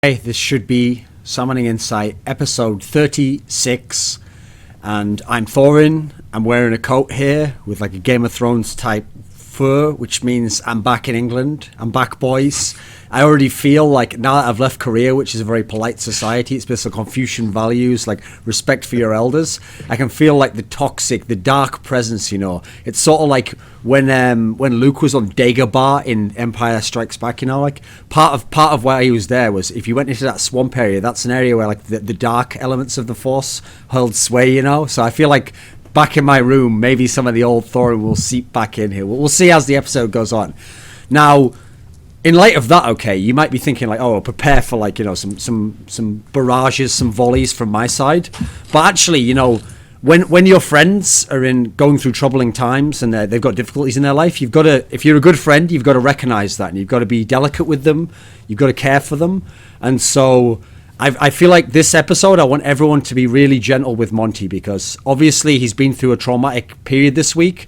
Hey, this should be Summoning Insight, episode 36, and I'm Thorin. I'm wearing a coat here with like a Game of Thrones type fur, which means I'm back in England. I'm back, boys. I already feel like now that I've left Korea, which is a very polite society, it's based on Confucian values like respect for your elders. I can feel like the toxic, the dark presence, you know. It's sort of like when Luke was on Dagobah in Empire Strikes Back, you know, like part of why he was there was if you went into that swamp area, that's an area where like the dark elements of the Force held sway, you know. So I feel like back in my room, maybe some of the old Thorin will seep back in here. We'll see as the episode goes on. Now, in light of that, okay, you might be thinking like, oh, prepare for like, you know, some barrages, some volleys from my side. But actually, you know, when your friends are going through troubling times and they've got difficulties in their life, you've got to, if you're a good friend, you've got to recognize that, and you've got to be delicate with them. You've got to care for them. And so I feel like this episode, I want everyone to be really gentle with Monte, because obviously he's been through a traumatic period this week.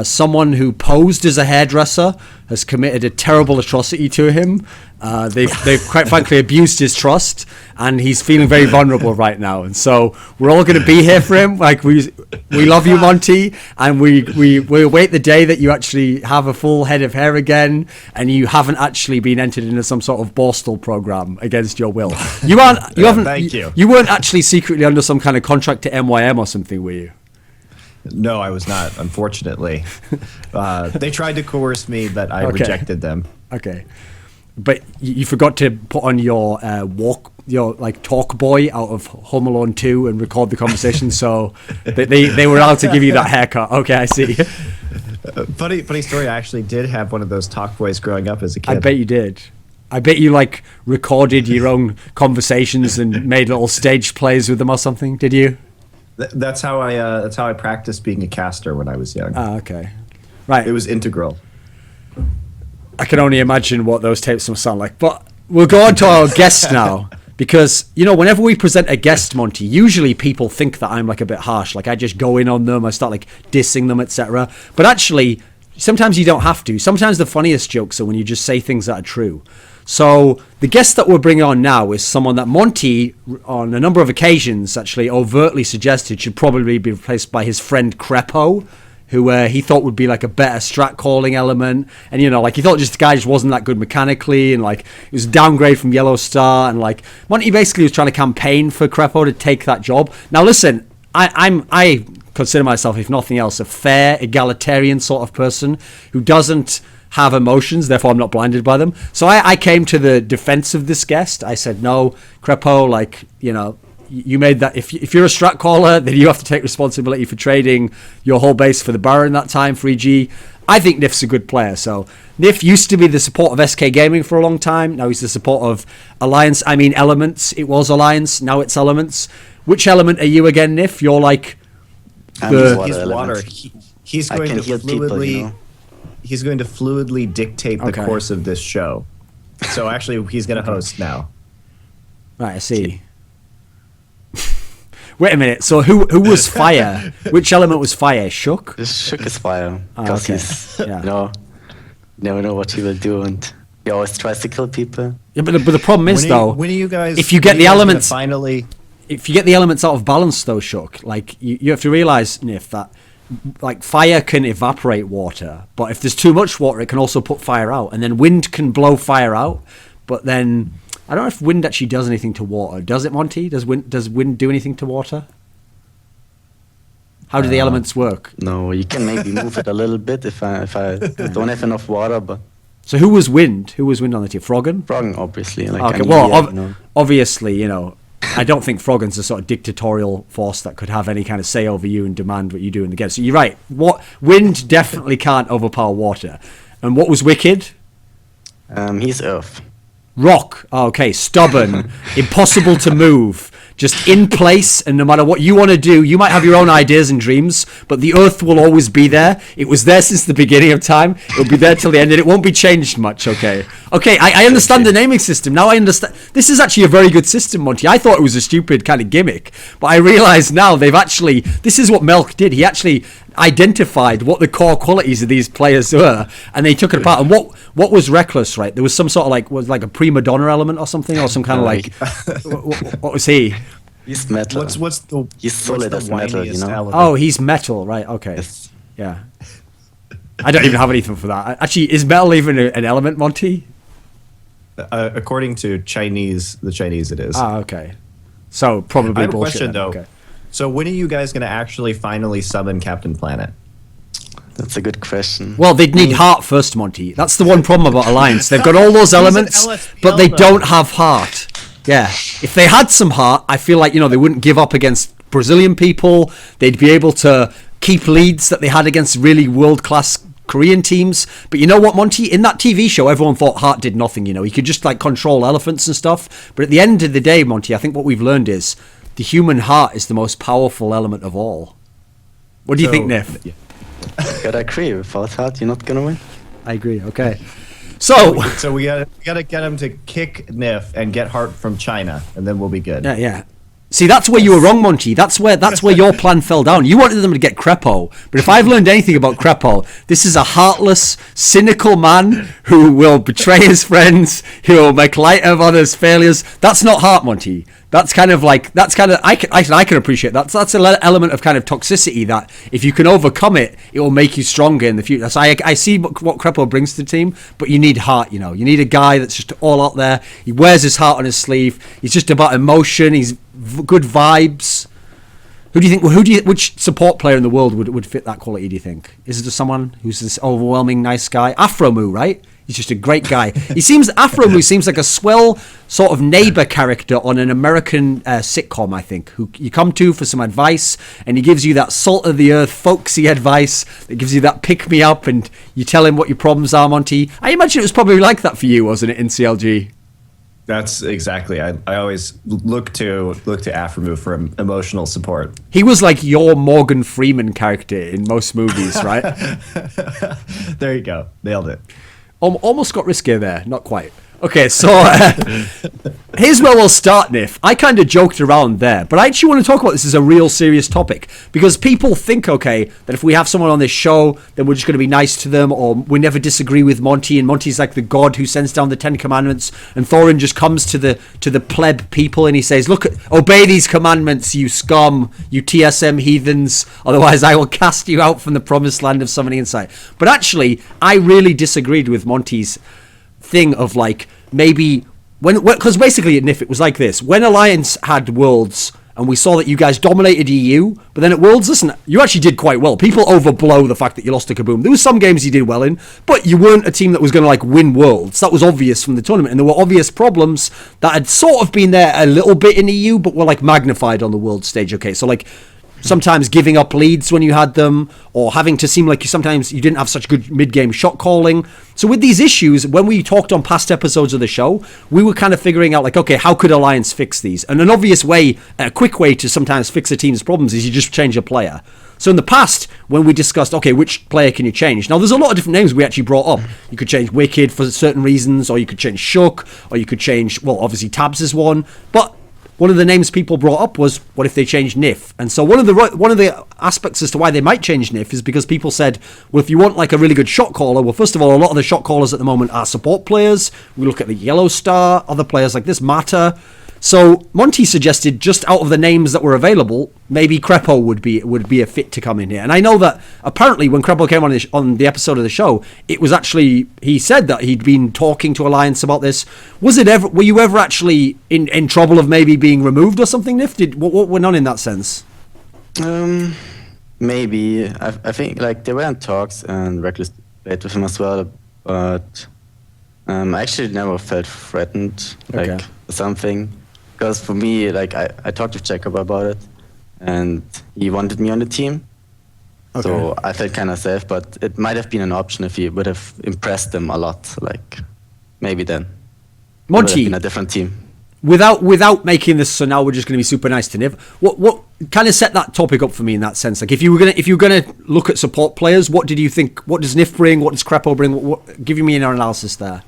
Someone who posed as a hairdresser has committed a terrible atrocity to him. They've quite frankly abused his trust, and he's feeling very vulnerable right now. And so we're all going to be here for him. Like we love you, Monte, and we await the day that you actually have a full head of hair again, and you haven't actually been entered into some sort of Borstal program against your will. You haven't. Thank you. You weren't actually secretly under some kind of contract to MYM or something, were you? No, I was not, unfortunately. They tried to coerce me, but I rejected them. Okay. But you forgot to put on your talk boy out of Home Alone 2 and record the conversation, so they were allowed to give you that haircut. Okay, I see. Funny story, I actually did have one of those talk boys growing up as a kid. I bet you did. I bet you like recorded your own conversations and made little stage plays with them or something, did you? That's how I practiced being a caster when I was young. Ah, okay. Right. It was integral. I can only imagine what those tapes must sound like. But we'll go on to our guest now, because, you know, whenever we present a guest, Monte, usually people think that I'm like a bit harsh. Like I just go in on them, I start like dissing them, etc. But actually, sometimes you don't have to. Sometimes the funniest jokes are when you just say things that are true. So the guest that we're bringing on now is someone that Monte, on a number of occasions, actually overtly suggested should probably be replaced by his friend Krepo, who he thought would be like a better strat calling element. And, you know, like he thought just the guy just wasn't that good mechanically, and like it was a downgrade from Yellow Star, and like Monte basically was trying to campaign for Krepo to take that job. Now listen, I consider myself, if nothing else, a fair, egalitarian sort of person who doesn't have emotions, therefore I'm not blinded by them. So I came to the defense of this guest. I said, no, Krepo, like, you know, you made that. If you're a strat caller, then you have to take responsibility for trading your whole base for the Baron that time for EG. I think Nyph's a good player. So Nyph used to be the support of SK Gaming for a long time. Now he's the support of Alliance. I mean Elementz. It was Alliance. Now it's Elementz. Which element are you again, Nyph? You're like he's water. He's going to fluidly. People, you know? He's going to fluidly dictate the course of this show. So actually, he's going to host now. Right, I see. Wait a minute. So who was fire? Which element was fire? Shook? Shook is fire. Because he's, you know, never know what he will do, and he always tries to kill people. Yeah, but the problem is, when are you guys? If you get the elements finally, if you get the elements out of balance, though, Shook, like you have to realize, Nyph, that like fire can evaporate water, but if there's too much water, it can also put fire out, and then wind can blow fire out. But then I don't know if wind actually does anything to water. Does it, Monte? Does wind do anything to water? How do the elements work? No, you can maybe move it a little bit if I don't have enough water. But so who was wind? Who was wind on the team? Froggen? Froggen, obviously. Like okay, well, obviously, you know, I don't think Froggen's a sort of dictatorial force that could have any kind of say over you and demand what you do in the game. So you're right. Wind definitely can't overpower water. And what was wicked? He's earth. Rock. Oh, okay. Stubborn. Impossible to move. Just in place, and no matter what you want to do, you might have your own ideas and dreams, but the earth will always be there. It was there since the beginning of time. It'll be there till the end, and it won't be changed much, okay? Okay, I understand the naming system. Now I understand. This is actually a very good system, Monty. I thought it was a stupid kind of gimmick, but I realise now they've actually... This is what Melk did. He actually identified what the core qualities of these players were, and they took it apart. And what was Rekkles, right? There was some sort of like a prima donna element or something, or some kind of like... what was he? He's metal. He's solid as metal, you know? Element? Oh, he's metal, right? Okay. Yes. Yeah. I don't even have anything for that. Actually, is metal even an element, Monty? According to the Chinese it is. Ah, okay. So probably I have bullshit. A question though. Okay. So when are you guys going to actually finally summon Captain Planet? That's a good question. Well, they'd need heart first, Monty. That's the one problem about Alliance. They've got all those elements, but they don't have heart. Yeah. If they had some heart, I feel like, they wouldn't give up against Brazilian people. They'd be able to keep leads that they had against really world-class Korean teams. But you know what, Monty? In that TV show, everyone thought Hart did nothing. He could just control elephants and stuff. But at the end of the day, Monty, I think what we've learned is the human heart is the most powerful element of all. What do you think, Nyph? Yeah. Gotta agree. Without heart, you're not gonna win. I agree. Okay. So we gotta get him to kick Nyph and get heart from China, and then we'll be good. Yeah. See, that's where you were wrong, Monty. That's where your plan fell down. You wanted them to get Krepo. But if I've learned anything about Krepo, this is a heartless, cynical man who will betray his friends, who will make light of others' failures. That's not heart, Monty. I can appreciate that. That's an element of kind of toxicity that if you can overcome it, it will make you stronger in the future. So I see what Krepo brings to the team, but you need heart, You need a guy that's just all out there. He wears his heart on his sleeve. He's just about emotion. He's good vibes. Which support player in the world would fit that quality, do you think? Is it just someone who's this overwhelming nice guy? Afromu, right? He's just a great guy. Afromu seems like a swell sort of neighbor character on an American sitcom, I think, who you come to for some advice, and he gives you that salt of the earth, folksy advice that gives you that pick me up, and you tell him what your problems are, Monty. I imagine it was probably like that for you, wasn't it, in CLG? That's exactly. I always look to Afromu for emotional support. He was like your Morgan Freeman character in most movies, right? There you go. Nailed it. Almost got riskier there, not quite. Okay, so here's where we'll start, Nyph. I kind of joked around there, but I actually want to talk about this as a real serious topic, because people think, okay, that if we have someone on this show, then we're just going to be nice to them, or we never disagree with Monty, and Monty's like the god who sends down the 10 commandments, and Thorin just comes to the pleb people and he says, look, obey these commandments, you scum, you TSM heathens, otherwise I will cast you out from the promised land of summoning insight. But actually, I really disagreed with Monty's thing of maybe because basically at NIF it was like this: when Alliance had Worlds and we saw that you guys dominated EU, but then at Worlds, listen, you actually did quite well. People overblow the fact that you lost to Kaboom. There was some games you did well in, but you weren't a team that was going to win Worlds. That was obvious from the tournament, and there were obvious problems that had sort of been there a little bit in EU, but were magnified on the World stage. Okay, so sometimes giving up leads when you had them, or having to seem like sometimes you didn't have such good mid-game shot calling. So with these issues, when we talked on past episodes of the show, we were kind of figuring out okay, how could Alliance fix these? And an obvious way, a quick way to sometimes fix a team's problems is you just change a player. So in the past, when we discussed, okay, which player can you change? Now, there's a lot of different names we actually brought up. You could change Wicked for certain reasons, or you could change Shook, or you could change, obviously Tabzz is one, but one of the names people brought up was, what if they changed Nyph? And so one of the aspects as to why they might change Nyph is because people said, well, if you want a really good shot caller, well, first of all, a lot of the shot callers at the moment are support players. We look at the Yellow Star, other players like this, Mata. So Monty suggested, just out of the names that were available, maybe Krepo would be a fit to come in here. And I know that apparently when Krepo came on the episode of the show, it was actually, he said that he'd been talking to Alliance about this. Were you ever actually in trouble of maybe being removed or something, Nyph? What went on in that sense? Maybe. I think there were talks, and Rekkles played with him as well, but I actually never felt threatened, something. Because for me, I talked to Jacob about it, and he wanted me on the team. Okay. So I felt kind of safe, but it might have been an option if he would have impressed them a lot. Maybe then. Monty, in a different team. Without making this, so now we're just going to be super nice to Nyph. What kind of set that topic up for me in that sense? If you were gonna look at support players, what did you think? What does Nyph bring? What does Krepo bring? Give me an analysis there.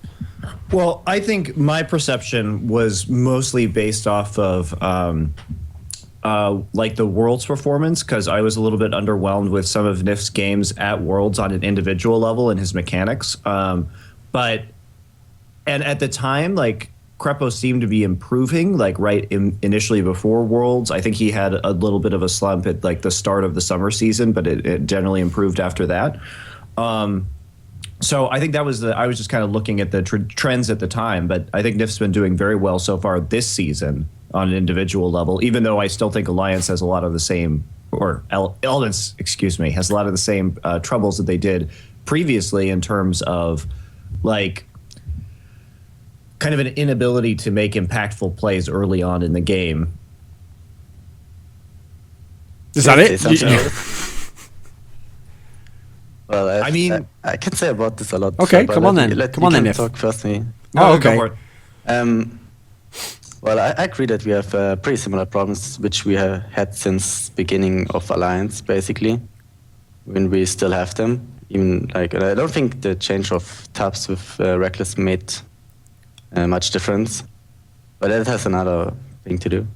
Well, I think my perception was mostly based off of like the Worlds performance, because I was a little bit underwhelmed with some of Nyph's games at Worlds on an individual level and his mechanics. But at the time, like Krepo seemed to be improving, like initially before Worlds. I think he had a little bit of a slump at like the start of the summer season, but it generally improved after that. So I think that was I was just kind of looking at the trends at the time, but I think Nyph's been doing very well so far this season on an individual level, even though I still think Alliance has a lot of the same, or Elementz, excuse me, has a lot of the same troubles that they did previously in terms of like kind of an inability to make impactful plays early on in the game. Is that it? Well, I mean, I can say about this a lot. Okay, come on then. Come on then, Nyph. Talk first, me. Oh, okay. Well, I agree that we have pretty similar problems, which we have had since beginning of Alliance, basically, when we still have them. Even like, I don't think the change of Tabzz with Rekkles made much difference, but that has another thing to do.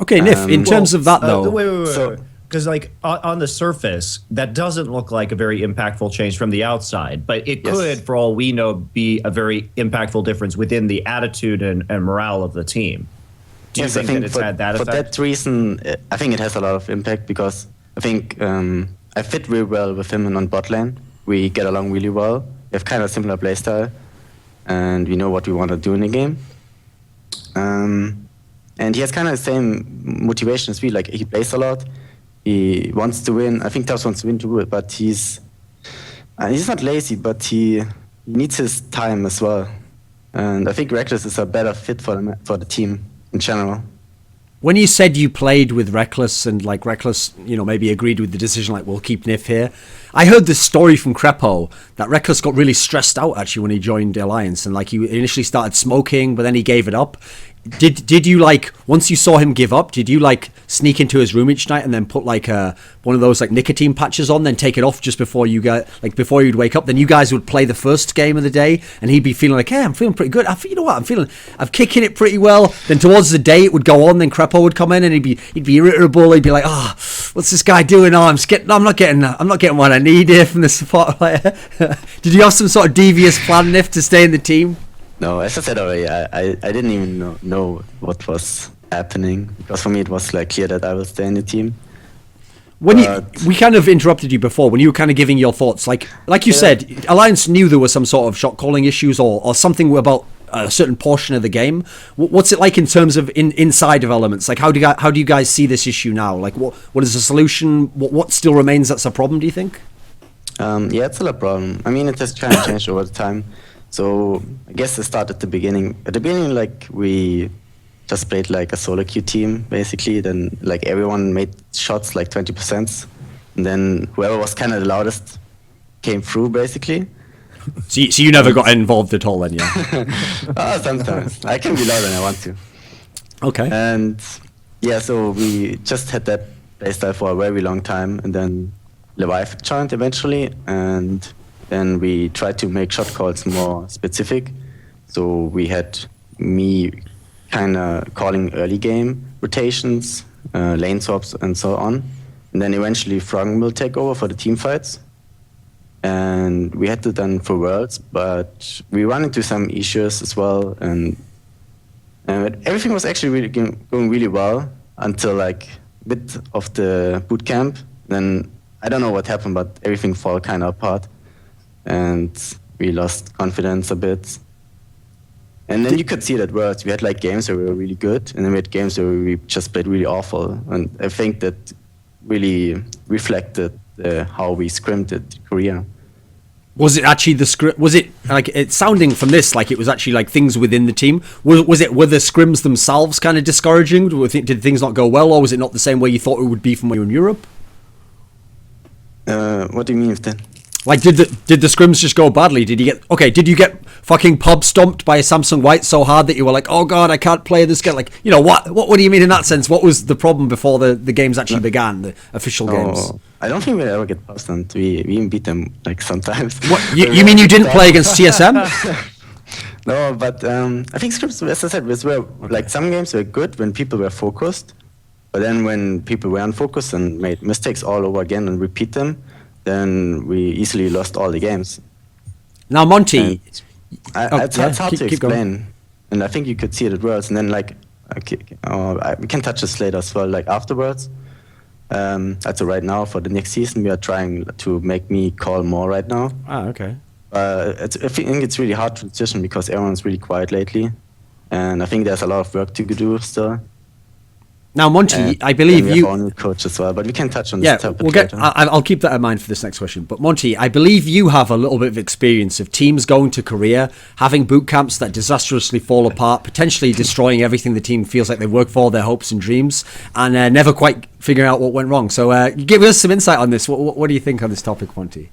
Okay, Nyph, in terms of that though, wait. Because like on the surface, that doesn't look like a very impactful change from the outside, but it could, for all we know, be a very impactful difference within the attitude and morale of the team. Do you think that it's had that effect? For that reason, I think it has a lot of impact, because I think I fit really well with him on bot lane. We get along really well. We have kind of similar playstyle, and we know what we want to do in the game. And he has kind of the same motivation as we. Like, he plays a lot. He wants to win. I think Tabzz wants to win too, but he's not lazy, but he needs his time as well. And I think Rekkles is a better fit for the team in general. When you said you played with Rekkles and like Rekkles, you know, maybe agreed with the decision, like we'll keep Nyph here. I heard this story from Krepo that Rekkles got really stressed out actually when he joined the Alliance, and like he initially started smoking, but then he gave it up. Did you like, once you saw him give up, did you like sneak into his room each night and then put like one of those like nicotine patches on, then take it off just before you got like before you'd wake up? Then you guys would play the first game of the day, and he'd be feeling like, hey, I'm feeling pretty good. You know what? I'm kicking it pretty well. Then towards the day it would go on. Then Krepo would come in and he'd be irritable. He'd be like, what's this guy doing? I'm not getting what I need here from the support player. Did you have some sort of devious plan, Nyph, to stay in the team? No, as I said already, I didn't even know what was happening, because for me it was like clear that I will stay in the team. We kind of interrupted you before when you were kind of giving your thoughts, like you said, Alliance knew there was some sort of shot calling issues or something about a certain portion of the game. What's it like in terms of inside of Elementz? Like how do you guys see this issue now? Like what is the solution? What still remains that's a problem, do you think? Yeah, it's still a problem. I mean, it has kind of changed over the time. So I guess it started at the beginning. At the beginning, like we just played like a solo queue team, basically. Then like everyone made shots like 20%, and then whoever was kind of the loudest came through, basically. So you never got involved at all, then, yeah? Sometimes I can be loud when I want to. Okay. And yeah, so we just had that playstyle for a very long time, and then Leviathon joined eventually, and then we tried to make shot calls more specific. So we had me kind of calling early game rotations, lane swaps, and so on. And then eventually Froggen will take over for the team fights. And we had to done for Worlds, but we ran into some issues as well. And everything was actually really going really well until like a bit of the bootcamp. Then I don't know what happened, but everything fell kind of apart. And we lost confidence a bit. And then you could see that Worlds, we had like games where we were really good, and then we had games where we just played really awful. And I think that really reflected how we scrimmed at Korea. Was it actually the script? Was it like it's sounding from this like it was actually like things within the team? Were the scrims themselves kind of discouraging? Did things not go well, or was it not the same way you thought it would be from when you were in Europe? What do you mean with that? Like, did the scrims just go badly? Did you get fucking pub stomped by a Samsung White so hard that you were like, oh god, I can't play this game? Like, you know, what do you mean in that sense? What was the problem before the games actually began, the official games? I don't think we ever get pub stomped. We even beat them like sometimes. What you mean you didn't play against TSM? No, but I think scripts, as I said, like some games were good when people were focused, but then when people were unfocused and made mistakes all over again and repeat them, then we easily lost all the games. Now, Monte, it's hard to explain, and I think you could see it at Worlds, and then like, we can touch this later as well, like afterwards. So right now for the next season, we are trying to make me call more right now. Okay. I think it's really hard to transition because everyone's really quiet lately, and I think there's a lot of work to do still. Now, Monte, I believe we have our new coach as well, but we can touch on this topic later. I'll keep that in mind for this next question. But Monte, I believe you have a little bit of experience of teams going to Korea, having boot camps that disastrously fall apart, potentially destroying everything the team feels like they work for, their hopes and dreams, and never quite figuring out what went wrong. So give us some insight on this. What do you think on this topic, Monte?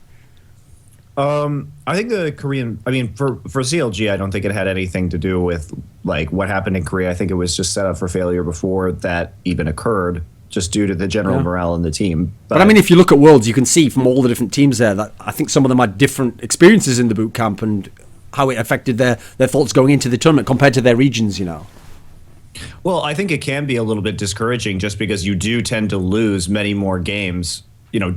I think the Korean, for CLG, I don't think it had anything to do with like what happened in Korea. I think it was just set up for failure before that even occurred, just due to the general morale in the team. But I mean, if you look at Worlds, you can see from all the different teams there that I think some of them had different experiences in the boot camp and how it affected their thoughts going into the tournament compared to their regions, you know. Well, I think it can be a little bit discouraging just because you do tend to lose many more games,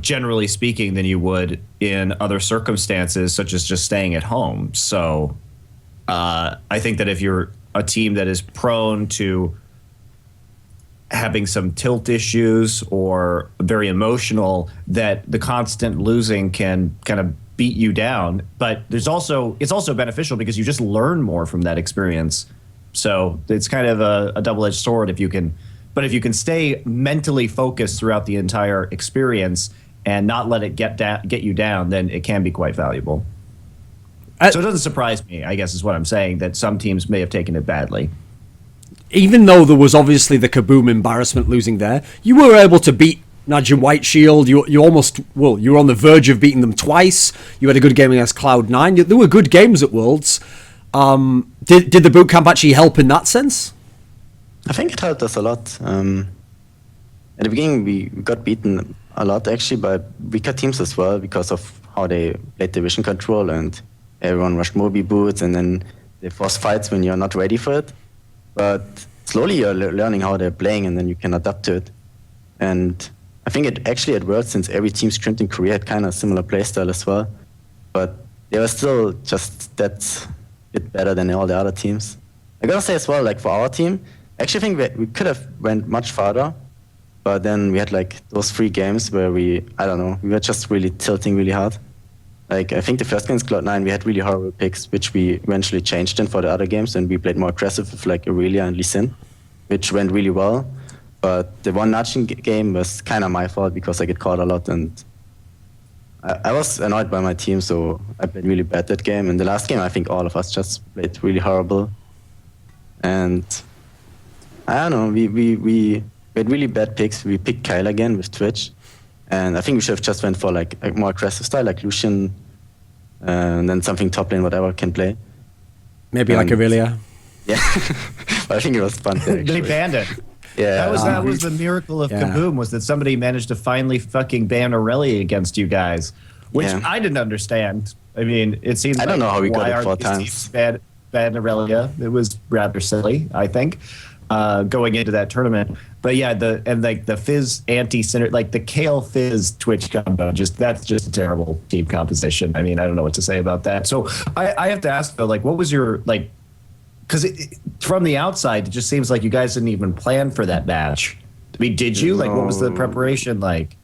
generally speaking, than you would in other circumstances, such as just staying at home. So I think that if you're a team that is prone to having some tilt issues or very emotional, that the constant losing can kind of beat you down. But it's also beneficial because you just learn more from that experience. So it's kind of a double-edged sword if you can stay mentally focused throughout the entire experience and not let it get you down, then it can be quite valuable. So it doesn't surprise me, I guess is what I'm saying, that some teams may have taken it badly. Even though there was obviously the kaboom embarrassment losing there, you were able to beat NaJin White Shield. You were on the verge of beating them twice. You had a good game against Cloud9. There were good games at Worlds. Did the bootcamp actually help in that sense? I think it helped us a lot. At the beginning, we got beaten a lot actually by weaker teams as well because of how they played the vision control and everyone rushed Mobi boots and then they force fights when you're not ready for it. But slowly you're learning how they're playing and then you can adapt to it. And I think it actually at Worlds, since every team scrimped in Korea had kind of similar playstyle as well, but they were still just that bit better than all the other teams. I gotta say as well, like for our team, I actually think we could have went much farther, but then we had like those 3 games where we were just really tilting really hard. Like I think the first game against Cloud9, we had really horrible picks, which we eventually changed in for the other games, and we played more aggressive with like Aurelia and Lee Sin, which went really well. But the one NaJin game was kind of my fault because I get caught a lot, and I was annoyed by my team, so I played really bad that game. And the last game, I think all of us just played really horrible. And I don't know, we had really bad picks. We picked Kyle again with Twitch. And I think we should have just went for like a more aggressive style, like Lucian, and then something top lane, whatever can play. Maybe like Aurelia. Yeah, but I think it was fun. They banned it. Yeah, that was the miracle of Kaboom, was that somebody managed to finally fucking ban Aurelia against you guys, which I didn't understand. I mean, it seems I don't know how we got it 4 times. Ban Aurelia. It was rather silly, I think, going into that tournament. But yeah, the Fizz anti-center, like the Kale Fizz Twitch combo, that's just a terrible team composition. I mean, I don't know what to say about that. So I have to ask though, like, what was your like? Because from the outside, it just seems like you guys didn't even plan for that match. I mean, did you? Like, what was the preparation like?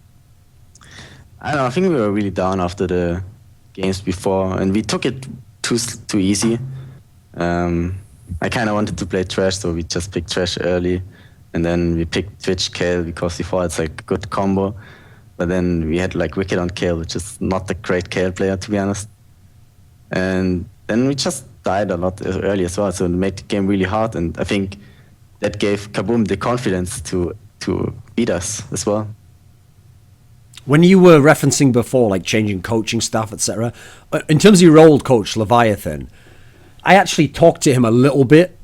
I don't know. I think we were really down after the games before, and we took it too easy. I kind of wanted to play Trash, so we just picked Trash early. And then we picked Twitch Kale because we thought it's like a good combo. But then we had like Wicked on Kale, which is not a great Kale player, to be honest. And then we just died a lot early as well, so it made the game really hard. And I think that gave Kaboom the confidence to beat us as well. When you were referencing before, like changing coaching staff, etc., in terms of your old coach, Leviathon, I actually talked to him a little bit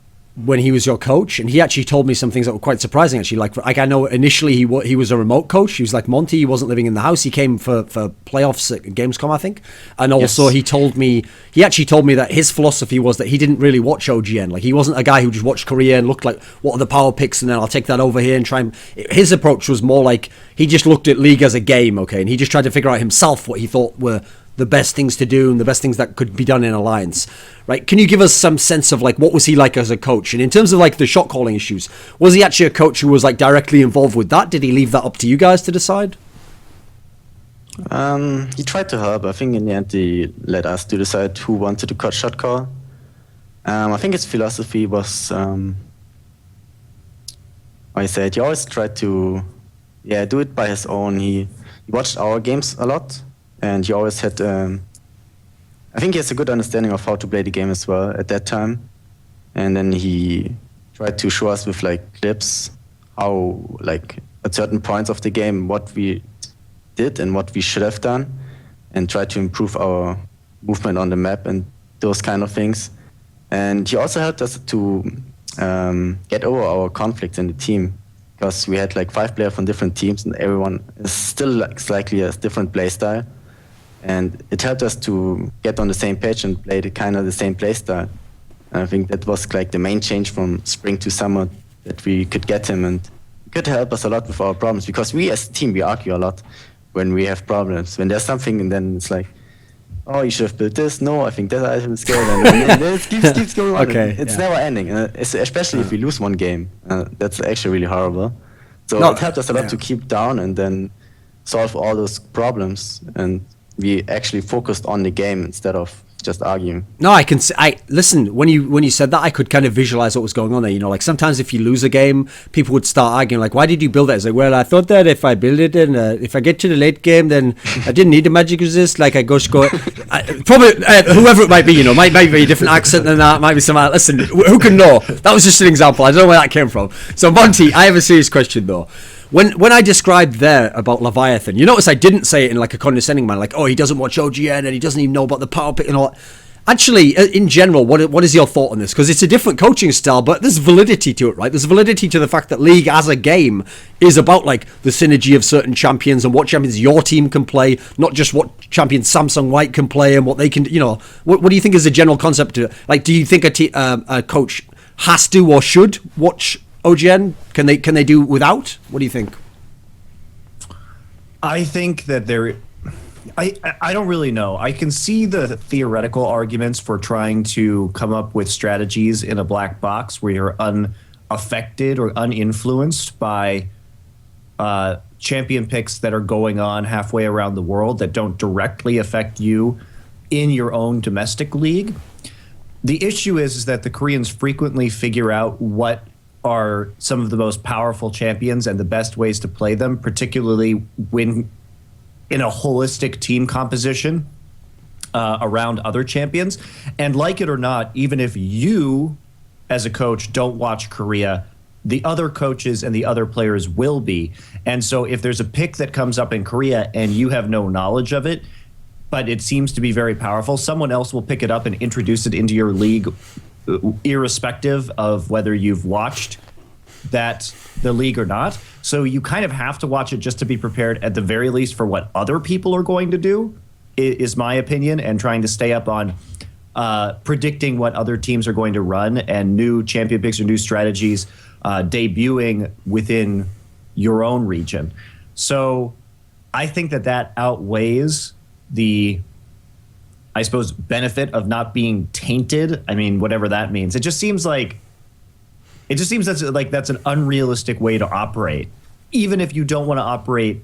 when he was your coach, and he actually told me some things that were quite surprising. Actually, like I know initially he was a remote coach. He was like Monte. He wasn't living in the house. He came for playoffs at Gamescom, I think. And also he actually told me that his philosophy was that he didn't really watch OGN. Like he wasn't a guy who just watched Korea and looked like, what are the power picks, and then I'll take that over here and try and. His approach was more like he just looked at League as a game, okay, and he just tried to figure out himself what he thought were the best things to do and the best things that could be done in Alliance, right? Can you give us some sense of like what was he like as a coach? And in terms of like the shot calling issues, was he actually a coach who was like directly involved with that? Did he leave that up to you guys to decide? He tried to help. I think in the end he let us to decide who wanted to cut shot call. I think his philosophy was, I said he always tried to, do it by his own. He watched our games a lot. And he always had, I think he has a good understanding of how to play the game as well at that time. And then he tried to show us with like clips how, like at certain points of the game, what we did and what we should have done, and try to improve our movement on the map and those kind of things. And he also helped us to get over our conflicts in the team, because we had like 5 players from different teams and everyone is still like slightly a different play style. And it helped us to get on the same page and play the same play style. And I think that was like the main change from spring to summer, that we could get him, and it could help us a lot with our problems, because we as a team, we argue a lot when we have problems. When there's something and then it's like, oh, you should have built this. No, I think that item is good. And it keeps going on. Okay, it's never ending, especially if we lose one game. That's actually really horrible. So it helped us a lot to keep down and then solve all those problems, and we actually focused on the game instead of just arguing. No, listen, when you said that, I could kind of visualize what was going on there. You know, like sometimes if you lose a game, people would start arguing like, why did you build that? It's like, well, I thought that if I build it and if I get to the late game, then I didn't need a magic resist. Like I go score. Probably whoever it might be, you know, might be a different accent than that. Might be some. Listen, who can know? That was just an example. I don't know where that came from. So Monte, I have a serious question though. When I described there about Leviathan, you notice I didn't say it in like a condescending manner, like, oh, he doesn't watch OGN and he doesn't even know about the power pick and all that. Actually, in general, what is your thought on this? Because it's a different coaching style, but there's validity to it, right? There's validity to the fact that League as a game is about like the synergy of certain champions and what champions your team can play, not just what champions Samsung White can play and what they can, you know. What do you think is the general concept to it? Like, do you think a coach has to or should watch OGN? Can they do without? What do you think? I think that I don't really know. I can see the theoretical arguments for trying to come up with strategies in a black box where you're unaffected or uninfluenced by champion picks that are going on halfway around the world that don't directly affect you in your own domestic league. The issue is that the Koreans frequently figure out what are some of the most powerful champions and the best ways to play them, particularly when in a holistic team composition around other champions. And like it or not, even if you as a coach don't watch Korea, the other coaches and the other players will be. And so if there's a pick that comes up in Korea and you have no knowledge of it, but it seems to be very powerful, someone else will pick it up and introduce it into your league, irrespective of whether you've watched the league or not. So you kind of have to watch it just to be prepared at the very least for what other people are going to do, is my opinion, and trying to stay up on predicting what other teams are going to run and new champion picks or new strategies debuting within your own region. So I think that outweighs the, I suppose, benefit of not being tainted. I mean, whatever that means. It just seems that's an unrealistic way to operate. Even if you don't want to operate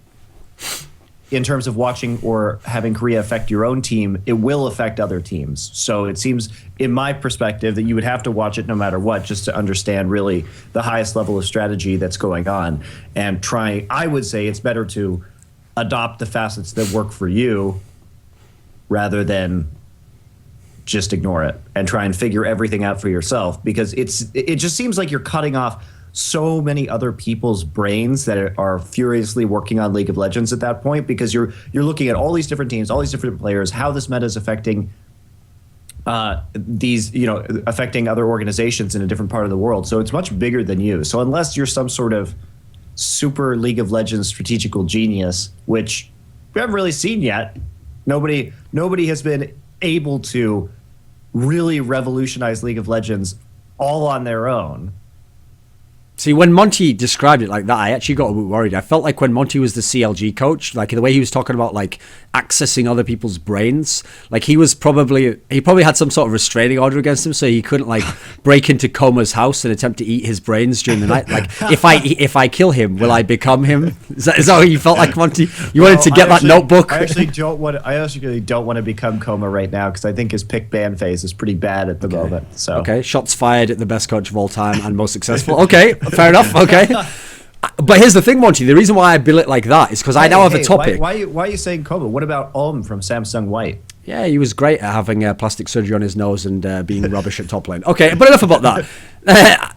in terms of watching or having Korea affect your own team, it will affect other teams. So it seems, in my perspective, that you would have to watch it no matter what, just to understand really the highest level of strategy that's going on. And I would say it's better to adopt the facets that work for you rather than just ignore it and try and figure everything out for yourself, because it just seems like you're cutting off so many other people's brains that are furiously working on League of Legends at that point, because you're looking at all these different teams, all these different players, how this meta is affecting these, affecting other organizations in a different part of the world. So it's much bigger than you. So unless you're some sort of super League of Legends strategical genius, which we haven't really seen yet, nobody has been able to really revolutionize League of Legends all on their own. See, when Monte described it like that, I actually got a bit worried. I felt like when Monte was the CLG coach, like the way he was talking about like accessing other people's brains, like he probably had some sort of restraining order against him, so he couldn't like break into Koma's house and attempt to eat his brains during the night. Like if I kill him, will I become him? Is that how you felt like, Monte? You wanted to get that notebook? I actually don't want to become Koma right now because I think his pick ban phase is pretty bad at the moment. So okay, shots fired at the best coach of all time and most successful. Okay. Fair enough. Okay, but here's the thing, Monte. The reason why I bill it like that is because I now have a topic. Why are you saying Koma? What about from Samsung White? Yeah, he was great at having plastic surgery on his nose and being rubbish at top lane. Okay, but enough about that.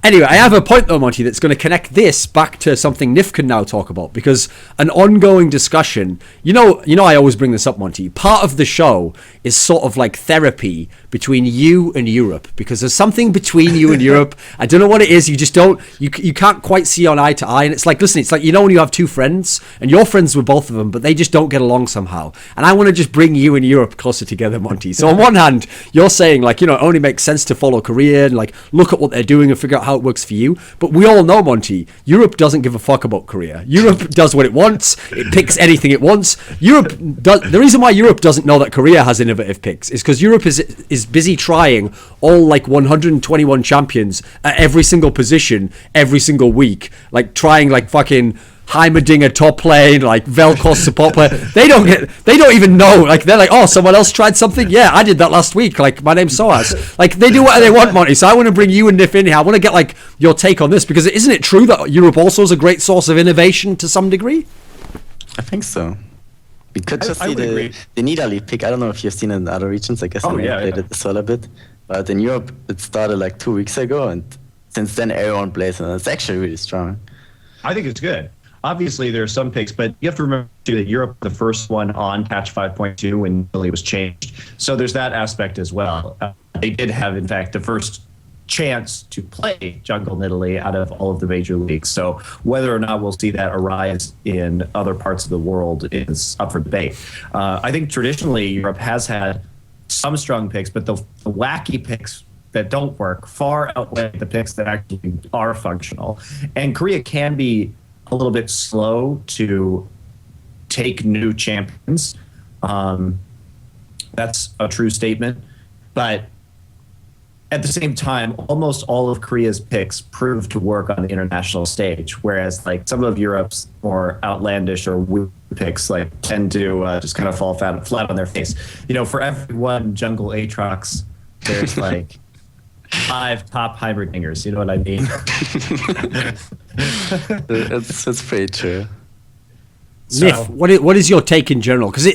Anyway, I have a point though, Monte, that's going to connect this back to something Nyph can now talk about, because an ongoing discussion, you know I always bring this up, Monte, part of the show is sort of like therapy between you and Europe, because there's something between you and Europe. I don't know what it is, you just don't, you can't quite see on eye to eye, and it's like, listen, it's like, when you have two friends, and you're friends with both of them, but they just don't get along somehow, and I want to just bring you and Europe closer together, Monte. So on one hand, you're saying like, it only makes sense to follow Korea and like look at what they're doing and figure out how it works for you. But we all know, Monte, Europe doesn't give a fuck about Korea. Europe does what it wants. It picks anything it wants. The reason why Europe doesn't know that Korea has innovative picks is because Europe is busy trying all like 121 champions at every single position every single week, like trying like fucking Heimerdinger top lane, like Vel'Koz support player. They don't even know. Like they're like, oh, someone else tried something. Yeah, I did that last week. Like my name's Soaz. Like they do whatever they want, Monte. So I want to bring you and Nyph in here. I want to get like your take on this, because isn't it true that Europe also is a great source of innovation to some degree? I think so. We could just see the Nidalee pick. I don't know if you've seen it in other regions. I guess I played it as well a bit. But in Europe, it started like 2 weeks ago, and since then everyone plays it. And it's actually really strong. I think it's good. Obviously, there are some picks, but you have to remember too that Europe, the first one on patch 5.2 when Nidalee was changed. So there's that aspect as well. They did have, in fact, the first chance to play jungle Nidalee out of all of the major leagues. So whether or not we'll see that arise in other parts of the world is up for debate. I think traditionally Europe has had some strong picks, but the wacky picks that don't work far outweigh the picks that actually are functional. And Korea can be a little bit slow to take new champions. That's a true statement. But at the same time, almost all of Korea's picks prove to work on the international stage, whereas like some of Europe's more outlandish or weird picks like tend to just kind of fall flat on their face. For every one jungle Aatrox, there's like 5 top Heimerdingers, you know what I mean? That's pretty true. Nyph, what is your take in general? Because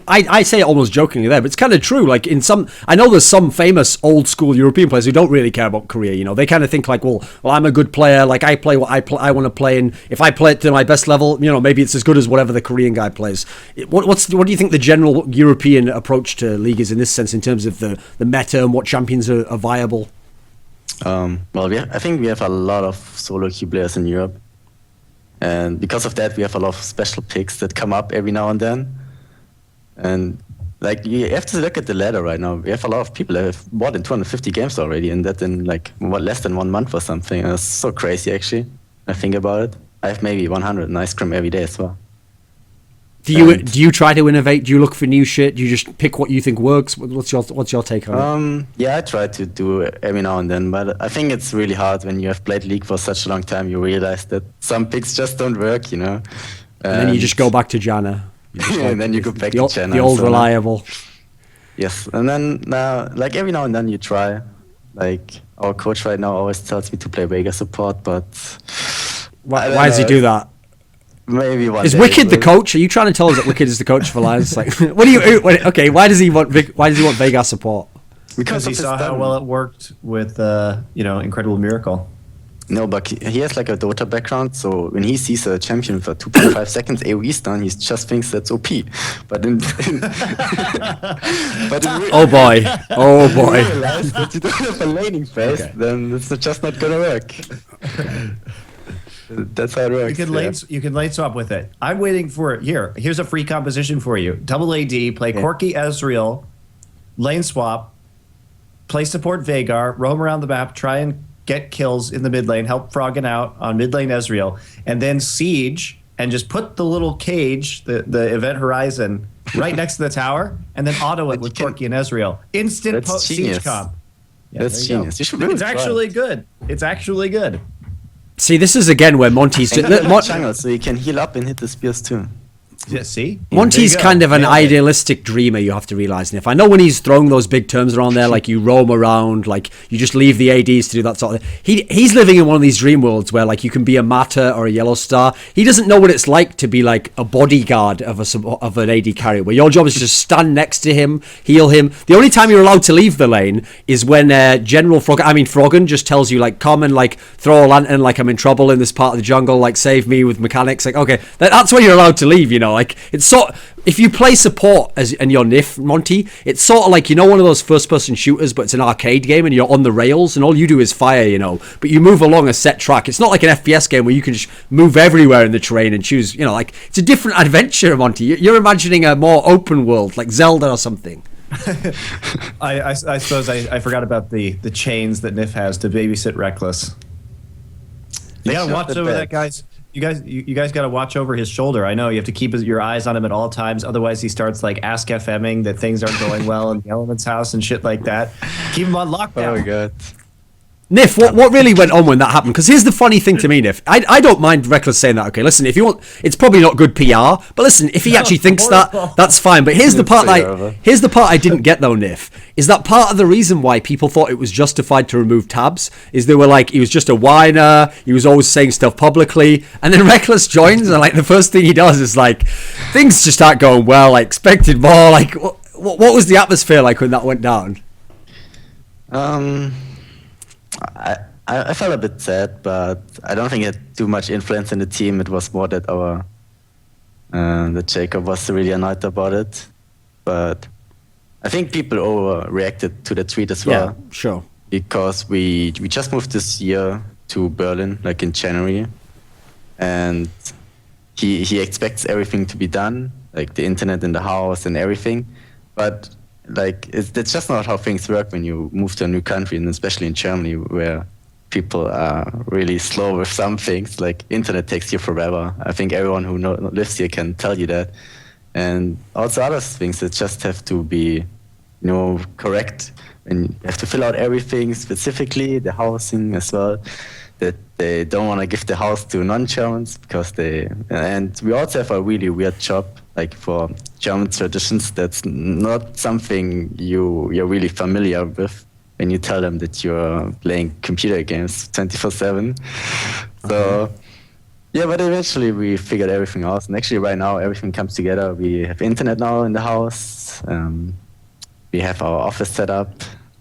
I say it almost jokingly there, but it's kind of true. Like I know there's some famous old school European players who don't really care about Korea. They kind of think like, well, I'm a good player. Like I play what I want to play, and if I play it to my best level, maybe it's as good as whatever the Korean guy plays. What do you think the general European approach to League is in this sense, in terms of the meta and what champions are viable? I think we have a lot of solo queue players in Europe. And because of that, we have a lot of special picks that come up every now and then. And like you have to look at the ladder right now. We have a lot of people that have more than 250 games already, and that in like less than 1 month or something. And it's so crazy, actually. I think about it. I have maybe 100 in ice cream every day as well. Do you try to innovate? Do you look for new shit? Do you just pick what you think works? What's your take on it? Yeah, I try to do it every now and then, but I think it's really hard when you have played League for such a long time. You realize that some picks just don't work, And then you just go back to Janna. And then you go back to Janna. The old reliable. Yes, and then like every now and then you try. Like our coach right now always tells me to play Vega support, but why does he do that? Maybe one is day, Wicked the coach? Are you trying to tell us that Wicked is the coach for Lions? Like, okay, why does he want Vega support? Because he saw how well it worked with Incredible Miracle. No, but he has like a Dota background, so when he sees a champion for 2.5 seconds AoE stun, he just thinks that's OP. But in oh boy, realize that you don't have a laning phase, then it's just not gonna work. That's how it works. You can lane swap with it. I'm waiting for it. Here's a free composition for you. Double AD, play Corki Ezreal, lane swap, play support Veigar, roam around the map, try and get kills in the mid lane, help Froggen out on mid lane Ezreal, and then siege and just put the little cage, the event horizon, right next to the tower, and then auto it with Corki and Ezreal. Instant siege comp. Yeah, that's genius. You should really it's actually good. It's actually good. See, this is again where Monte's jungle, so you can heal up and hit the spears too. Yeah, see? Monte's kind of an idealistic dreamer, you have to realize. And if I know when he's throwing those big terms around there, like you roam around, like you just leave the ADs to do that sort of thing. He's living in one of these dream worlds where like you can be a Mata or a Yellow Star. He doesn't know what it's like to be like a bodyguard of an AD carrier, where your job is to just stand next to him, heal him. The only time you're allowed to leave the lane is when Froggen just tells you like, come and like throw a lantern, like I'm in trouble in this part of the jungle, like save me with mechanics. Like, okay, that's when you're allowed to leave, you know. Like it's if you play support and you're Nyph, Monte, it's sort of like, you know, one of those first-person shooters, but it's an arcade game and you're on the rails and all you do is fire, you know, but you move along a set track. It's not like an FPS game where you can just move everywhere in the terrain and choose, you know, like it's a different adventure, Monte. You're imagining a more open world, like Zelda or something. I suppose I forgot about the chains that Nyph has to babysit Rekkles. You gotta watch over that, guys. You guys got to watch over his shoulder. I know you have to keep your eyes on him at all times. Otherwise, he starts like Ask FMing that things aren't going well in the Elementz house and shit like that. Keep him on lockdown. Oh my god. Nyph, what really went on when that happened? Because here's the funny thing to me, Nyph. I don't mind Rekkles saying that. Okay, listen, if you want, it's probably not good PR, but listen, if he actually thinks that, that's fine. But here's the part I didn't get though, Nyph, is that part of the reason why people thought it was justified to remove Tabzz is they were like, he was just a whiner, he was always saying stuff publicly, and then Rekkles joins, and like the first thing he does is like, things just aren't going well. I expected more. Like, what was the atmosphere like when that went down? I felt a bit sad, but I don't think it had too much influence in the team. It was more that that Jacob was really annoyed about it. But I think people overreacted to the tweet as well. Yeah, sure. Because we just moved this year to Berlin, like in January, and he expects everything to be done, like the internet in the house and everything, but like that's just not how things work when you move to a new country, and especially in Germany where people are really slow with some things. Like internet takes here forever. I think everyone who lives here can tell you that. And also other things that just have to be, correct. And you have to fill out everything specifically, the housing as well. That they don't want to give the house to non-Germans because and we also have a really weird job, like for German traditions, that's not something you're really familiar with when you tell them that you're playing computer games 24/7. So, yeah, but eventually we figured everything out. And actually right now everything comes together. We have internet now in the house. We have our office set up.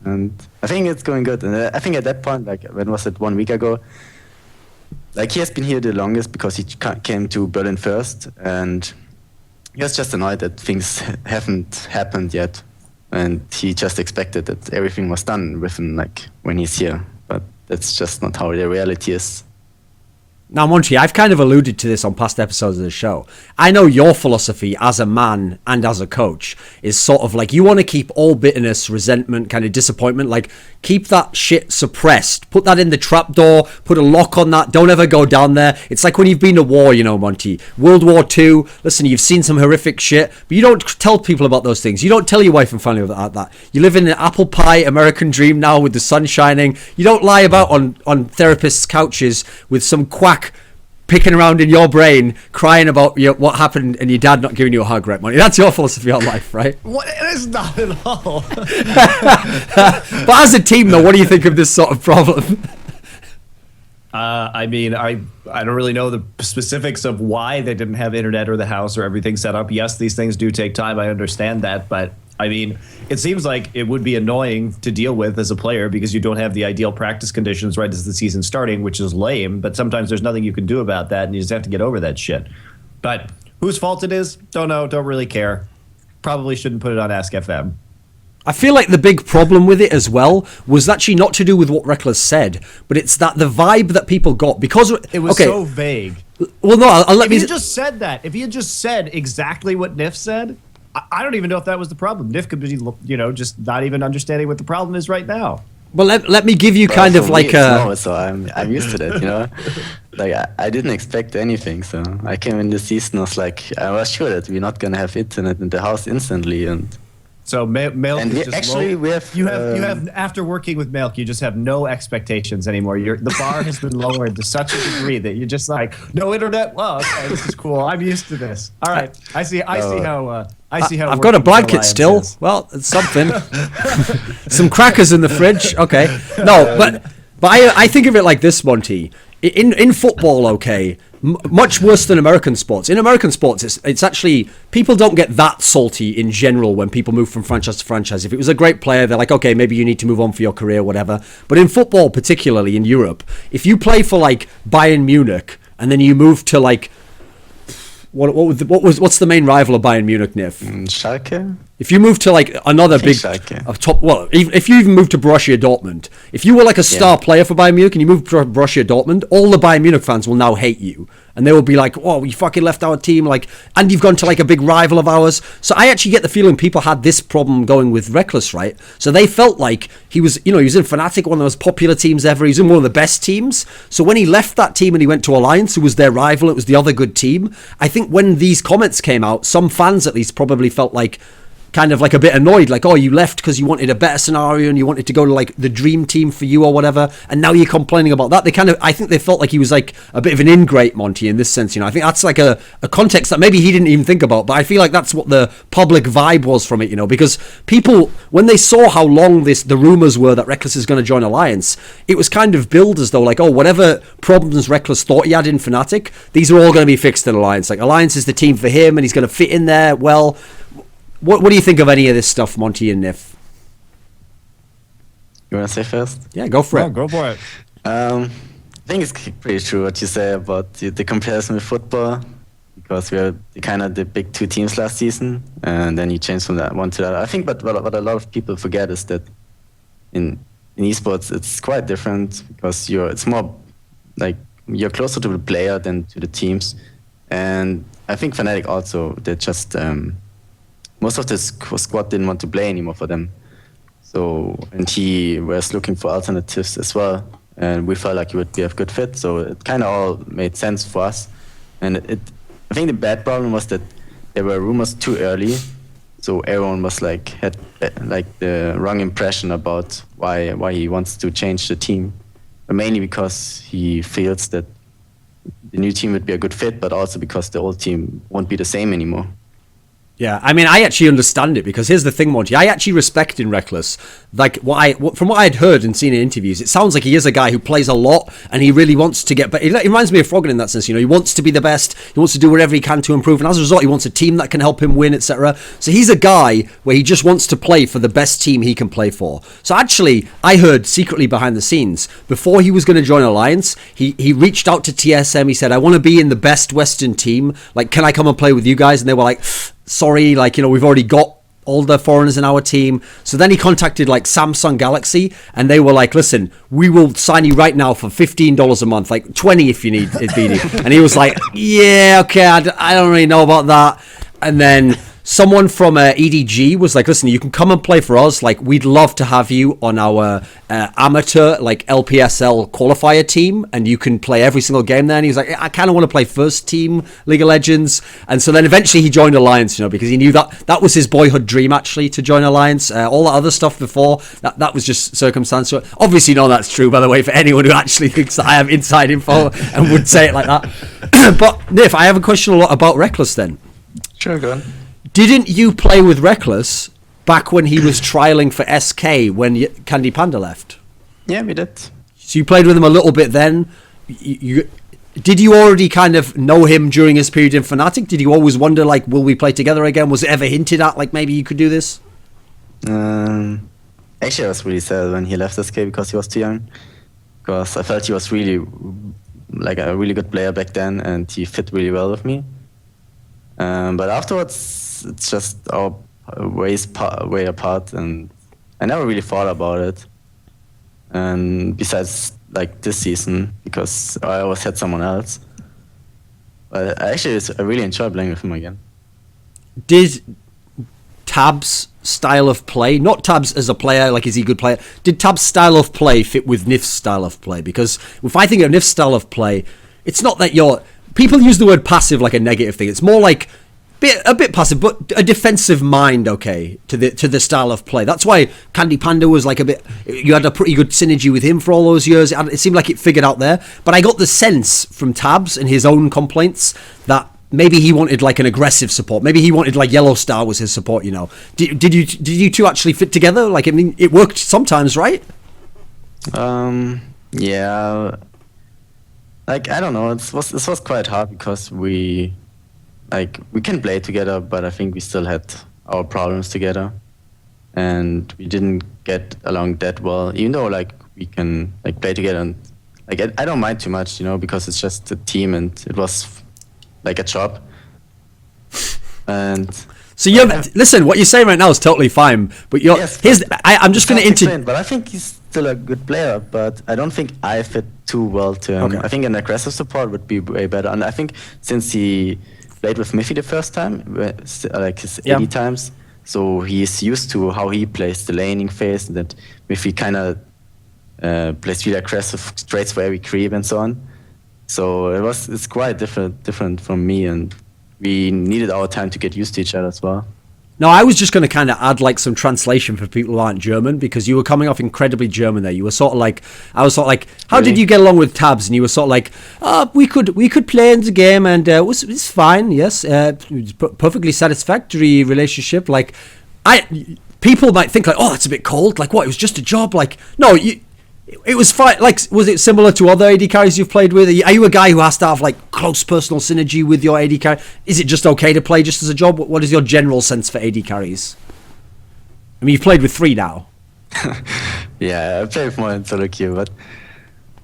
And I think it's going good. And I think at that point, like, when was it, 1 week ago? Like, he has been here the longest because he came to Berlin first. And he was just annoyed that things haven't happened yet. And he just expected that everything was done within, like, when he's here. But that's just not how the reality is. Now, Monte, I've kind of alluded to this on past episodes of the show. I know your philosophy as a man and as a coach is sort of like you want to keep all bitterness, resentment, kind of disappointment, like keep that shit suppressed. Put that in the trapdoor, put a lock on that, don't ever go down there. It's like when you've been to war, Monte. World War II, listen, you've seen some horrific shit, but you don't tell people about those things. You don't tell your wife and family about that. You live in an apple pie American dream now with the sun shining. You don't lie about on therapists' couches with some quack picking around in your brain, crying about what happened and your dad not giving you a hug, right, Monte? That's your philosophy on life, right? What? It is not at all. But as a team, though, what do you think of this sort of problem? I mean, I don't really know the specifics of why they didn't have internet or the house or everything set up. Yes, these things do take time. I understand that, but I mean, it seems like it would be annoying to deal with as a player because you don't have the ideal practice conditions right as the season's starting, which is lame. But sometimes there's nothing you can do about that, and you just have to get over that shit. But whose fault it is, don't know, don't really care. Probably shouldn't put it on Ask FM. I feel like the big problem with it as well was actually not to do with what Rekkles said, but it's that the vibe that people got because it was so vague. Well, no, I'll let me. If he just said that, if he had just said exactly what Nyph said, I don't even know if that was the problem. Nyph could be, just not even understanding what the problem is right now. Well, let me give you kind of like a. So I'm used to that, Like I didn't expect anything, so I came in this season. I was sure that we're not gonna have internet in the house instantly, and. So Milk and is just actually low. we have you have after working with Milk, you just have no expectations anymore. The bar has been lowered to such a degree that you're just like, no internet. Well, okay, this is cool. I'm used to this. All right, I see how. I've got a blanket still. Is. Well, it's something. Some crackers in the fridge. Okay, no, but I think of it like this, Monte. In football, okay, much worse than American sports. In American sports, it's actually, people don't get that salty in general when people move from franchise to franchise. If it was a great player, they're like, okay, maybe you need to move on for your career, whatever. But in football, particularly in Europe, if you play for like Bayern Munich and then you move to like, what's the main rival of Bayern Munich, Nyph? Schalke? If you move to like another big top, if you even move to Borussia Dortmund, if you were like a star player for Bayern Munich and you moved to Borussia Dortmund, all the Bayern Munich fans will now hate you, and they will be like, "Oh, you fucking left our team!" Like, and you've gone to like a big rival of ours. So I actually get the feeling people had this problem going with Rekkles, right? So they felt like he was in FNATIC, one of the most popular teams ever. He's in one of the best teams. So when he left that team and he went to Alliance, who was their rival, it was the other good team. I think when these comments came out, some fans at least probably felt like, kind of like a bit annoyed, like, oh, you left because you wanted a better scenario and you wanted to go to like the dream team for you or whatever, and now you're complaining about that. I think they felt like he was like a bit of an ingrate, Monte, in this sense. I think that's like a context that maybe he didn't even think about, but I feel like that's what the public vibe was from it, because people, when they saw how long the rumors were that Rekkles is going to join Alliance, it was kind of billed as though like, oh, whatever problems Rekkles thought he had in FNATIC, these are all going to be fixed in Alliance. Like, Alliance is the team for him and he's going to fit in there well. What do you think of any of this stuff, Monte and Nyph? You want to say first? Yeah, go for it. Go for it. I think it's pretty true what you say about the comparison with football, because we are the big two teams last season, and then you change from that one to that. I think, but what a lot of people forget is that in esports it's quite different, because it's more like you're closer to the player than to the teams, and I think FNATIC also, they just most of the squad didn't want to play anymore for them. So, and he was looking for alternatives as well. And we felt like he would be a good fit. So it kind of all made sense for us. And I think the bad problem was that there were rumors too early. So everyone was had the wrong impression about why he wants to change the team. But mainly because he feels that the new team would be a good fit, but also because the old team won't be the same anymore. Yeah, I mean, I actually understand it, because here's the thing, Monte. I actually respect in Rekkles, like from what I'd heard and seen in interviews, it sounds like he is a guy who plays a lot and he really wants to get. But it reminds me of Froggen in that sense. He wants to be the best. He wants to do whatever he can to improve, and as a result, he wants a team that can help him win, etc. So he's a guy where he just wants to play for the best team he can play for. So actually, I heard secretly behind the scenes, before he was going to join Alliance, he reached out to TSM. He said, "I want to be in the best Western team. Like, can I come and play with you guys?" And they were like, sorry, we've already got all the foreigners in our team. So then he contacted Samsung Galaxy, and they were like, listen, we will sign you right now for $15 a month, like 20 if you need it, BD. And he was like, yeah, okay, I don't really know about that. And then someone from EDG was like, listen, you can come and play for us. Like, we'd love to have you on our amateur, LPSL qualifier team, and you can play every single game there. And he was like, I kind of want to play first team League of Legends. And so then eventually he joined Alliance, because he knew that was his boyhood dream, actually, to join Alliance. All that other stuff before, that was just circumstance. So obviously, no, that's true, by the way, for anyone who actually thinks that I have inside info and would say it like that. But, Nyph, I have a question a lot about Rekkles then. Sure, go on. Didn't you play with Rekkles back when he was trialing for SK when Candy Panda left? Yeah, we did. So you played with him a little bit then. Did you already kind of know him during his period in FNATIC? Did you always wonder, will we play together again? Was it ever hinted at, maybe you could do this? Actually, I was really sad when he left SK because he was too young. Because I felt he was really like a really good player back then, and he fit really well with me. But afterwards, it's just our ways way apart, and I never really thought about it. And besides, like this season, because I always had someone else. But I really enjoy playing with him again. Did Tabzz style of play, not Tabzz as a player, like is he a good player, did Tabzz style of play fit with Nyph's style of play? Because if I think of Nyph's style of play, it's not that people use the word passive like a negative thing. It's more like a bit passive, but a defensive mind, okay, to the style of play. That's why Candy Panda was like you had a pretty good synergy with him for all those years. It seemed like it figured out there. But I got the sense from Tabzz and his own complaints that maybe he wanted like an aggressive support. Maybe he wanted like Yellow Star was his support, you know. Did you two actually fit together? Like, I mean, it worked sometimes, right? Yeah. Like, I don't know. This was quite hard because we can play together, but I think we still had our problems together, and we didn't get along that well. Even though like we can like play together, and like I don't mind too much, you know, because it's just a team and it was like a job. And so listen, what you're saying right now is totally fine, but I'm just going to interject. But I think he's still a good player, but I don't think I fit too well to him. Okay. I think an aggressive support would be way better, and I think since he played with Miffy the first time, like his 80 times, so he's used to how he plays the laning phase, and that Miffy kind of plays really aggressive, straight for every creep and so on. So it's quite different from me, and we needed our time to get used to each other as well. No, I was just going to kind of add like some translation for people who aren't German, because you were coming off incredibly German there. You were sort of like, I was sort of like, how Really? did you get along with Tabzz? And you were sort of like, we could play in the game, and it's fine. Yes, it was perfectly satisfactory relationship. Like, people might think like, oh, that's a bit cold. Like, what? It was just a job. Like, no, it was fine. Like, was it similar to other AD carries you've played with? Are you a guy who has to have like close personal synergy with your AD carry? Is it just okay to play just as a job? What is your general sense for AD carries? I mean, you've played with 3 now. Yeah, I play with more in solo queue, but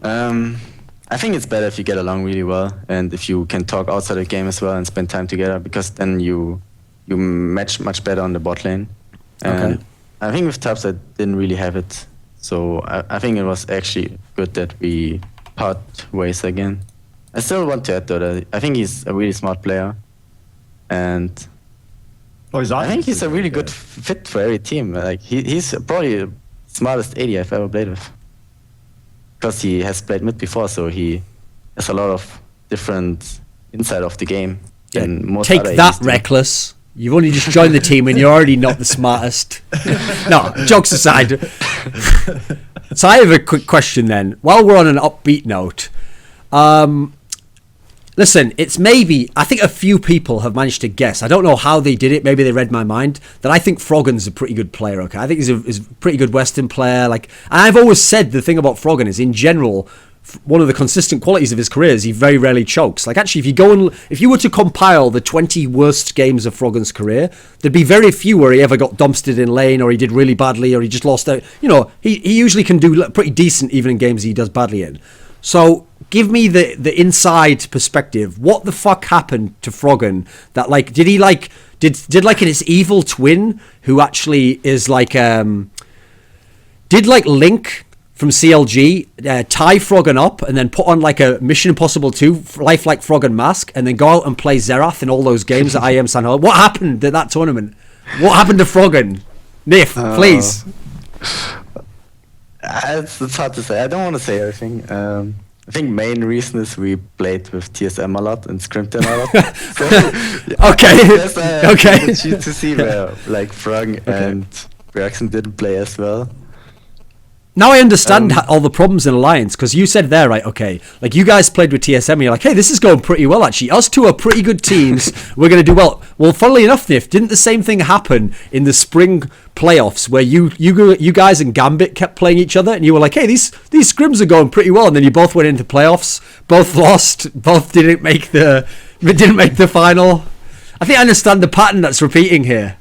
I think it's better if you get along really well, and if you can talk outside the game as well and spend time together, because then you match much better on the bot lane. And Okay. I think with Tabzz I didn't really have it. So I think it was actually good that we part ways again. I still want to add though that I think he's a really smart player, and I think he's a really good fit for every team. Like he's probably the smartest AD I've ever played with, because he has played mid before, so he has a lot of different insight of the game. than most Take other that, ADs do. Rekkles. You've only just joined the team and you're already not the smartest. No, jokes aside. So I have a quick question then. While we're on an upbeat note, listen, it's maybe, I think a few people have managed to guess, I don't know how they did it, maybe they read my mind, that I think Froggen's a pretty good player, okay? I think he's a pretty good Western player. Like, and I've always said the thing about Froggen is, in general, one of the consistent qualities of his career is he very rarely chokes. Like, actually, if you were to compile the 20 worst games of Froggen's career, there'd be very few where he ever got dumpstered in lane, or he did really badly, or he just lost out. You know, he usually can do pretty decent even in games he does badly in. So give me the inside perspective. What the fuck happened to Froggen? That, like, did he like did like his evil twin, who actually is like did like Link from CLG tie Froggen up and then put on like a Mission Impossible 2 lifelike Froggen mask and then go out and play Xerath in all those games at IEM San Jose? What happened at that tournament? What happened to Froggen? Nyph, please. It's hard to say. I don't want to say everything. I think main reason is we played with TSM a lot and scrimmed them a lot. So, okay. Okay. To see where like Froggen and Reaction didn't play as well. Now I understand all the problems in Alliance, because you said there, right, okay, like you guys played with TSM and you're like, hey, this is going pretty well actually. Us two are pretty good teams. We're going to do well. Well, funnily enough, Nyph, didn't the same thing happen in the spring playoffs where you guys and Gambit kept playing each other and you were like, hey, these scrims are going pretty well, and then you both went into playoffs, both lost, both didn't make the final. I think I understand the pattern that's repeating here.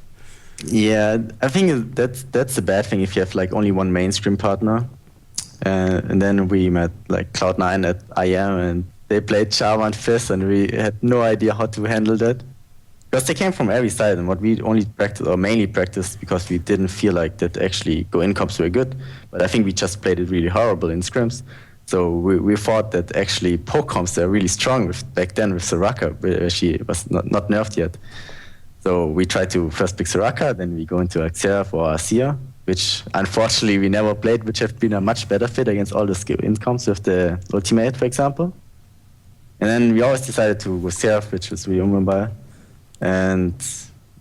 Yeah, I think that's the bad thing if you have like only one mainstream partner. And then we met like Cloud9 at IEM, and they played Java and Fizz, and we had no idea how to handle that. Because they came from every side, and what we only practiced, or mainly practiced, because we didn't feel like that actually go-in comps were good. But I think we just played it really horrible in scrims. So we thought that actually poke comps are really strong back then with Soraka, where she was not nerfed yet. So we tried to first pick Soraka, then we go into Xerath or Azir, which unfortunately we never played, which have been a much better fit against all the skill comps with the ultimate, for example. And then we always decided to go Xerath, which was really Mumbai. And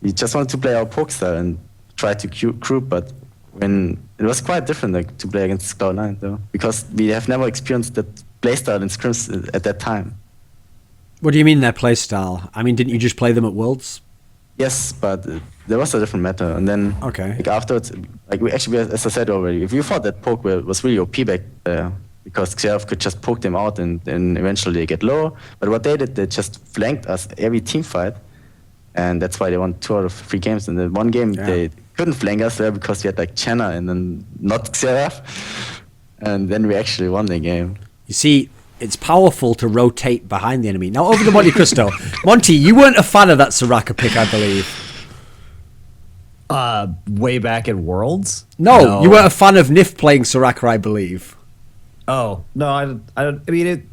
we just wanted to play our poke style and try to group, but when it was quite different like, to play against Cloud9 though, because we have never experienced that playstyle in scrims at that time. What do you mean their playstyle? I mean, didn't you just play them at Worlds? Yes, but there was a different meta, and then like afterwards, like we actually, as I said already, if you thought that poke was really OP back there, because Xerath could just poke them out and eventually they get low. But what they did, they just flanked us every team fight, and that's why they won 2 out of 3 games. And then one game they couldn't flank us there because we had like Channa and then not Xerath, and then we actually won the game. You see, it's powerful to rotate behind the enemy. Now over to Monte Cristo. Monty, you weren't a fan of that Soraka pick, I believe. Way back at Worlds? No, you weren't a fan of Nyph playing Soraka, I believe. Oh no, I mean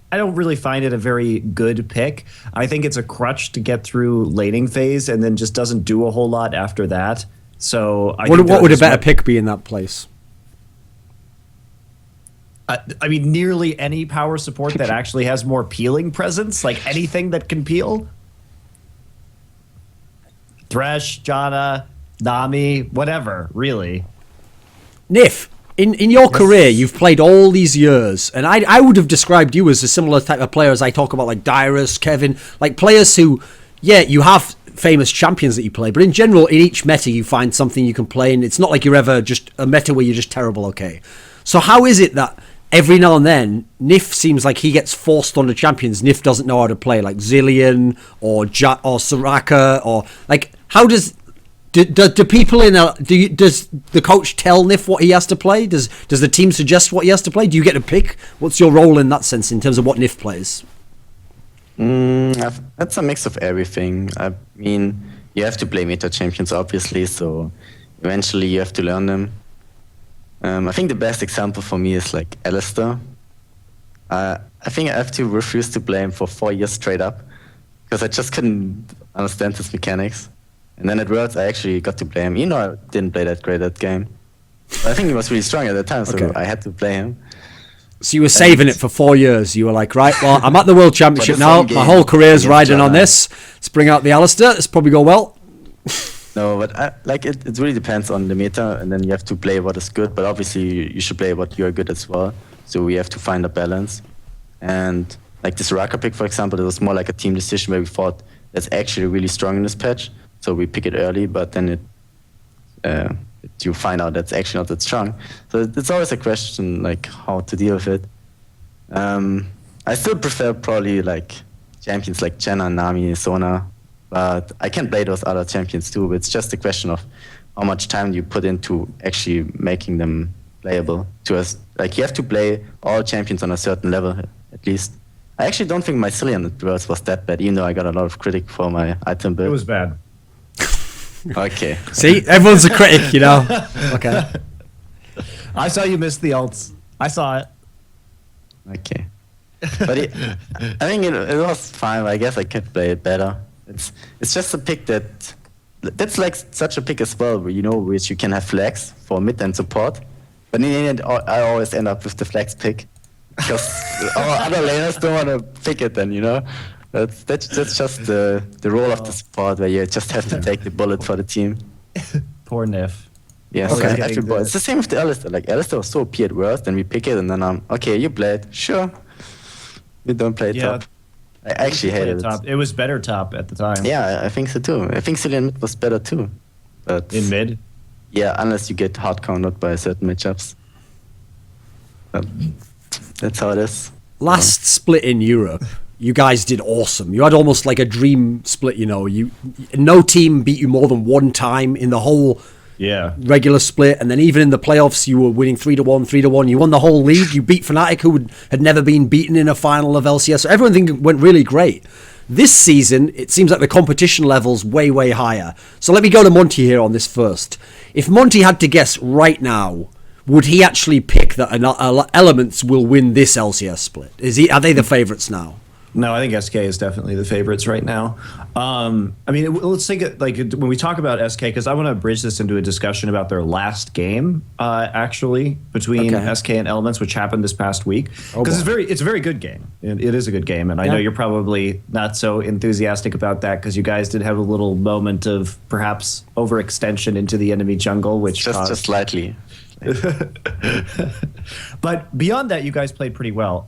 I don't really find it a very good pick. I think it's a crutch to get through laning phase and then just doesn't do a whole lot after that. So what would a better pick be in that place? I mean, nearly any power support that actually has more peeling presence, like anything that can peel. Thresh, Janna, Nami, whatever, really. Nyph, in your career, you've played all these years, and I would have described you as a similar type of player as I talk about, like Dyrus, Kevin, like players who, yeah, you have famous champions that you play, but in general, in each meta, you find something you can play, and it's not like you're ever just a meta where you're just terrible, okay? So how is it that every now and then, Nyph seems like he gets forced onto champions Nyph doesn't know how to play, like Zilean or Soraka, or like how does do people does the coach tell Nyph what he has to play? Does the team suggest what he has to play? Do you get to pick? What's your role in that sense in terms of what Nyph plays? That's a mix of everything. I mean, you have to play meta champions obviously, so eventually you have to learn them. I think the best example for me is like Alistair. I think I have to refuse to play him for 4 years straight up because I just couldn't understand his mechanics. And then at Worlds, I actually got to play him. You know, I didn't play that great that game. But I think he was really strong at the time, so I had to play him. So you were saving it for 4 years. You were like, right, well, I'm at the World Championship now. My whole career's riding on this. Let's bring out the Alistair. It's probably go well. No, but it really depends on the meta, and then you have to play what is good. But obviously, you should play what you are good as well. So we have to find a balance. And like the Soraka pick, for example, it was more like a team decision where we thought that's actually really strong in this patch. So we pick it early, but then you find out that's actually not that strong. So it's always a question like how to deal with it. I still prefer probably like champions like Janna, Nami, Sona, but I can play those other champions too. It's just a question of how much time you put into actually making them playable. Like you have to play all champions on a certain level at least. I actually don't think my Cillian at Worlds was that bad, even though I got a lot of critic for my item build. It was bad. Okay. See, everyone's a critic, you know. Okay. I saw you miss the ults. I saw it. Okay. But I think it was fine. I guess I could play it better. It's just a pick that's like such a pick as well, where, you know, which you can have flags for mid and support. But in the end, I always end up with the flags pick because our other laners don't want to pick it. Then, you know. That's just the role of the support, where you just have to take the bullet for the team. Poor Nyph. Yes, Okay. it's the same with the Alistair. Like Alistair was so OP at worst, then we pick it, and then okay, you play it, sure. We don't play top. I actually hated it. It was better top at the time. Yeah, I think so too. I think Cillian mid was better too. But in mid? Yeah, unless you get hard countered by certain matchups. But that's how it is. Last split in Europe, you guys did awesome. You had almost like a dream split, you know. No team beat you more than one time in the whole regular split, and then even in the playoffs you were winning 3-1, 3-1. You won the whole league. You beat FNATIC, who had never been beaten in a final of LCS. So everything went really great. This season, it seems like the competition level's way, way higher. So let me go to Monte here on this first. If Monte had to guess right now, would he actually pick that Elementz will win this LCS split? Are they the favorites now? No, I think SK is definitely the favorites right now. I mean, let's think it, like when we talk about SK, because I want to bridge this into a discussion about their last game, actually, between SK and Elementz, which happened this past week. Because it's a very good game. It is a good game, and I know you're probably not so enthusiastic about that because you guys did have a little moment of perhaps overextension into the enemy jungle, which just slightly. But beyond that, you guys played pretty well.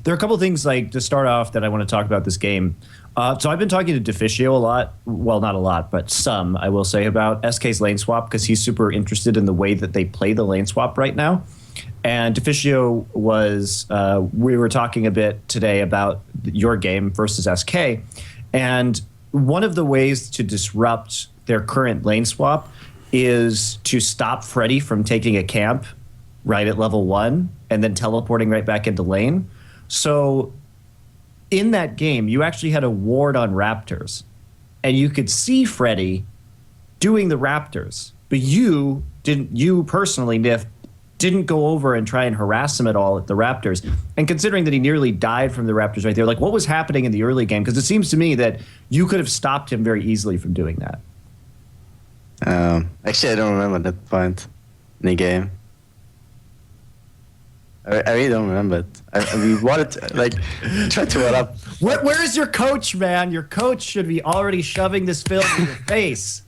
There are a couple of things like to start off that I want to talk about this game. So I've been talking to Deficio a lot. Well, not a lot, but some, I will say, about SK's lane swap because he's super interested in the way that they play the lane swap right now. And Deficio was, we were talking a bit today about your game versus SK. And one of the ways to disrupt their current lane swap is to stop Freddy from taking a camp right at level 1 and then teleporting right back into lane. So in that game, you actually had a ward on Raptors, and you could see Freddy doing the Raptors, but you personally, Nyph, didn't go over and try and harass him at all at the Raptors. And considering that he nearly died from the Raptors right there, like what was happening in the early game? Because it seems to me that you could have stopped him very easily from doing that. Actually, I don't remember that point in the game. I really don't remember it. We wanted to, try to what up. Where is your coach, man? Your coach should be already shoving this film in your face.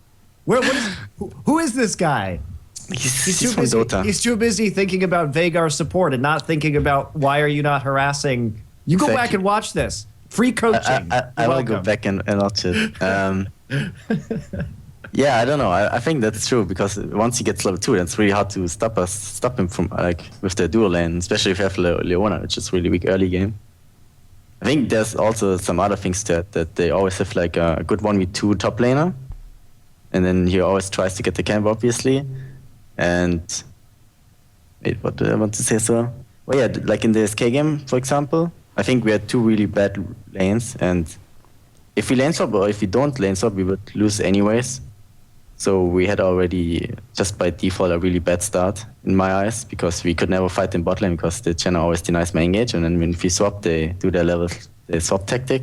Who is this guy? He's too busy. Dota. He's too busy thinking about Veigar support and not thinking about why are you not harassing. You go back and watch this. Free coaching. I will go back and watch it. Yeah, I don't know. I think that's true because once he gets level 2, then it's really hard to stop him from with the dual lane, especially if you have Leona, which is really weak early game. I think there's also some other things that they always have like a good 1v2 top laner, and then he always tries to get the camp, obviously. And wait, what do I want to say? So, well, yeah, like in the SK game, for example, I think we had 2 really bad lanes, and if we lane swap or if we don't lane swap, we would lose anyways. So we had already, just by default, a really bad start in my eyes because we could never fight in bot lane because the China always denies my engage, and then when we swap, they do their level, they swap tactic.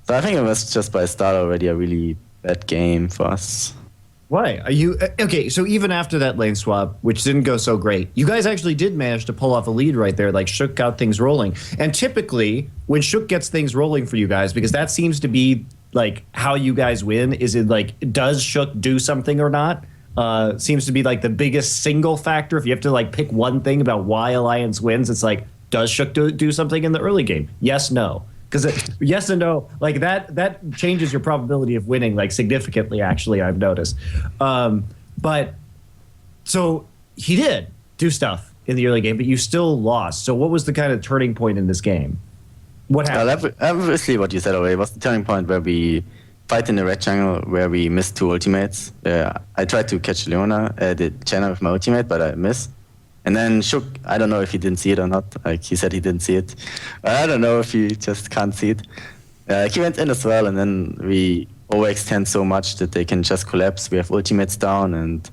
So I think it was just by start already a really bad game for us. Why? Are you okay? So even after that lane swap, which didn't go so great, you guys actually did manage to pull off a lead right there. Like Shook got things rolling, and typically when Shook gets things rolling for you guys, because that seems to be like how you guys win. Is it like does Shook do something or not? Seems to be like the biggest single factor. If you have to like pick one thing about why Alliance wins, it's like does Shook do something in the early game? Yes, no. Because yes and no, like that changes your probability of winning like significantly. Actually, I've noticed. But so he did do stuff in the early game, but you still lost. So what was the kind of turning point in this game? What happened? Obviously, what you said already was the turning point where we fight in the red jungle, where we missed 2 ultimates. I tried to catch Leona, the China with my ultimate, but I missed. And then Shook, I don't know if he didn't see it or not. Like he said he didn't see it. I don't know if he just can't see it. He went in as well, and then we overextend so much that they can just collapse. We have ultimates down, and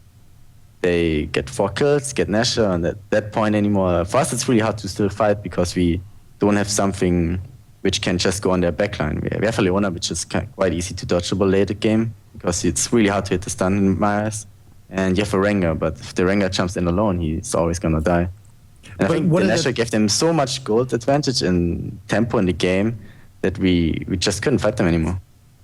they get 4 kills, get Nasher, and at that point anymore, for us it's really hard to still fight because we don't have something which can just go on their backline. We have a Leona, which is quite easy to dodgeable late game because it's really hard to hit the stun in my eyes. And you have a Rengar, but if the Rengar jumps in alone, he's always going to die. And I think the Nasher gave them so much gold advantage in tempo in the game that we just couldn't fight them anymore.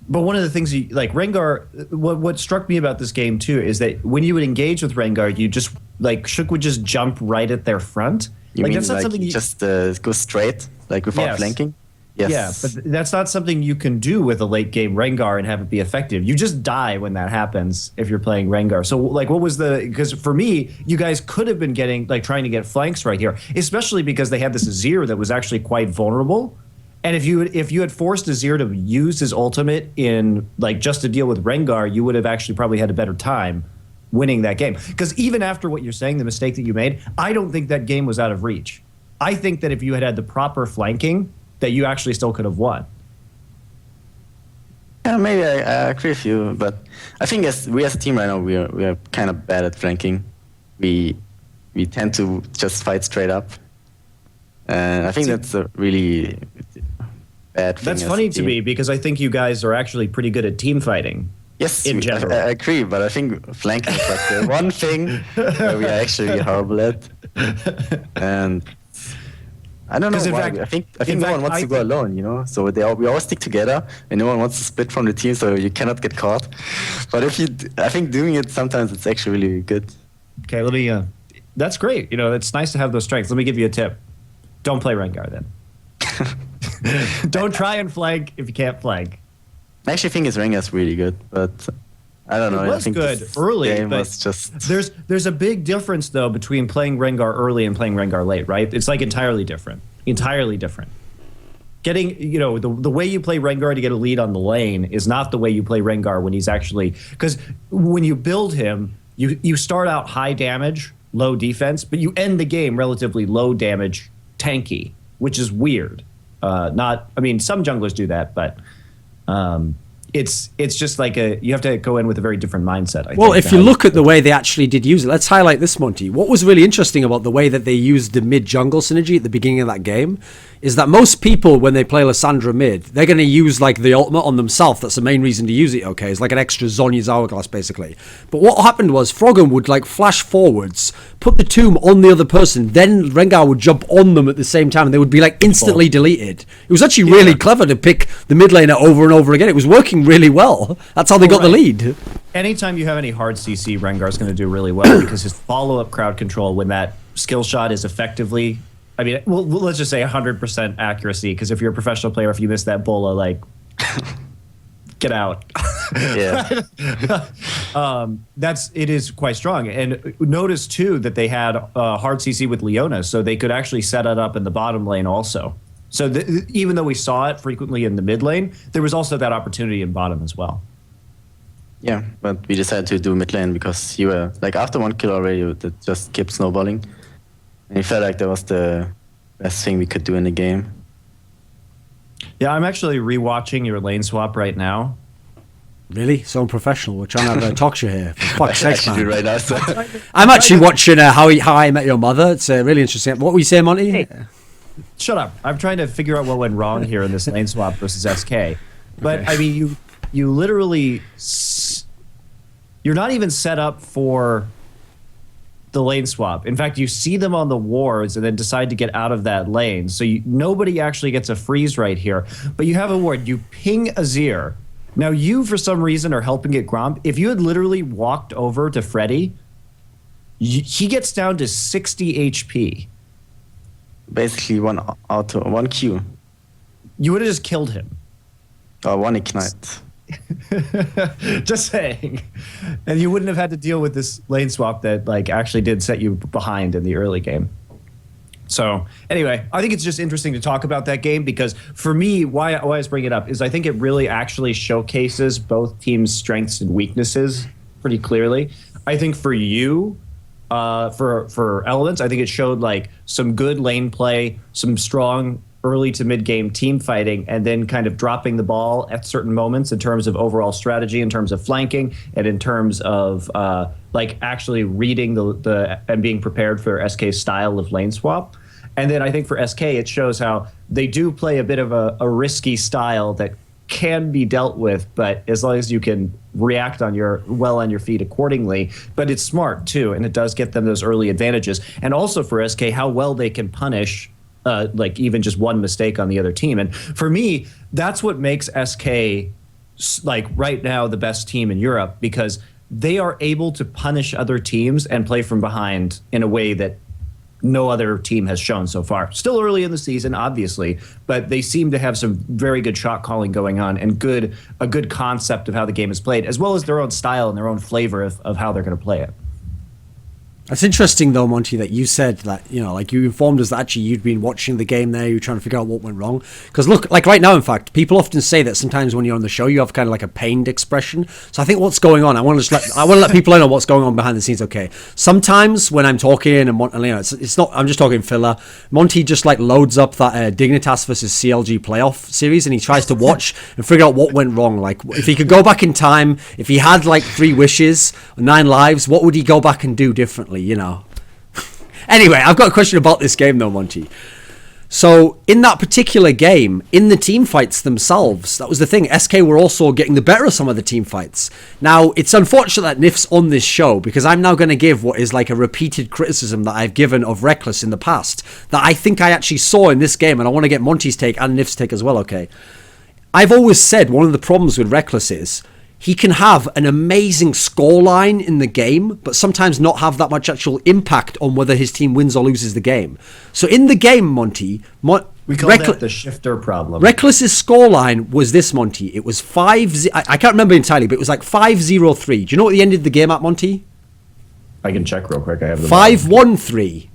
But one of the things, like Rengar, what struck me about this game too is that when you would engage with Rengar, you just, like, Shook would just jump right at their front. You like, mean that's not like something you just go straight, like without flanking? Yes. Yeah, but that's not something you can do with a late game Rengar and have it be effective. You just die when that happens if you're playing Rengar. So like what was because for me, you guys could have been trying to get flanks right here, especially because they had this Azir that was actually quite vulnerable. And if you had forced Azir to use his ultimate in like just to deal with Rengar, you would have actually probably had a better time winning that game. Because even after what you're saying, the mistake that you made, I don't think that game was out of reach. I think that if you had had the proper flanking, that you actually still could have won. Yeah, maybe I agree with you, but I think as a team right now, we are kind of bad at flanking. We tend to just fight straight up, and I think that's a really bad thing. That's funny to me because I think you guys are actually pretty good at team fighting. Yes, in general. I agree, but I think flanking is like the one thing where we are actually horrible at, and I don't know why. I think no one wants to go alone, you know. So we all stick together, and no one wants to split from the team, so you cannot get caught. But I think doing it sometimes it's actually really good. Okay, let me. That's great. You know, it's nice to have those strengths. Let me give you a tip. Don't play Rengar then. Don't try and flank if you can't flank. I actually think his Rengar's really good, but I don't know. It was I think good early, but just... there's a big difference though between playing Rengar early and playing Rengar late, right? It's like entirely different. Entirely different. Getting, you know, the way you play Rengar to get a lead on the lane is not the way you play Rengar when he's actually, because when you build him, you start out high damage, low defense, but you end the game relatively low damage, tanky, which is weird. I mean, some junglers do that, but it's just like you have to go in with a very different mindset. I well, think, if you look at the way they actually did use it, let's highlight this, Monte. What was really interesting about the way that they used the mid-jungle synergy at the beginning of that game is that most people, when they play Lissandra mid, they're going to use like the ultimate on themselves. That's the main reason to use it, okay? It's like an extra Zhonya's Hourglass, basically. But what happened was Froggen would like flash forwards, put the tomb on the other person, then Rengar would jump on them at the same time, and they would be like instantly deleted. It was actually really clever to pick the mid laner over and over again. It was working really well. That's how they got the lead. Anytime you have any hard CC, Rengar's going to do really well because his follow-up crowd control when that skill shot is effectively, I mean, well, let's just say 100% accuracy, because if you're a professional player, if you miss that bola, like, get out. Yeah. It is quite strong. And notice, too, that they had hard CC with Leona, so they could actually set it up in the bottom lane also. So even though we saw it frequently in the mid lane, there was also that opportunity in bottom as well. Yeah, but we decided to do mid lane because you were, like, after one kill already, it just kept snowballing. And it felt like that was the best thing we could do in the game. Yeah, I'm actually rewatching your lane swap right now. Really? So unprofessional. We're trying to have a talk show here. For fuck's sake, man. Right now, so. I'm actually watching How I Met Your Mother. It's really interesting. What were you saying, Monte? Hey, shut up. I'm trying to figure out what went wrong here in this lane swap versus SK. But, okay. I mean, you literally... You're not even set up for the lane swap. In fact, you see them on the wards and then decide to get out of that lane. So nobody actually gets a freeze right here. But you have a ward. You ping Azir. Now you, for some reason, are helping get Gromp. If you had literally walked over to Freddy, he gets down to 60 HP. Basically one Q. You would have just killed him. Or one ignite. Just saying. And you wouldn't have had to deal with this lane swap that like actually did set you behind in the early game. So anyway, I think it's just interesting to talk about that game because for me, why I was bringing it up is I think it really actually showcases both teams' strengths and weaknesses pretty clearly. I think for you, for Elementz, I think it showed like some good lane play, some strong early to mid game team fighting, and then kind of dropping the ball at certain moments in terms of overall strategy, in terms of flanking, and in terms of like actually reading the and being prepared for SK's style of lane swap. And then I think for SK, it shows how they do play a bit of a risky style that can be dealt with, but as long as you can react on your feet accordingly. But it's smart too, and it does get them those early advantages. And also for SK, how well they can punish like even just one mistake on the other team. And for me, that's what makes SK like right now the best team in Europe, because they are able to punish other teams and play from behind in a way that no other team has shown so far. Still early in the season, obviously, but they seem to have some very good shot calling going on and a good concept of how the game is played, as well as their own style and their own flavor of how they're going to play it. That's interesting, though, Monty, that you said that, like you informed us that actually you'd been watching the game there, you were trying to figure out what went wrong. Because look, like right now, in fact, people often say that sometimes when you're on the show, you have kind of like a pained expression. So I think what's going on, I want to let people know what's going on behind the scenes, okay? Sometimes when I'm talking, and it's not, I'm just talking filler, Monty just like loads up that Dignitas versus CLG playoff series, and he tries to watch and figure out what went wrong. Like, if he could go back in time, if he had like 3 wishes, 9 lives, what would he go back and do differently? Anyway, I've got a question about this game though, Monty. So in that particular game, in the team fights themselves, that was the thing. SK were also getting the better of some of the team fights. Now, it's unfortunate that Nyph's on this show, because I'm now going to give what is like a repeated criticism that I've given of Rekkles in the past, that I think I actually saw in this game, and I want to get Monty's take and Nyph's take as well, okay? I've always said one of the problems with Rekkles is he can have an amazing scoreline in the game, but sometimes not have that much actual impact on whether his team wins or loses the game. So in the game, Monty... we call that the shifter problem. Rekkles' scoreline was this, Monty. It was 5... I can't remember entirely, but it was like 5-0-3. Do you know what he ended the game at, Monty? I can check real quick. I have the 5-1-3.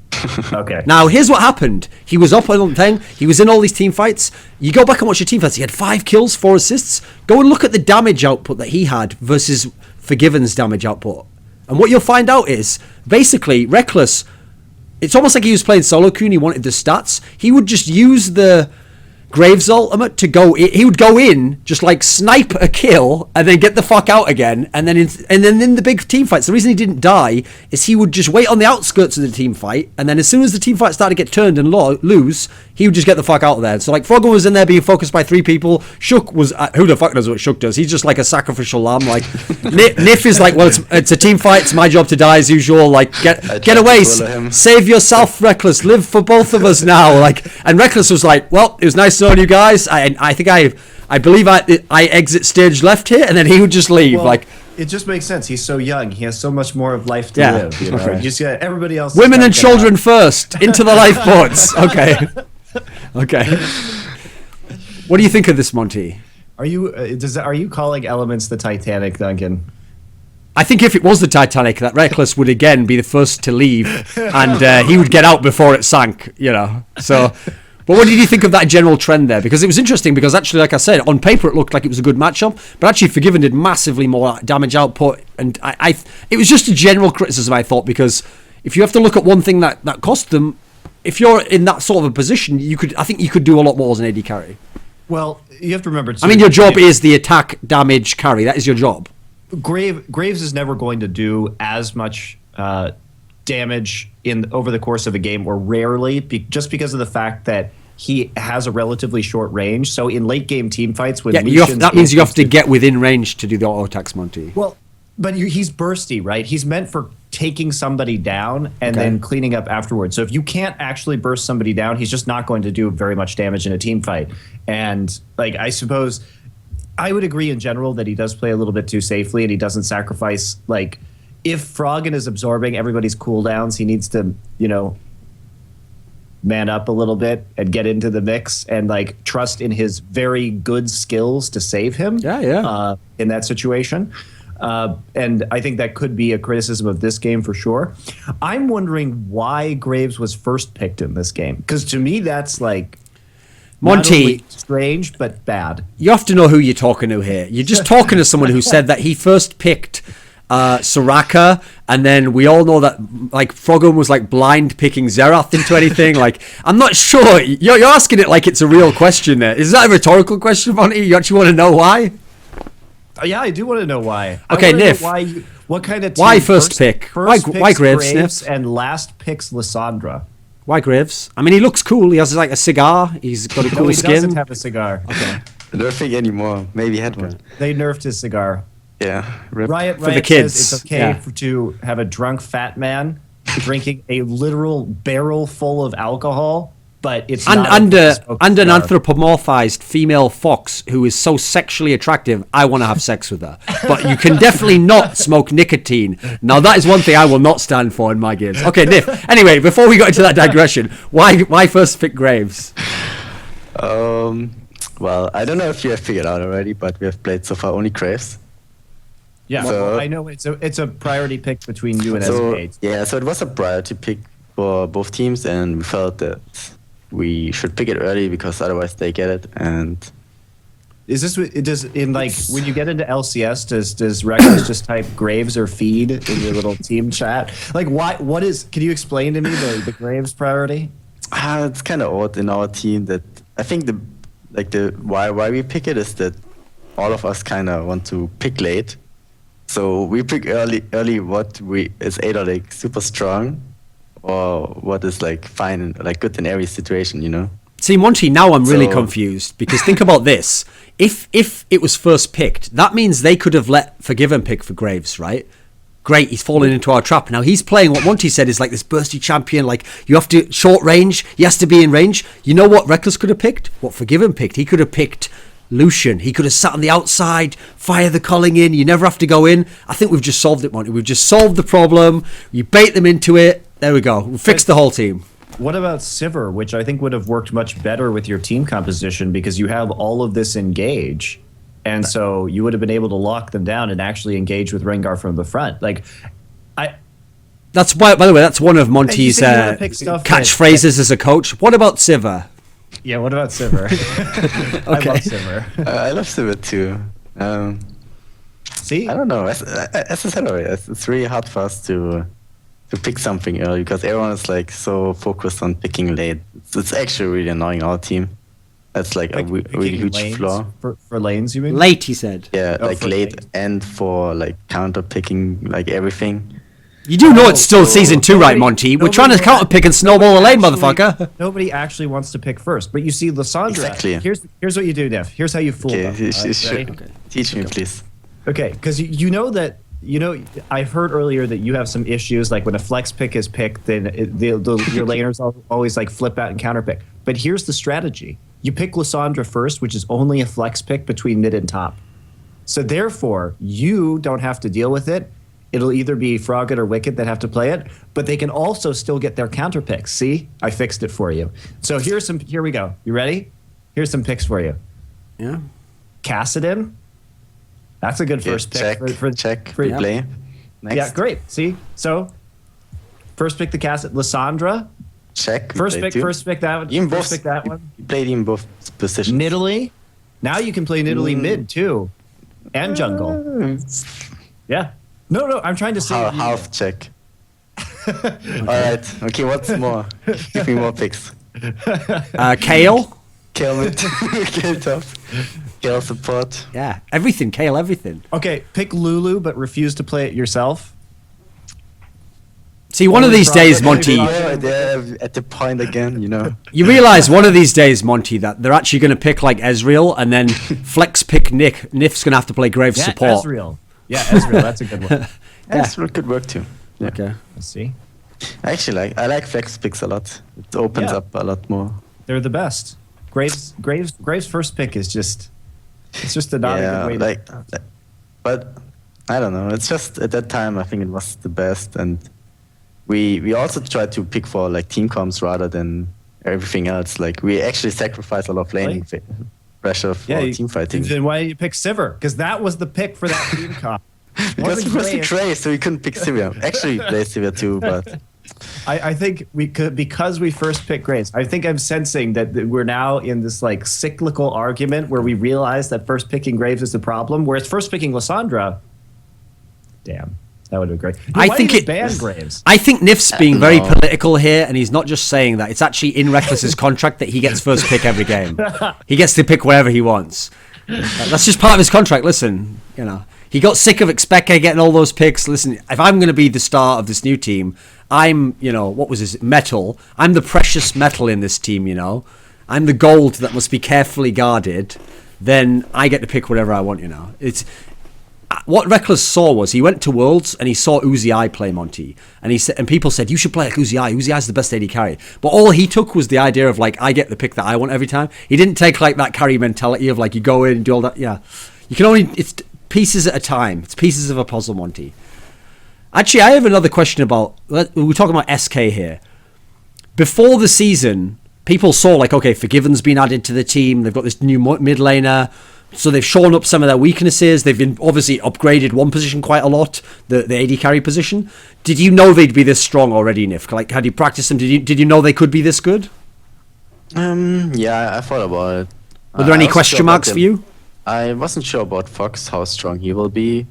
Okay. Now, here's what happened. He was up on the thing. He was in all these team fights. You go back and watch your team fights. He had 5 kills, 4 assists. Go and look at the damage output that he had versus Forgiven's damage output. And what you'll find out is, basically, Rekkles, it's almost like he was playing solo queue and he wanted the stats. He would just use the Graves ultimate to go in. He would go in, just like snipe a kill, and then get the fuck out again. And then in the big team fights, the reason he didn't die is he would just wait on the outskirts of the team fight, and then as soon as the team fight started to get turned and lose, he would just get the fuck out of there. So like Froggen was in there being focused by 3 people. Shook was who the fuck knows what Shook does? He's just like a sacrificial lamb. Like Nyph is like, well, it's a team fight. It's my job to die as usual. Like get away, save yourself, Rekkles. Live for both of us now. Like, and Rekkles was like, well, it was nice knowing you guys. I think I believe I exit stage left here, and then he would just leave. Well, like, it just makes sense. He's so young. He has so much more of life to live. You know? Okay. Just everybody else. Women and children first. Into the lifeboats. Okay. Okay. What do you think of this, Monty? Are you calling Elementz the Titanic, Duncan? I think if it was the Titanic, that Rekkles would again be the first to leave, and he would get out before it sank. So. But what did you think of that general trend there? Because it was interesting, because actually, like I said, on paper it looked like it was a good matchup, but actually Forgiven did massively more damage output, and it was just a general criticism, I thought, because if you have to look at one thing that cost them, if you're in that sort of a position, I think you could do a lot more as an AD carry. Well, you have to remember, too, I mean, your job is the attack, damage, carry. That is your job. Graves is never going to do as much damage over the course of a game, or rarely, just because of the fact that he has a relatively short range. So in late game team fights, when that means you have to get within range to do the auto attacks, Monty. Well, but he's bursty, right? He's meant for taking somebody down and then cleaning up afterwards. So if you can't actually burst somebody down, he's just not going to do very much damage in a team fight. And like, I suppose I would agree in general that he does play a little bit too safely, and he doesn't sacrifice, like, if Froggen is absorbing everybody's cooldowns, he needs to, man up a little bit and get into the mix and like trust in his very good skills to save him. In that situation. And I think that could be a criticism of this game for sure. I'm wondering why Graves was first picked in this game, because to me that's like Monty, strange but bad. You have to know who you're talking to here. You're just talking to someone who said that he first picked Soraka, and then we all know that like Froggen was like blind picking Xerath into anything. Like, I'm not sure. You're asking it like it's a real question there. Is that a rhetorical question, Monty? You actually want to know why? Yeah, I do want to know why. Okay, Nyph. What kind of team why first pick? Why Graves, Nyph? And last picks Lissandra. Why Graves? I mean, he looks cool. He has like a cigar. He's got a cool skin. He doesn't have a cigar. Okay. I don't think anymore. Maybe he had one. They nerfed his cigar. Yeah. Riot for the kids. Says it's okay to have a drunk fat man drinking a literal barrel full of alcohol, but it's not and an anthropomorphized female fox who is so sexually attractive, I want to have sex with her. But you can definitely not smoke nicotine. Now that is one thing I will not stand for in my games. Okay, Nyph. Anyway, before we got into that digression, why first pick Graves? Well, I don't know if you have figured out already, but we have played so far only Graves. Yeah, So- I know it's a priority pick between you and So SK. yeah, so it was a priority pick for both teams, and we felt that we should pick it early because otherwise they get it. And Is this does in like when you get into LCS does Rekkles just type Graves or feed in your little team chat? Like what is? Can you explain to me the Graves priority? it's kind of odd in our team that I think the why we pick it is that all of us kind of want to pick late, so we pick early what is either like super strong or what is like fine, like good in every situation, you know. See, Monty, now I'm really So- confused because think about this. If it was first picked, that means they could have let Forgiven pick for Graves, right? Great, he's fallen into our trap. Now he's playing what Monty said is like this bursty champion, like you have to short range, he has to be in range. You know what Rekkles could have picked? What Forgiven picked? He could have picked Lucian. He could have sat on the outside, fire the calling in, you never have to go in. I think we've just solved it, Monty. We've just solved the problem. You bait them into it. There we go. We fixed the whole team. What about Sivir, which I think would have worked much better with your team composition because you have all of this engage, and so you would have been able to lock them down and actually engage with Rengar from the front. Like, That's why, by the way, that's one of Monty's said you wanna pick stuff catchphrases as a coach. What about Sivir? yeah. What about Sivir? Okay. I love Sivir. I love Civet too. See, I don't know. As I said already, it's really hard for us to pick something early because everyone is like so focused on picking late. It's actually really annoying our team. That's like a picking really huge lanes flaw. for lanes. You mean? Late, he said. Yeah, Oh, like for late lanes. and for like counter picking like everything. You do know it's still so season 2, right, Monty? We're trying to counter pick and snowball the lane, motherfucker. Nobody actually wants to pick first, but you see, Lysandra. Exactly. Here's what you do, Nyph. Here's how you fool them. Okay, Ready? teach me, please. Okay, because you know that I've heard earlier that you have some issues, like when a flex pick is picked, then your laners always like flip out and counter pick. But here's the strategy: you pick Lysandra first, which is only a flex pick between mid and top. So therefore, you don't have to deal with it. It'll either be Froggen or Wicked that have to play it, but they can also still get their counter picks. See, I fixed it for you. So here we go. You ready? Here's some picks for you. Yeah. Kassadin. That's a good Okay, first pick. check, for- play. Next. Yeah, great. See, so first pick the Cassid. Lysandra. Check. First play pick. two. First pick that one. Even First both. pick that one. You played in both positions. Nidalee. Now you can play Nidalee mid too, and jungle. Yeah. No. I'm trying to say. Half check. All right. Okay. What's more? Give me more picks. Kale? Kale mid. Kale top. Kale support. Yeah, everything, Kale, everything. Okay, pick Lulu, but refuse to play it yourself. See, one of these days, Monty, Oh, they're at the point again, you know. you realize one of these days, Monty, that they're actually going to pick like Ezreal and then flex pick Nick. Nif's going to have to play Graves support. Ezreal. Yeah, Ezreal. That's a good one. That's what could work too. Yeah. Okay. Let's see. I like flex picks a lot. It opens Yeah. up a lot more. They're the best. Graves' first pick is just. It's just a not a good way. But I don't know. It's just at that time I think it was the best, and we also tried to pick for like team comps rather than everything else. Like we actually sacrificed a lot of laning pressure for team fighting. Then why did you pick Sivir? Because that was the pick for that team comp. Because it was the Trey, so we couldn't pick Sivir. Actually, we played Sivir too, but I think we could, because we first picked Graves. I think I'm sensing that we're now in this like cyclical argument where we realize that first picking Graves is the problem, whereas first picking Lysandra, damn, that would have been great. I Why think did you it- ban Graves. I think Nif's being very No. political here, and he's not just saying that. It's actually in Rekkles' contract that he gets first pick every game. He gets to pick wherever he wants. That's just part of his contract. Listen, he got sick of Expecke getting all those picks. Listen, if I'm going to be the star of this new team, I'm, what was his metal? I'm the precious metal in this team, I'm the gold that must be carefully guarded. Then I get to pick whatever I want, It's what Rekkles saw was he went to Worlds and he saw Uzi play Monty, and he said, and people said you should play like Uzi. Uzi's the best AD carry, but all he took was the idea of like I get the pick that I want every time. He didn't take like that carry mentality of like you go in and do all that. Yeah, you can only it's pieces at a time. It's pieces of a puzzle, Monty. Actually, I have another question about. We're talking about SK here. Before the season, people saw like okay, Forgiven's been added to the team. They've got this new mid laner. So they've shown up some of their weaknesses. They've been obviously upgraded one position quite a lot, the AD carry position. Did you know they'd be this strong already, Nyph? Like, had you practiced them? Did you know they could be this good? Yeah, I thought about it. Were there any question marks for you? I wasn't sure about Fox, how strong he will be.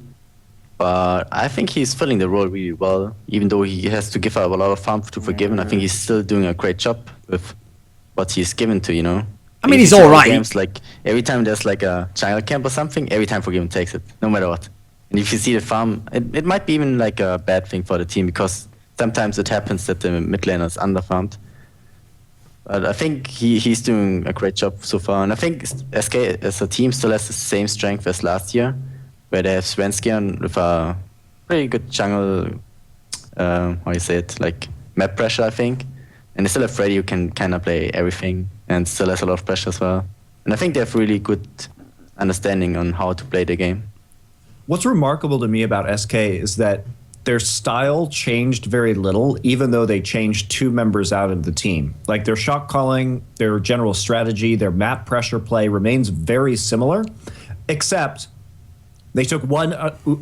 But I think he's filling the role really well. Even though he has to give up a lot of farm to Forgiven, I think he's still doing a great job with what he's given to, you know. I mean, he's all right. Games, like, every time there's like a jungle camp or something, every time Forgiven takes it, no matter what. And if you see the farm, it might be even like a bad thing for the team, because sometimes it happens that the mid laner is underfarmed. But I think he's doing a great job so far. And I think SK as a team still has the same strength as last year, where they have Svenskian with a pretty good jungle, how you say it, like map pressure, I think. And they still have Freddy who can kind of play everything and still has a lot of pressure as well. And I think they have really good understanding on how to play the game. What's remarkable to me about SK is that their style changed very little, even though they changed 2 members out of the team. Like their shot calling, their general strategy, their map pressure play remains very similar, except they took one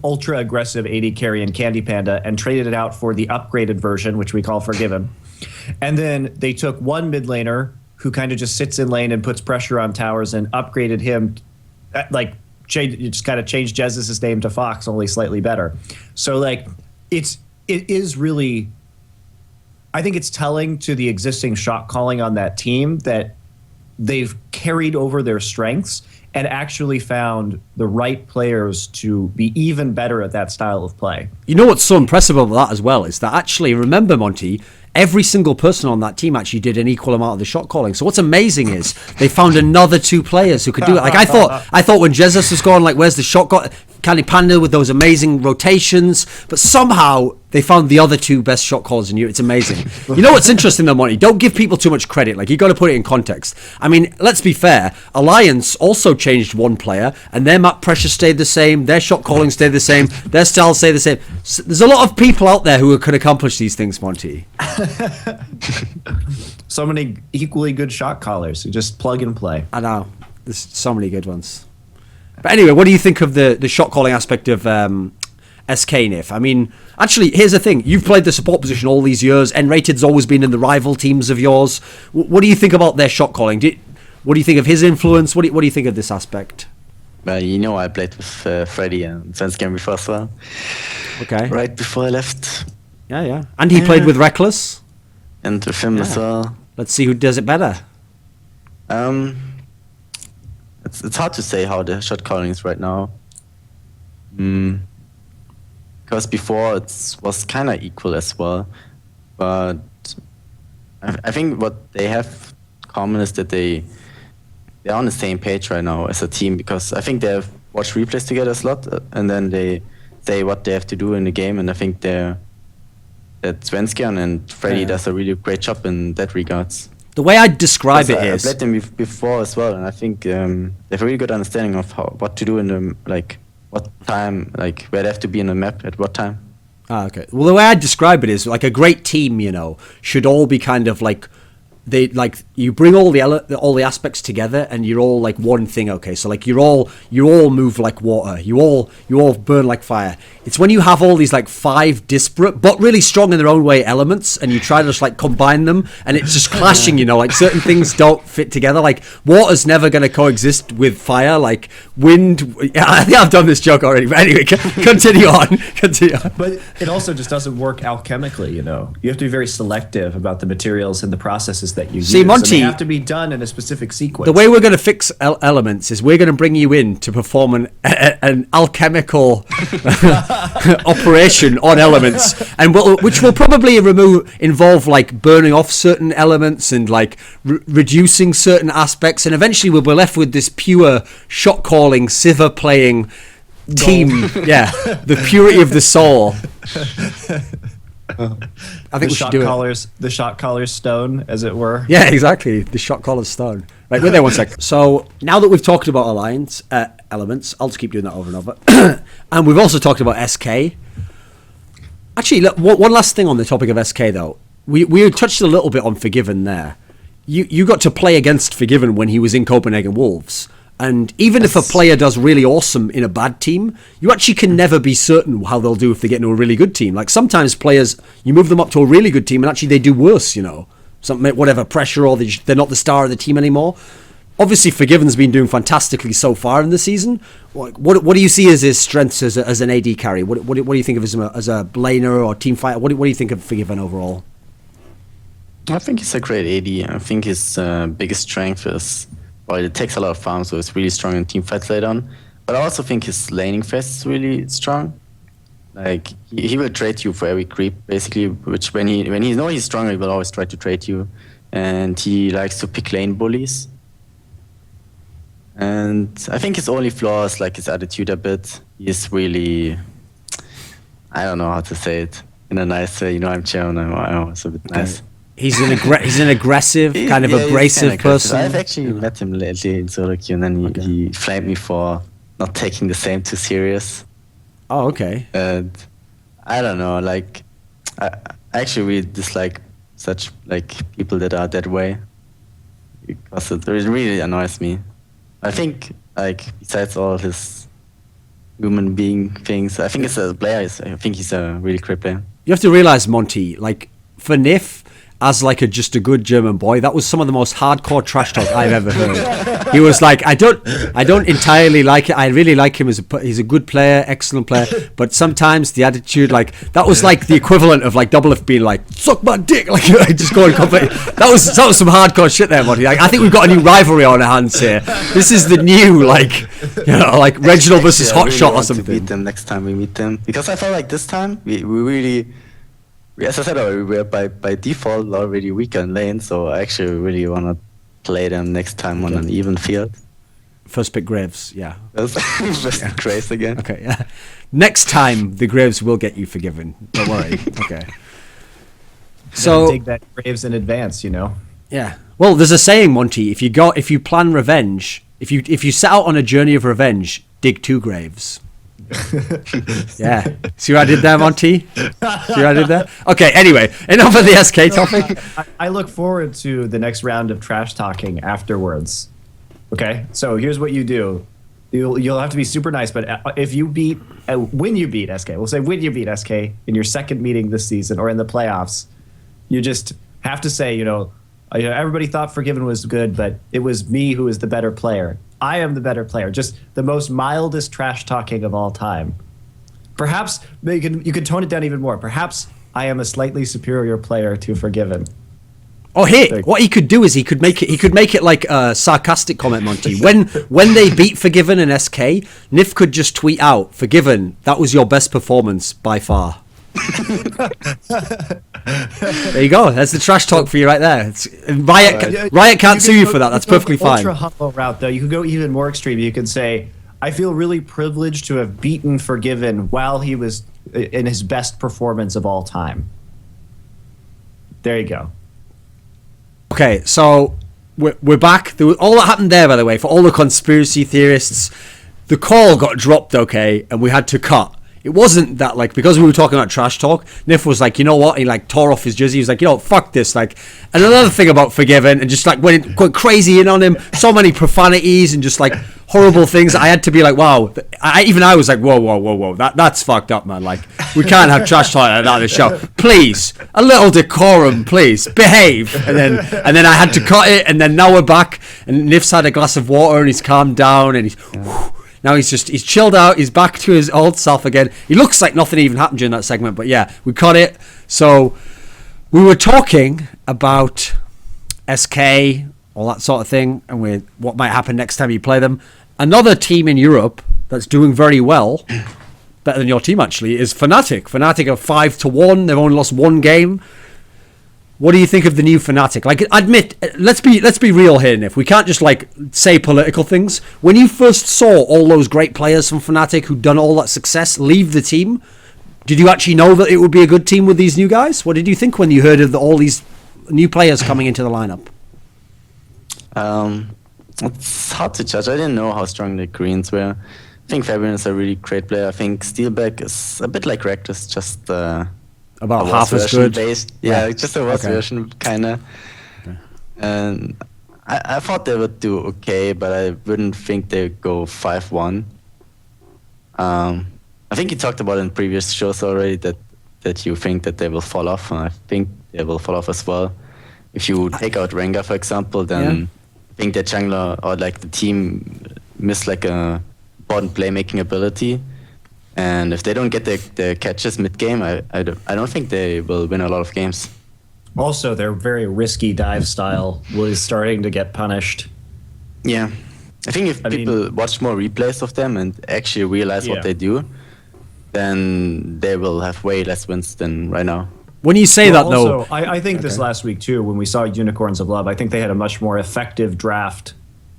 ultra aggressive AD carry in Candy Panda and traded it out for the upgraded version, which we call Forgiven. And then they took one mid laner who kind of just sits in lane and puts pressure on towers and upgraded him, like just kind of changed Jez's name to Fox, only slightly better. So like it is really, I think it's telling to the existing shot calling on that team that they've carried over their strengths and actually found the right players to be even better at that style of play. You know what's so impressive about that as well is that actually, remember, Monte, every single person on that team actually did an equal amount of the shot calling. So what's amazing is they found another 2 players who could do it. Like I thought when Jesus was going, like, where's the shot Candy Panda with those amazing rotations, but somehow they found the other 2 best shot callers in you. It's amazing. You know what's interesting though, Monte? Don't give people too much credit. Like, you got to put it in context. I mean, let's be fair. Alliance also changed 1 player, and their map pressure stayed the same. Their shot calling stayed the same. Their style stayed the same. So there's a lot of people out there who could accomplish these things, Monte. So many equally good shot callers who just plug and play. I know. There's so many good ones. But anyway, what do you think of the shot calling aspect of SK, Nyph? I mean, actually, here's the thing. You've played the support position all these years. N-Rated's always been in the rival teams of yours. What do you think about their shot calling? What do you think of his influence? What do you think of this aspect? Well, you know, I played with Freddy and Svenskian before as well. Okay. Right before I left. Yeah. And he played with Rekkles? And with him as well. Let's see who does it better. It's hard to say how the shot calling is right now. Because before it was kind of equal as well. But I think what they have common is that they're on the same page right now as a team, because I think they have watched replays together a lot, and then they say what they have to do in the game, and I think that Svenskian and Freddy does a really great job in that regards. The way I describe it is... I played them before as well, and I think they have a really good understanding of what to do in the, like, what time, like, where they have to be in the map at what time. Ah, okay. Well, the way I describe it is, like, a great team, you know, should all be kind of like... you bring all the aspects together, and you're all like one thing. Okay, so like you all move like water, you all burn like fire. It's when you have all these like 5 disparate but really strong in their own way elements, and you try to just like combine them, and it's just clashing, you know, like certain things don't fit together. Like water's never going to coexist with fire, like wind. Yeah, I think I've done this joke already, but anyway, continue on. But it also just doesn't work alchemically, you know. You have to be very selective about the materials and the processes that you use. See, Monte, and they have to be done in a specific sequence. The way we're going to fix Elementz is we're going to bring you in to perform an alchemical operation on Elementz, and which will probably involve like burning off certain elements and like reducing certain aspects, and eventually we'll be left with this pure shot calling, sivir playing team. Yeah, the purity of the soul. I think we should do it. The shot caller's stone, as it were. Yeah, exactly. The shot caller's stone. Right, wait there 1 sec. So now that we've talked about Elementz, I'll just keep doing that over and over. And we've also talked about SK. Actually, look, one last thing on the topic of SK though. We touched a little bit on Forgiven there. You got to play against Forgiven when he was in Copenhagen Wolves. And even if a player does really awesome in a bad team, you actually can never be certain how they'll do if they get into a really good team. Like sometimes players, you move them up to a really good team and actually they do worse, you know. Something, whatever pressure, or they're not the star of the team anymore. Obviously, Forgiven's been doing fantastically so far in the season. What do you see as his strengths as an AD carry? What do you think of him as a laner or team fighter? What do you think of Forgiven overall? I think he's a great AD. I think his biggest strength is, well, it takes a lot of farm, so it's really strong in team fights later on. But I also think his laning phase is really strong. Like he will trade you for every creep, basically. Which when he knows he's stronger, he will always try to trade you, and he likes to pick lane bullies. And I think his only flaw is like his attitude a bit. He's really, I don't know how to say it in a nice way. You know, I'm German. I'm also a bit nice. He's an aggressive, kind of abrasive person. I've actually met him lately in solo queue, and then he flamed me for not taking the same too serious. Oh, okay. And I don't know, like I actually really dislike such like people that are that way, because it really annoys me. I think like besides all his human being things, I think as a player, I think he's a really great player. You have to realize, Monte, like for Nyph, as like just a good German boy, that was some of the most hardcore trash talk I've ever heard. He was like, I don't entirely like it. I really like him he's a good player, excellent player, but sometimes the attitude, like that was like the equivalent of like Double F being like, suck my dick, like just going completely. That was some hardcore shit there, Monte. Like, I think we've got a new rivalry on our hands here. This is the new like Reginald versus Hotshot or something. To beat them next time we meet them, because I felt like this time we really. As I said, we were by default already weaker in lane, so I actually really want to play them next time on an even field. First pick Graves, yeah. First Graves again. Okay, yeah. Next time, the Graves will get you forgiven. Don't worry. Okay. So take that Graves in advance, you know. Yeah. Well, there's a saying, Monte. If you plan revenge, if you set out on a journey of revenge, dig 2 graves. Yeah. See what I did there, Monte? See what I did there? Okay, anyway, enough of the SK topic. I look forward to the next round of trash talking afterwards. Okay? So here's what you do. You'll have to be super nice, but if you beat, when you beat SK, we'll say when you beat SK in your second meeting this season or in the playoffs, you just have to say, everybody thought Forgiven was good, but it was me who was the better player. I am the better player. Just the most mildest trash talking of all time. Perhaps you can tone it down even more. Perhaps I am a slightly superior player to Forgiven. Oh, hey! What he could do is he could make it like a sarcastic comment, Monte. When they beat Forgiven and SK, Nyph could just tweet out, "Forgiven, that was your best performance by far." There you go. That's the trash talk for you right there. Riot can't sue you for that. That's perfectly fine. Ultra humble route though. You could go even more extreme. You could say, "I feel really privileged to have beaten Forgiven while he was in his best performance of all time." There you go. Okay, so we're back. All that happened there, by the way, for all the conspiracy theorists, the call got dropped. Okay, and we had to cut. It wasn't that, like, because we were talking about trash talk, Nyph was like, you know what? He, like, tore off his jersey. He was like, fuck this. Like, and another thing about Forgiven, and just, like, went crazy in on him. So many profanities and just, like, horrible things. I had to be like, wow. I was like, whoa. That's fucked up, man. Like, we can't have trash talk like that on the show. Please. A little decorum, please. Behave. And then I had to cut it, and then now we're back, and Nyph's had a glass of water, and he's calmed down, and he's... Now he's chilled out. He's back to his old self again. He looks like nothing even happened during that segment, but yeah, we cut it. So we were talking about SK, all that sort of thing, and what might happen next time you play them. Another team in Europe that's doing very well, better than your team actually, is FNATIC. FNATIC are 5-1. They've only lost 1 game. What do you think of the new FNATIC? Like, admit, let's be real here, Nyph. We can't just, like, say political things. When you first saw all those great players from FNATIC who'd done all that success leave the team, did you actually know that it would be a good team with these new guys? What did you think when you heard of all these new players coming into the lineup? It's hard to judge. I didn't know how strong the Koreans were. I think Fabian is a really great player. I think Steelback is a bit like Rekkles, just... about half as good. Based. Yeah, just a worse version, kind of. Okay. And I thought they would do okay, but I wouldn't think they'd go 5-1. I think you talked about in previous shows already that you think that they will fall off, and I think they will fall off as well. If you take out Rengar, for example, then I think the jungler or like the team miss like a important playmaking ability. And if they don't get the catches mid-game, I don't think they will win a lot of games. Also, their very risky dive style was starting to get punished. Yeah. I think if people watch more replays of them and actually realize what they do, then they will have way less wins than right now. When you say that, though... I think this last week, too, when we saw Unicorns of Love, I think they had a much more effective draft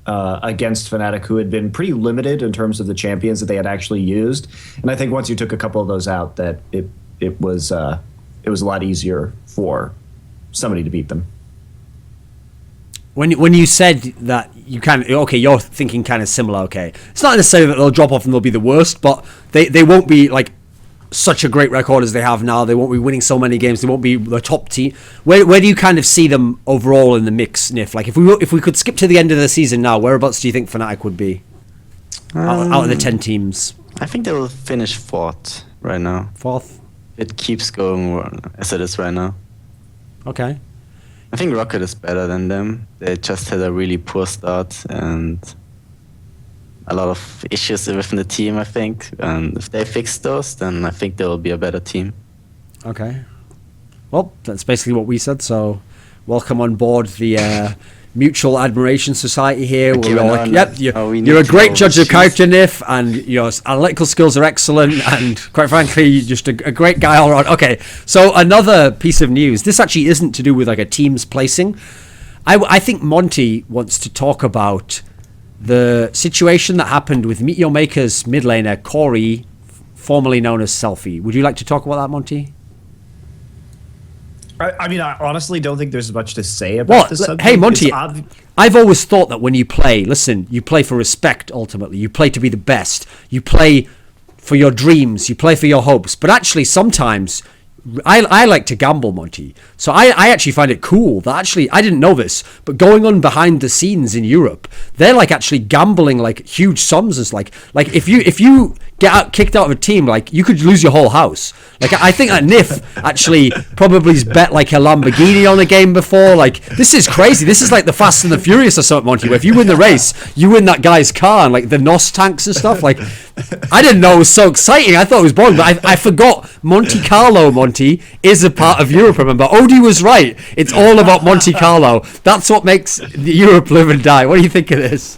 against FNATIC, who had been pretty limited in terms of the champions that they had actually used. And I think once you took a couple of those out, that it was a lot easier for somebody to beat them. When you said that you kind of, okay, you're thinking kind of similar, okay. It's not necessarily that they'll drop off and they'll be the worst, but they won't be like such a great record as they have now. They won't be winning so many games. They won't be the top team. Where do you kind of see them overall in the mix, Nyph? Like if we could skip to the end of the season now, whereabouts do you think FNATIC would be out of the 10 teams? I think they will finish 4th right now. 4th? It keeps going as it is right now. Okay. I think Rocket is better than them. They just had a really poor start and a lot of issues within the team, I think. And if they fix those, then I think they will be a better team. Okay. Well, that's basically what we said. So, welcome on board the Mutual Admiration Society here. We're all like, yep, you're a great judge of character, Nyph, and your analytical skills are excellent, and quite frankly, you're just a great guy all around. Okay, so another piece of news. This actually isn't to do with like a team's placing. I think Monte wants to talk about the situation that happened with Meet Your Maker's mid laner, Kori, formerly known as Selfie. Would you like to talk about that, Monte? I mean, I honestly don't think there's much to say about this subject. Hey, Monte, I've always thought that when you play, listen, you play for respect, ultimately. You play to be the best. You play for your dreams. You play for your hopes. But actually, sometimes... I like to gamble, Monte. So I actually find it cool that actually, I didn't know this, but going on behind the scenes in Europe, they're like actually gambling like huge sums. As like if you get kicked out of a team, like you could lose your whole house. Like I think that Nyph actually probably's bet like a Lamborghini on a game before. Like this is crazy. This is like the Fast and the Furious or something, Monte, where if you win the race, you win that guy's car and like the NOS tanks and stuff. Like I didn't know it was so exciting. I thought it was boring, but I forgot Monte Carlo, Monte, is a part of Europe. Remember, Odie was right. It's all about Monte Carlo. That's what makes Europe live and die. What do you think of this?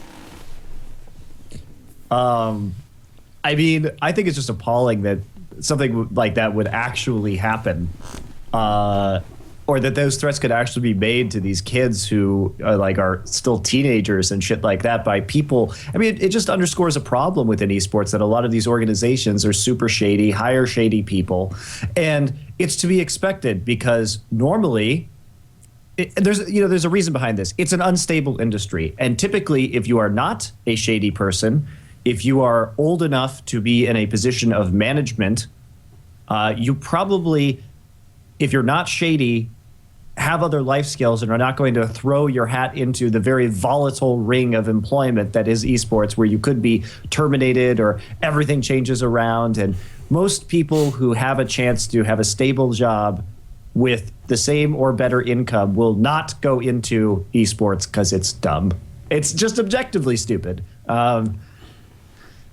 I mean, I think it's just appalling that something like that would actually happen, or that those threats could actually be made to these kids who are still teenagers and shit like that by people. I mean, it just underscores a problem within esports that a lot of these organizations are super shady, hire shady people, and it's to be expected because normally there's a reason behind this. It's an unstable industry, and typically if you are not a shady person, if you are old enough to be in a position of management, you probably, if you're not shady, have other life skills and are not going to throw your hat into the very volatile ring of employment that is esports, where you could be terminated or everything changes around. And most people who have a chance to have a stable job with the same or better income will not go into esports because it's dumb. It's just objectively stupid.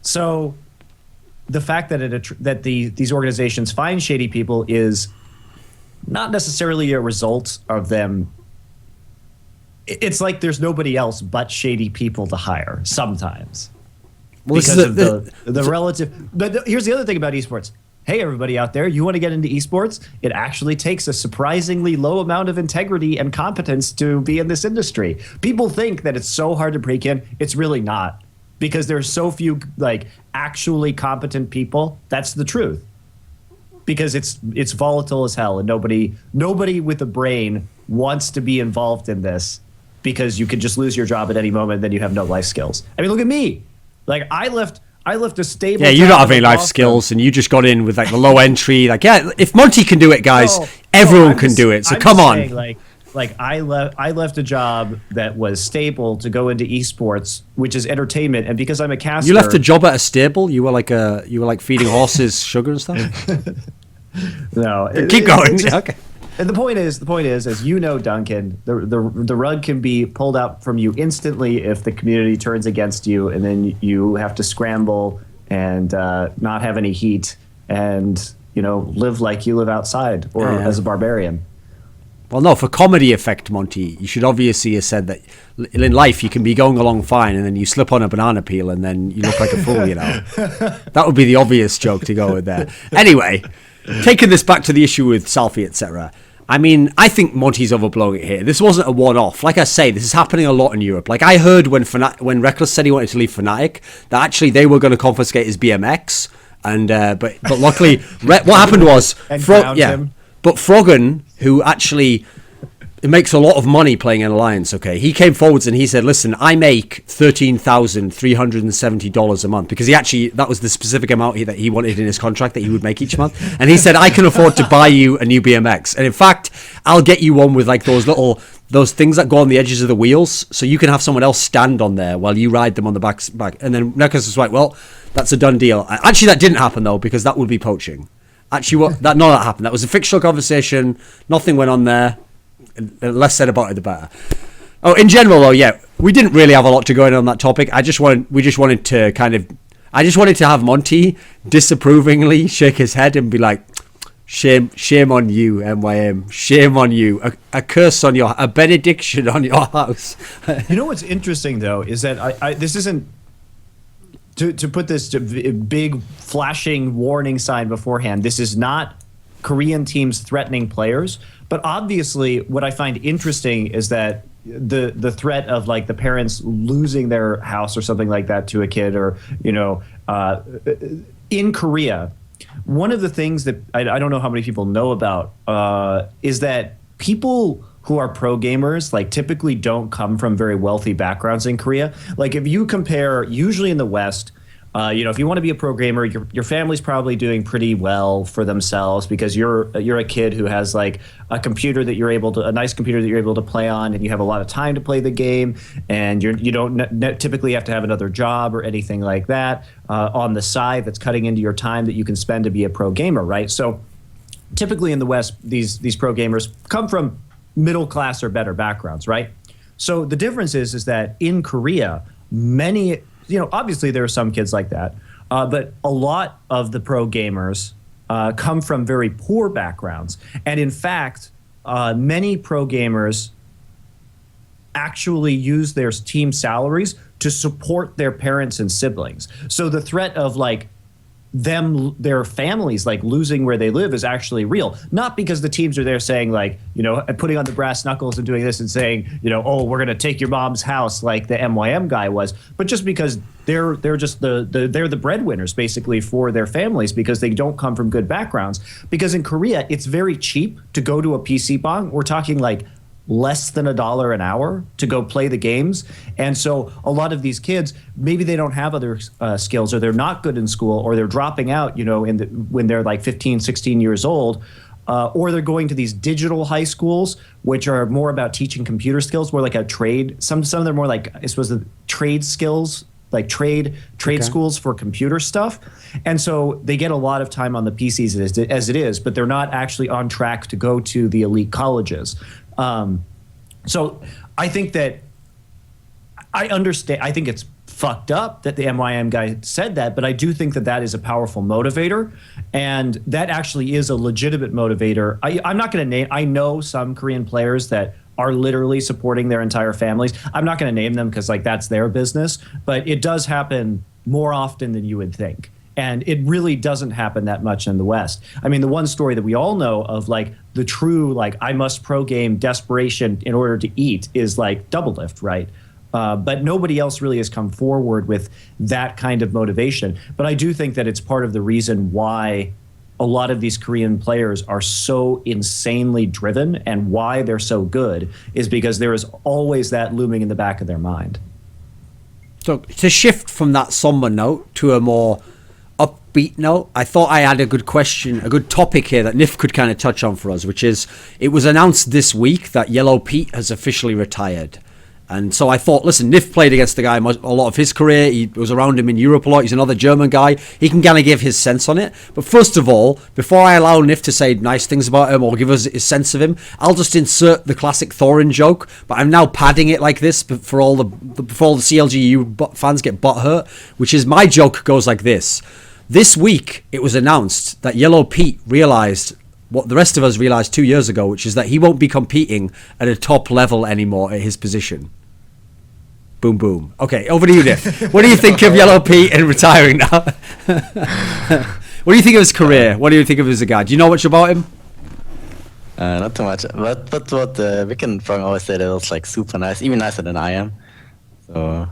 So the fact that these organizations find shady people is not necessarily a result of them. It's like there's nobody else but shady people to hire sometimes. Well, because of the relative. But here's the other thing about esports. Hey, everybody out there, you want to get into esports? It actually takes a surprisingly low amount of integrity and competence to be in this industry. People think that it's so hard to break in. It's really not, because there's so few like actually competent people. That's the truth. Because it's volatile as hell, and nobody with a brain wants to be involved in this, because you could just lose your job at any moment, and then you have no life skills. I mean, look at me. Like I left a stable. Yeah, you don't have any life skills, and you just got in with like the low entry. Like, yeah, if Monte can do it, guys, everyone can do it. So come on. Saying, like, like I left a job that was stable to go into esports, which is entertainment, and because I'm a caster, you left a job at a stable. You were like feeding horses sugar and stuff. No, keep going. Okay. And the point is, as you know, Duncan, the rug can be pulled out from you instantly if the community turns against you, and then you have to scramble and not have any heat and live like you live outside or as a barbarian. Well, no, for comedy effect, Monte, you should obviously have said that in life you can be going along fine and then you slip on a banana peel and then you look like a fool, That would be the obvious joke to go with there. Anyway, taking this back to the issue with Salfie, etc. I mean, I think Monte's overblowing it here. This wasn't a one-off. Like I say, this is happening a lot in Europe. Like I heard when Rekkles said he wanted to leave FNATIC, that actually they were going to confiscate his BMX. And but luckily, what happened was, but Froggen, who actually makes a lot of money playing in Alliance, okay, he came forwards and he said, listen, I make $13,370 a month, because that was the specific amount that he wanted in his contract that he would make each month. And he said, I can afford to buy you a new BMX. And in fact, I'll get you one with like those things that go on the edges of the wheels, so you can have someone else stand on there while you ride them on the back. And then Rekkles was like, well, that's a done deal. Actually, that didn't happen though, because that would be poaching. Actually, none of that happened. That was a fictional conversation. Nothing went on there. The less said about it, the better. Oh, in general, though, yeah, we didn't really have a lot to go in on that topic. I just wanted to have Monte disapprovingly shake his head and be like, shame on you, MYM. Shame on you. A curse on a benediction on your house. You know what's interesting though is that this isn't. To put this big flashing warning sign beforehand, this is not Korean teams threatening players, but obviously what I find interesting is that the threat of like the parents losing their house or something like that to a kid, or in Korea, one of the things that I don't know how many people know about is that people who are pro gamers like typically don't come from very wealthy backgrounds in Korea. Like if you compare, usually in the West, if you want to be a pro gamer, your family's probably doing pretty well for themselves because you're a kid who has like a computer that a nice computer that you're able to play on, and you have a lot of time to play the game, and you don't typically have to have another job or anything like that on the side that's cutting into your time that you can spend to be a pro gamer, right? So typically in the West, these pro gamers come from middle class or better backgrounds, right? So the difference is that in Korea, many, obviously there are some kids like that, but a lot of the pro gamers come from very poor backgrounds. And in fact, many pro gamers actually use their team salaries to support their parents and siblings. So the threat of like their families like losing where they live is actually real, not because the teams are there saying like, putting on the brass knuckles and doing this and saying, oh, we're going to take your mom's house like the MYM guy was, but just because they're just they're the breadwinners basically for their families because they don't come from good backgrounds. Because in Korea, it's very cheap to go to a PC bang. We're talking like less than $1 an hour to go play the games. And so a lot of these kids, maybe they don't have other skills, or they're not good in school, or they're dropping out, when they're like 15, 16 years old, or they're going to these digital high schools, which are more about teaching computer skills, more like a trade. Some of them are more like, I suppose, the trade skills, like trade schools for computer stuff. And so they get a lot of time on the PCs as it is, but they're not actually on track to go to the elite colleges. So I think that I understand. I think it's fucked up that the MYM guy said that, but I do think that is a powerful motivator, and that actually is a legitimate motivator. I'm not going to name. I know some Korean players that are literally supporting their entire families. I'm not going to name them because like that's their business, but it does happen more often than you would think. And it really doesn't happen that much in the West. I mean, the one story that we all know of, like the true, like I must pro game desperation in order to eat, is like Doublelift, right? But nobody else really has come forward with that kind of motivation. But I do think that it's part of the reason why a lot of these Korean players are so insanely driven, and why they're so good is because there is always that looming in the back of their mind. So to shift from that somber note to a more upbeat note, I thought I had a good question, a good topic here that Nyph could kind of touch on for us, which is, it was announced this week that yellowpete has officially retired. And so I thought, listen, Nyph played against the guy a lot of his career. He was around him in Europe a lot. He's another German guy. He can kind of give his sense on it. But first of all, before I allow Nyph to say nice things about him or give us his sense of him, I'll just insert the classic Thorin joke. But I'm now padding it like this before all the CLGU fans get butthurt, which is, my joke goes like this. This week, it was announced that yellowpete realized what the rest of us realized 2 years ago, which is that he won't be competing at a top level anymore at his position. Boom, boom. Okay, over to you, Nyph. What do you think of yellowpete and retiring now? What do you think of his career? What do you think of him as a guy? Do you know much about him? Not too much. But what Vic and Froggen always said, it was like super nice, even nicer than I am. So,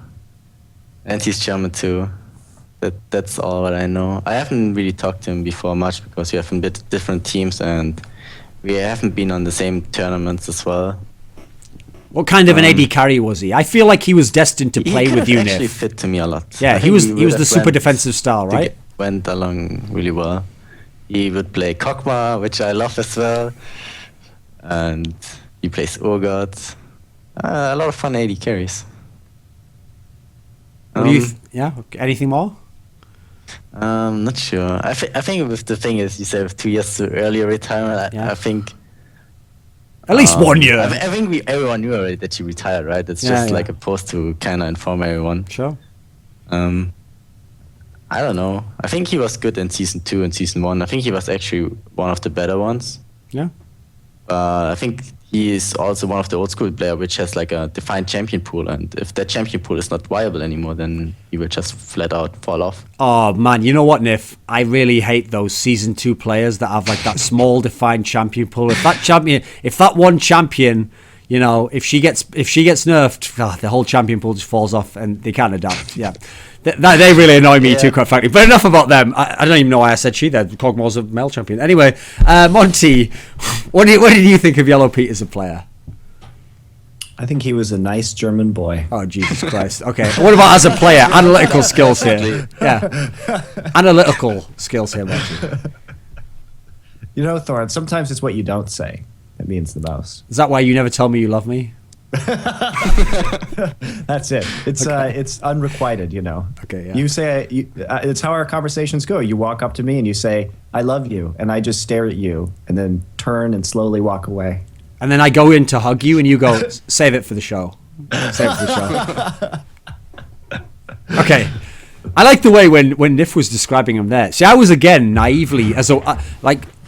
and he's German too. That's all what I know. I haven't really talked to him before much because we have a bit different teams and we haven't been on the same tournaments as well. What kind of an AD carry was he? I feel like he was destined to play with you, Nyph. He actually fit to me a lot. Yeah, he was the super defensive style, right? Went along really well. He would play Kokma, which I love as well. And he plays Urgot. A lot of fun AD carries. Anything more? Not sure. I think with the thing is, you said with 2 years to earlier retirement, I think... At least 1 year. I think everyone knew already that he retired, right? It's just like a post to kind of inform everyone. Sure. I don't know. I think he was good in Season 2 and Season 1. I think he was actually one of the better ones. Yeah. I think he is also one of the old school players which has like a defined champion pool. And if that champion pool is not viable anymore, then he will just flat out fall off. Oh, man. You know what, Nyph? I really hate those Season 2 players that have like that small defined champion pool. If that one champion... You know, if she gets nerfed, the whole champion pool just falls off and they can't adapt. Yeah, they really annoy me too, quite frankly. But enough about them. I don't even know why I said she there. Kog'Maw's a male champion. Anyway, Monte, what did you think of yellowpete as a player? I think he was a nice German boy. Oh, Jesus Christ. Okay. What about as a player? Analytical skills here. Yeah. Analytical skills here, Monte. You know, Thorin, sometimes it's what you don't say that means the most. Is that why you never tell me you love me? That's it. It's unrequited, you know. Okay, yeah. You say it's how our conversations go. You walk up to me and you say, "I love you," and I just stare at you and then turn and slowly walk away. And then I go in to hug you and you go, "Save it for the show. Save it for the show." Okay. I like the way when Nyph was describing him there. See, I was again naively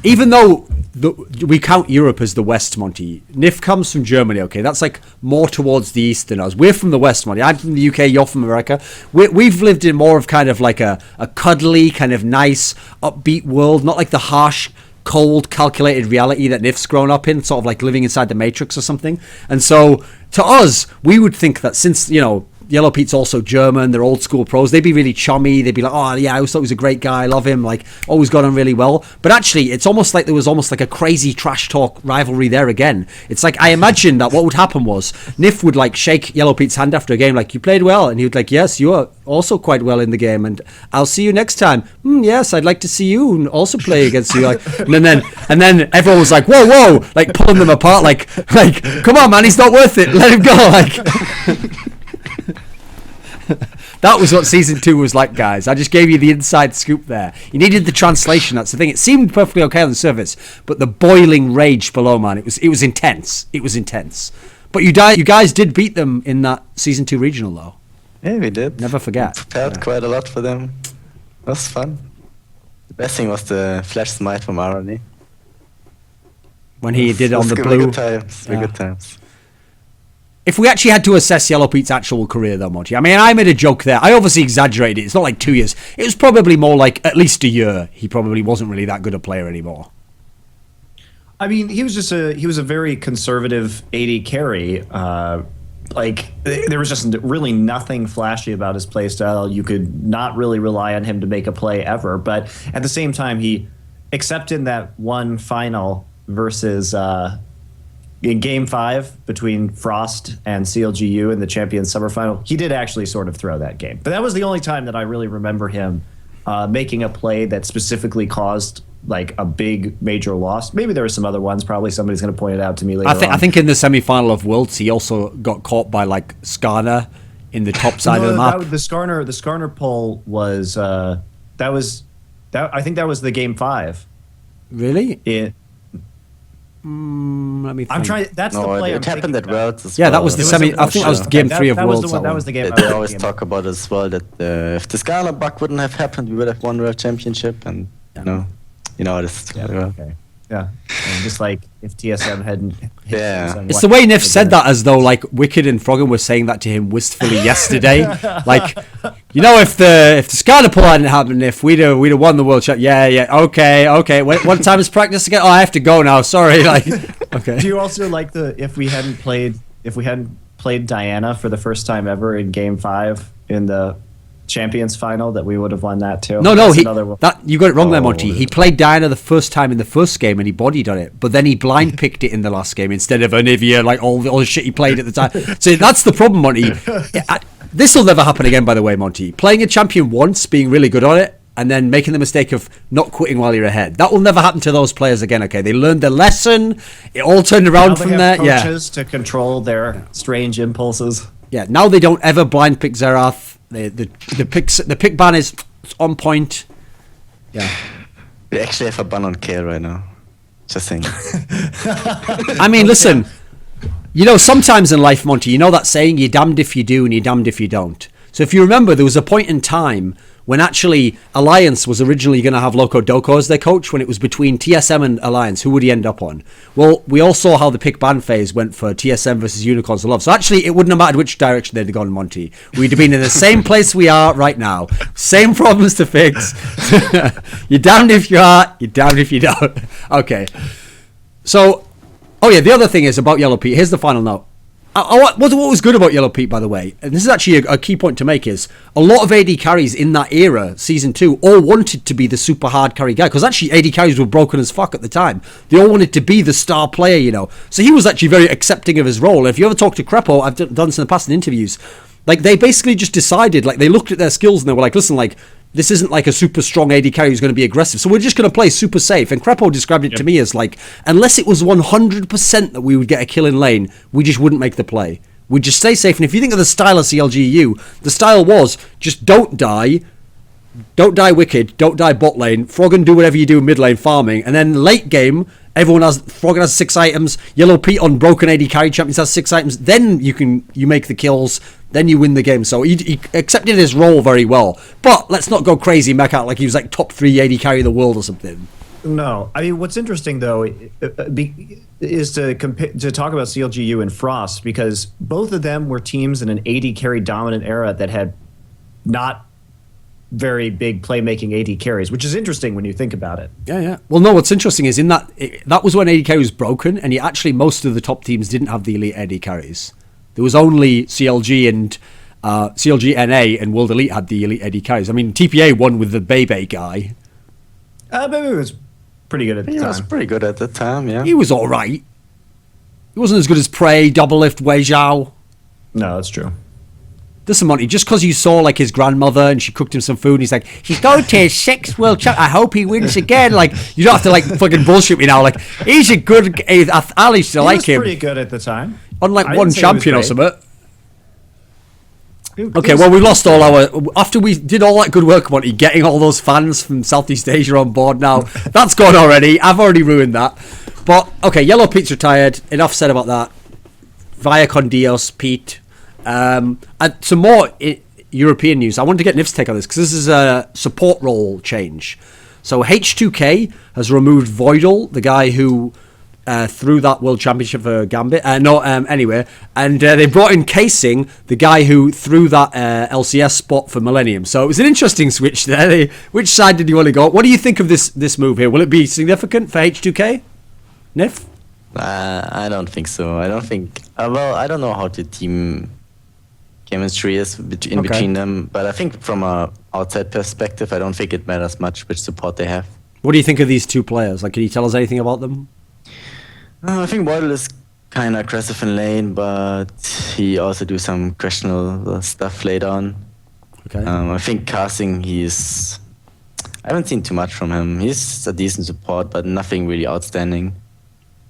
even though we count Europe as the West, Monte. Nyph comes from Germany, okay? That's like more towards the East than us. We're from the West, Monte. I'm from the UK, you're from America. We've lived in more of kind of like a cuddly, kind of nice, upbeat world, not like the harsh, cold, calculated reality that Nyph's grown up in, sort of like living inside the Matrix or something. And so, to us, we would think that since, you know, yellowpete's also German, they're old school pros, they'd be really chummy, they'd be like, oh yeah, I always thought he was a great guy, I love him, like always got on really well. But actually it's almost like there was almost like a crazy trash talk rivalry there again. It's like I imagine that what would happen was Nyph would like shake yellowpete's hand after a game like, you played well, and he would like, yes, you are also quite well in the game and I'll see you next time. Yes, I'd like to see you and also play against you. Like, and then everyone was like, whoa, like pulling them apart, like come on man, he's not worth it, let him go. Like that was what season 2 was like, guys. I just gave you the inside scoop there. You needed the translation. That's the thing. It seemed perfectly okay on the surface, but the boiling rage below, man, it was intense. It was intense. But you guys did beat them in that season 2 regional, though. Yeah, we did. Never forget. We prepared quite a lot for them. It was fun. The best thing was the flash smite from Arani. When he did it on the blue. Good times. Good times. If we actually had to assess yellowpete's actual career, though, Monte, I mean, I made a joke there. I obviously exaggerated it. It's not like 2 years. It was probably more like at least a year. He probably wasn't really that good a player anymore. I mean, he was a very conservative AD carry. Like there was just really nothing flashy about his play style. You could not really rely on him to make a play ever. But at the same time, except in that one final versus. In Game 5 between Frost and CLGU in the Champions Summer Final, he did actually sort of throw that game. But that was the only time that I really remember him making a play that specifically caused like a big major loss. Maybe there were some other ones. Probably somebody's going to point it out to me later. I think in the semi-final of Worlds, he also got caught by like Skarner in the top side of the map. The Skarner pull was I think that was the game 5. Really? Let me think. I'm trying. That's the play. It happened at Worlds as Yeah, well. that was the semi. I think that was game 3 of Worlds. That was the game. They always talk about as well that if the Skarner bug wouldn't have happened, we would have won World Championship, and you know this. Yeah. Okay. Yeah. And just like if TSM hadn't. It's the way Nyph said that as though like Wicked and Froggen were saying that to him wistfully yesterday. Like, if the Skarner pull hadn't happened, if we'd have won the World Cup. Yeah. Okay. What time is practice again? Oh, I have to go now. Sorry. Like, okay. Do you also like if we hadn't played Diana for the first time ever in Game 5 in the Champions final, that we would have won that too? No, you got it wrong there, Monty. He played Diana the first time in the first game and he bodied on it, but then he blind picked it in the last game instead of Anivia, like all the shit he played at the time. So that's the problem, Monty. This will never happen again, by the way, Monty. Playing a champion once, being really good on it, and then making the mistake of not quitting while you're ahead. That will never happen to those players again, okay? They learned their lesson. It all turned around from there. Coaches to control their strange impulses. Yeah, now they don't ever blind pick Xerath. The pick ban is on point. Yeah. We actually have a ban on Kale right now. Just saying. I mean, listen. Sometimes in life, Monty, you know that saying, you're damned if you do and you're damned if you don't. So if you remember, there was a point in time when actually Alliance was originally going to have Loco Doko as their coach, when it was between TSM and Alliance. Who would he end up on? Well, we all saw how the pick ban phase went for TSM versus Unicorns of Love. So actually, it wouldn't have mattered which direction they'd gone, Monty. We'd have been in the same place we are right now. Same problems to fix. You're damned if you are, you're damned if you don't. Okay. So, the other thing is about yellowpete. Here's the final note. What was good about yellowpete, by the way, and this is actually a key point to make, is a lot of AD carries in that era, Season 2, all wanted to be the super hard carry guy, because actually AD carries were broken as fuck at the time. They all wanted to be the star player, So he was actually very accepting of his role. And if you ever talk to Krepo, I've done this in the past in interviews, like they basically just decided, like they looked at their skills and they were like, listen, like this isn't like a super strong AD carry who's going to be aggressive, so we're just going to play super safe. And Krepo described it to me as like, unless it was 100% that we would get a kill in lane, we just wouldn't make the play. We'd just stay safe. And if you think of the style of CLGU, the style was just don't die Wicked, don't die bot lane, Froggen do whatever you do in mid lane farming, and then late game, Froggen has 6 items, yellowpete on broken AD carry champions has 6 items, then you make the kills, then you win the game. So he accepted his role very well. But let's not go crazy make out like he was like top 3 AD carry in the world or something. No, I mean what's interesting though is to talk about CLGU and Frost, because both of them were teams in an AD carry dominant era that had not very big playmaking AD carries, which is interesting when you think about it. Yeah. Well, no, what's interesting is that was when AD carry was broken, and actually most of the top teams didn't have the elite AD carries. There was only CLG and CLG NA and World Elite had the elite AD carries. I mean, TPA won with the Bebe guy. Bebe was pretty good at the time. He was pretty good at the time, yeah. He was all right. He wasn't as good as Prey, Double Lift, Wei Zhao. No, that's true. Listen, Monty, just because you saw like his grandmother and she cooked him some food and he's like, he's going to his 6th World Cup, I hope he wins again. Like, you don't have to like fucking bullshit me now. Like, he's a good, I used to like him. He was pretty good at the time. Unlike one champion or something. Okay, well, we lost all after we did all that good work, Monty, getting all those fans from Southeast Asia on board now. That's gone already. I've already ruined that. But, okay, yellowpete's retired. Enough said about that. Via con Dios, Pete. And some more European news. I wanted to get Nyph's take on this because this is a support role change. So H2K has removed Voidal, the guy who threw that World Championship for Gambit. Anyway, and they brought in Casing, the guy who threw that LCS spot for Millennium. So it was an interesting switch there. Which side did you want to go? What do you think of this move here? Will it be significant for H2K? Nyph? I don't think so. I don't think. Well, I don't know how the team chemistry is between them, but I think from a outside perspective, I don't think it matters much which support they have. What do you think of these two players? Like, can you tell us anything about them? I think Waddle is kind of aggressive in lane, but he also do some questionable stuff later on. Okay. I think casting, he's I haven't seen too much from him. He's a decent support, but nothing really outstanding.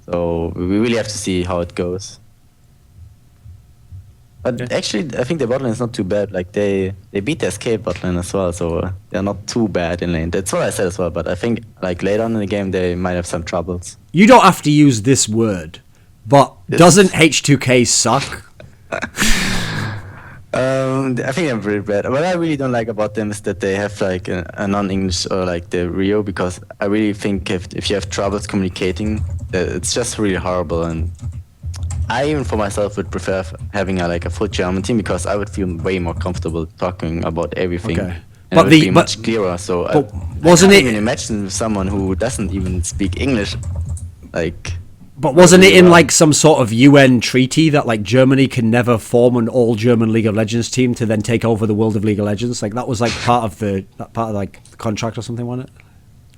So we really have to see how it goes. But actually, I think the bot lane is not too bad. Like they beat the escape bot lane as well, so they're not too bad in lane. That's what I said as well. But I think like later on in the game, they might have some troubles. You don't have to use this word, but doesn't H2K suck? I think they're very bad. What I really don't like about them is that they have like a non-English or like the Rio, because I really think if you have troubles communicating, it's just really horrible. And I even for myself would prefer having like a full German team, because I would feel way more comfortable talking about everything. Okay. And it would be much clearer. So wasn't I it? can't even imagine someone who doesn't even speak English, like. But wasn't it in like some sort of UN treaty that like Germany can never form an all German League of Legends team to then take over the world of League of Legends? Like that was like part of the contract or something, wasn't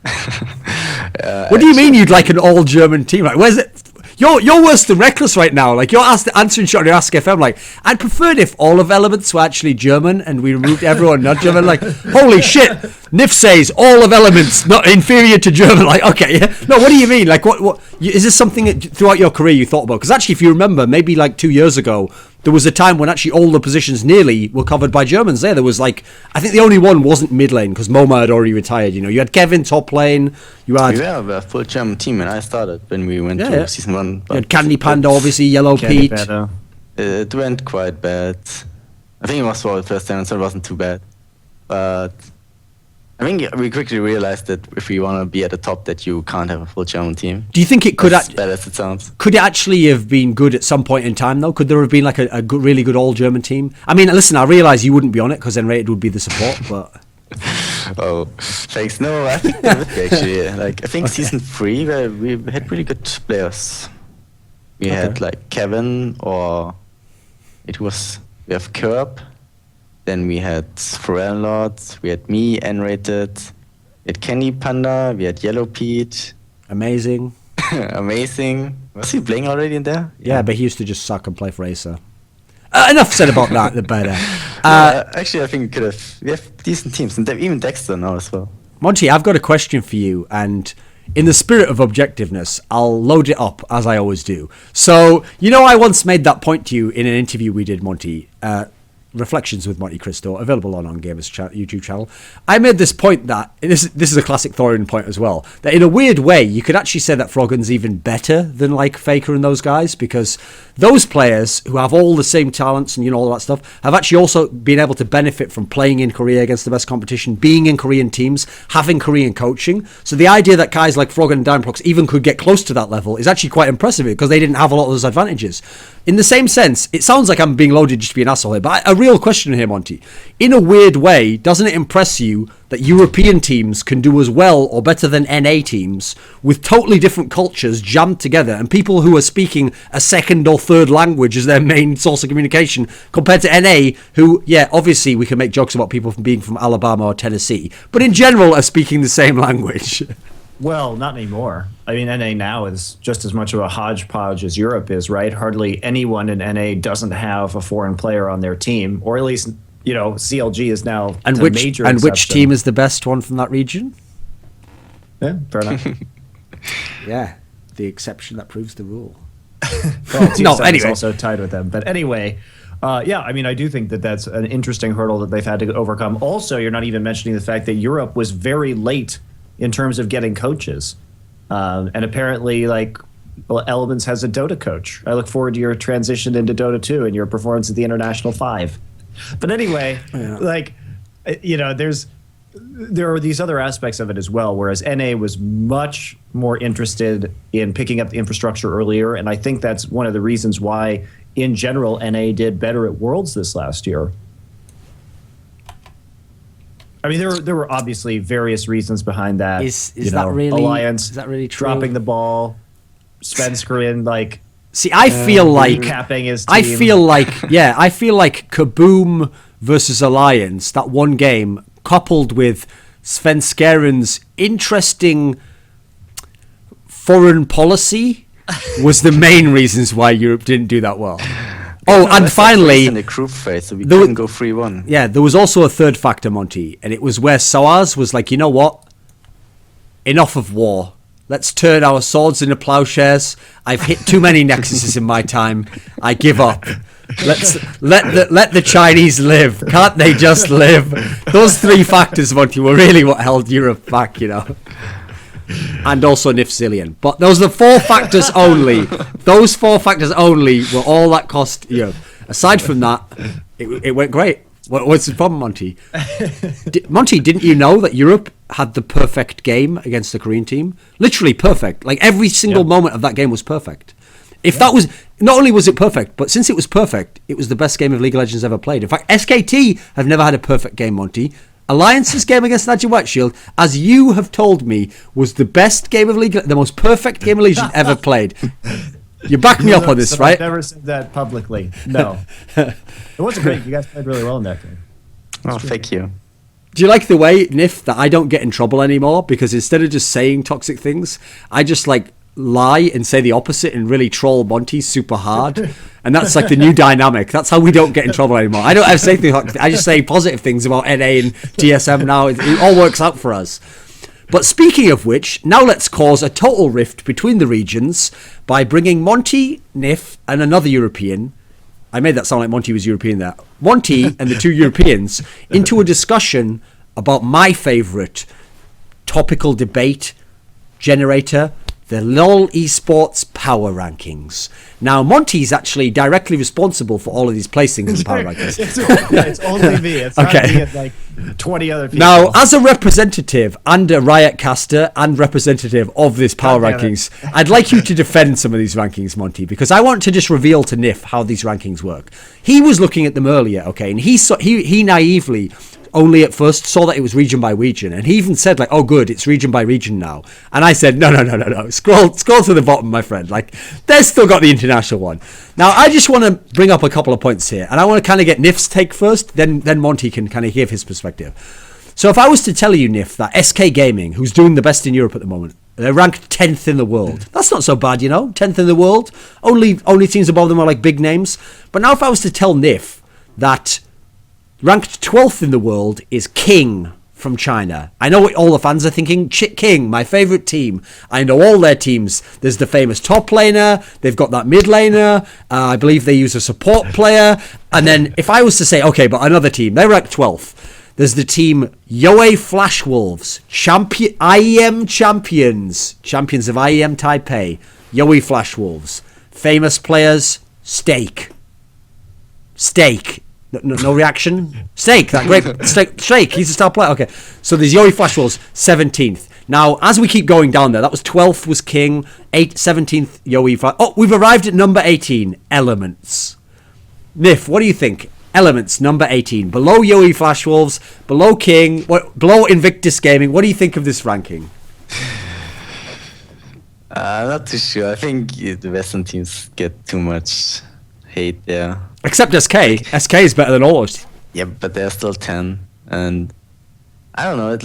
it? What do you mean you'd like an all German team? Like where's it? You're worse than Rekkles right now. Like you're answering shot on your Ask FM. Like I'd prefer it if all of Elementz were actually German and we removed everyone not German. Like holy shit, Nyph says all of Elementz not inferior to German. Like okay, yeah. No, what do you mean? Like what is this something that throughout your career you thought about? Because actually, if you remember, maybe like 2 years ago, there was a time when actually all the positions nearly were covered by Germans. There was like, I think the only one wasn't mid lane because Moma had already retired. You know, you had Kevin top lane. You had we were a full German team, and I started when we went to season 1. You had Candy Panda, obviously, yellowpete. It went quite bad. I think it was for the first time, so it wasn't too bad. But I think we quickly realized that if we want to be at the top, that you can't have a full German team. Do you think it could? As bad as it sounds. Could it actually have been good at some point in time, though? Could there have been like a good, really good all German team? I mean, listen, I realise you wouldn't be on it because then Rated would be the support, but. Oh, thanks. No, I think they would be actually. Like I think season 3, where we had really good players. We had like Kevin, or we have Kerb. Then we had Pharrell Lord, we had me, N-rated, we had Candy Panda, we had yellowpete. Amazing. Amazing. Was he playing already in there? Yeah, but he used to just suck and play for Acer. Enough said about that, the better. Actually, I think we have decent teams, and even Dexter now as well. Monte, I've got a question for you, and in the spirit of objectiveness, I'll load it up, as I always do. So, you know, I once made that point to you in an interview we did, Monte, Reflections with Monte Cristo, available on Gamers YouTube channel. I made this point that, this is a classic Thorin point as well, that in a weird way, you could actually say that Froggen's even better than like Faker and those guys, because those players who have all the same talents and, you know, all that stuff, have actually also been able to benefit from playing in Korea against the best competition, being in Korean teams, having Korean coaching. So the idea that guys like Froggen and Diamondprox even could get close to that level is actually quite impressive, because they didn't have a lot of those advantages. In the same sense, it sounds like I'm being loaded just to be an asshole here, but a real question here, Monte. In a weird way, doesn't it impress you that European teams can do as well or better than NA teams with totally different cultures jammed together and people who are speaking a second or third language as their main source of communication, compared to NA, who, yeah, obviously we can make jokes about people being from Alabama or Tennessee, but in general are speaking the same language? Well, not anymore. I mean, NA now is just as much of a hodgepodge as Europe is, right? Hardly anyone in NA doesn't have a foreign player on their team, or at least, you know, CLG is now and a major exception. Which team is the best one from that region? Yeah, fair enough. Yeah, the exception that proves the rule. Well, no, anyway, also tied with them. But anyway, yeah, I mean, I do think that that's an interesting hurdle that they've had to overcome. Also, you're not even mentioning the fact that Europe was very late in terms of getting coaches. And apparently, like, Elementz has a Dota coach. I look forward to your transition into Dota 2 and your performance at the International 5. But anyway, like, you know, there are these other aspects of it as well, whereas NA was much more interested in picking up the infrastructure earlier, and I think that's one of the reasons why, in general, NA did better at Worlds this last year. I mean, there were obviously various reasons behind that. Is that really Alliance? Is that really true? Dropping the ball, Svenskeren, like. See, I feel like capping his team. I feel like Kaboom versus Alliance, that one game, coupled with Svenskeren's interesting foreign policy, was the main reasons why Europe didn't do that well. Oh, and finally, in the group phase, so we couldn't go 3-1. Yeah, there was also a third factor, Monte, and it was where SOAS was like, you know what? enough of war. Let's turn our swords into plowshares. I've hit too many nexuses in my time. I give up. Let the Chinese live. Can't they just live? Those 3 factors, Monty, were really what held Europe back, And also Nyph. But those are the 4 factors only. Those 4 factors only were all that cost. Aside from that, it went great. What's the problem, Monty? Monty, didn't you know that Europe had the perfect game against the Korean team? Literally perfect. Like every single moment of that game was perfect. If that was, not only was it perfect, but since it was perfect, it was the best game of League of Legends ever played. In fact, SKT have never had a perfect game, Monty. Alliance's game against NaJin White Shield, as you have told me, was the best game of League, the most perfect game of League ever played. You back me up on this, right? I've never said that publicly. No. It wasn't great. You guys played really well in that game. Oh, thank you. Do you like the way, Nyph, that I don't get in trouble anymore? Because instead of just saying toxic things, I just lie and say the opposite and really troll Monty super hard. And that's like the new dynamic. That's how we don't get in trouble anymore. I don't ever say things. I just say positive things about NA and TSM now. It all works out for us. But speaking of which, now let's cause a total rift between the regions by bringing Monty, Nyph, and another European. I made that sound like Monty was European there. Monty and the 2 Europeans into a discussion about my favourite topical debate generator, the lolesports power rankings. Now, Monty's actually directly responsible for all of these placings in the power rankings. It's only me. It's not me and like 20 other people. Now, as a representative and a Riot caster and representative of this power rankings, I'd like you to defend some of these rankings, Monty, because I want to just reveal to Nyph how these rankings work. He was looking at them earlier, and he naively only at first saw that it was region by region, and he even said oh good, it's region by region now. And I said no, scroll to the bottom, my friend, they've still got the international one. Now I just want to bring up a couple of points here, and I want to kind of get Nyph's take first, then Monty can kind of give his perspective. So if I was to tell you, Nyph, that SK Gaming, who's doing the best in Europe at the moment, they're ranked 10th in the world. That's not so bad, 10th in the world. Only teams above them are big names. But now if I was to tell Nyph that ranked 12th in the world is King from China. I know what all the fans are thinking. King, my favourite team. I know all their teams. There's the famous top laner. They've got that mid laner. I believe they use a support player. And then if I was to say, okay, but another team, they're ranked 12th. There's the team Yoei Flash Wolves, IEM champions of IEM Taipei, Yoei Flash Wolves. Famous players, Steak. No reaction? Steak, that great Steak, he's a star player. Okay, so there's Yoei Flash Wolves, 17th. Now, as we keep going down there, that was 12th was King, 17th Yoei Flash. Oh, we've arrived at number 18, Elementz. Nyph, what do you think? Elementz, number 18, below Yoei Flash Wolves, below King, below Invictus Gaming. What do you think of this ranking? Not too sure. I think the Western teams get too much hate there. Except SK. SK is better than all. Yeah, but they're still 10, and I don't know. It's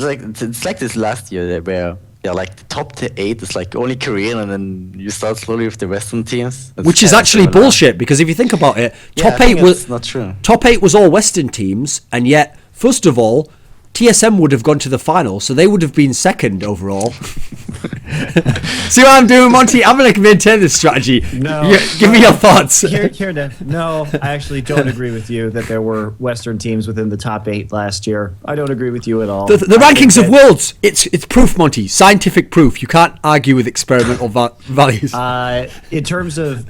like this last year where they're the top 8 is only Korean, and then you start slowly with the Western teams. Which is actually bullshit, because if you think about it, top 8 was not true. Top 8 was all Western teams, and yet first of all, TSM would have gone to the final, so they would have been second overall. See what I'm doing, Monty? I'm going to maintain this strategy. No. Give me your thoughts. No, I actually don't agree with you that there were Western teams within the top 8 last year. I don't agree with you at all. The rankings of worlds, it's proof, Monty. Scientific proof. You can't argue with experimental values. In terms of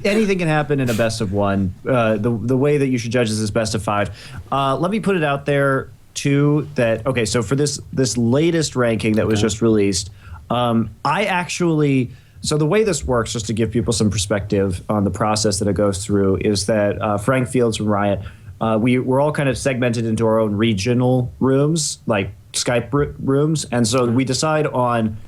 anything can happen in a best of one. The way that you should judge this is best of 5. Let me put it out there too that so for this latest ranking that was just released, the way this works, just to give people some perspective on the process that it goes through, is that Frank Fields from Riot, we're all kind of segmented into our own regional rooms, like Skype rooms, and so we decide on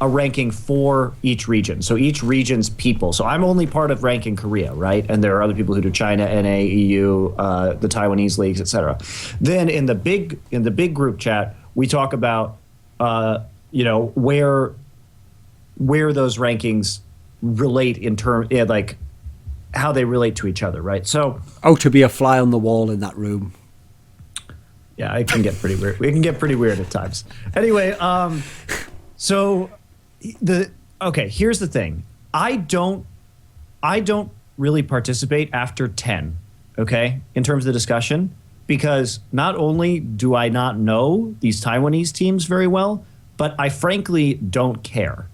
a ranking for each region. So each region's people. So I'm only part of ranking Korea, right? And there are other people who do China, NA, EU, the Taiwanese leagues, etc. Then in the big group chat, we talk about where those rankings relate in terms how they relate to each other, right? So to be a fly on the wall in that room. Yeah, it can get pretty weird. It can get pretty weird at times. Anyway, So here's the thing. I don't really participate after 10, okay, in terms of the discussion, because not only do I not know these Taiwanese teams very well, but I frankly don't care.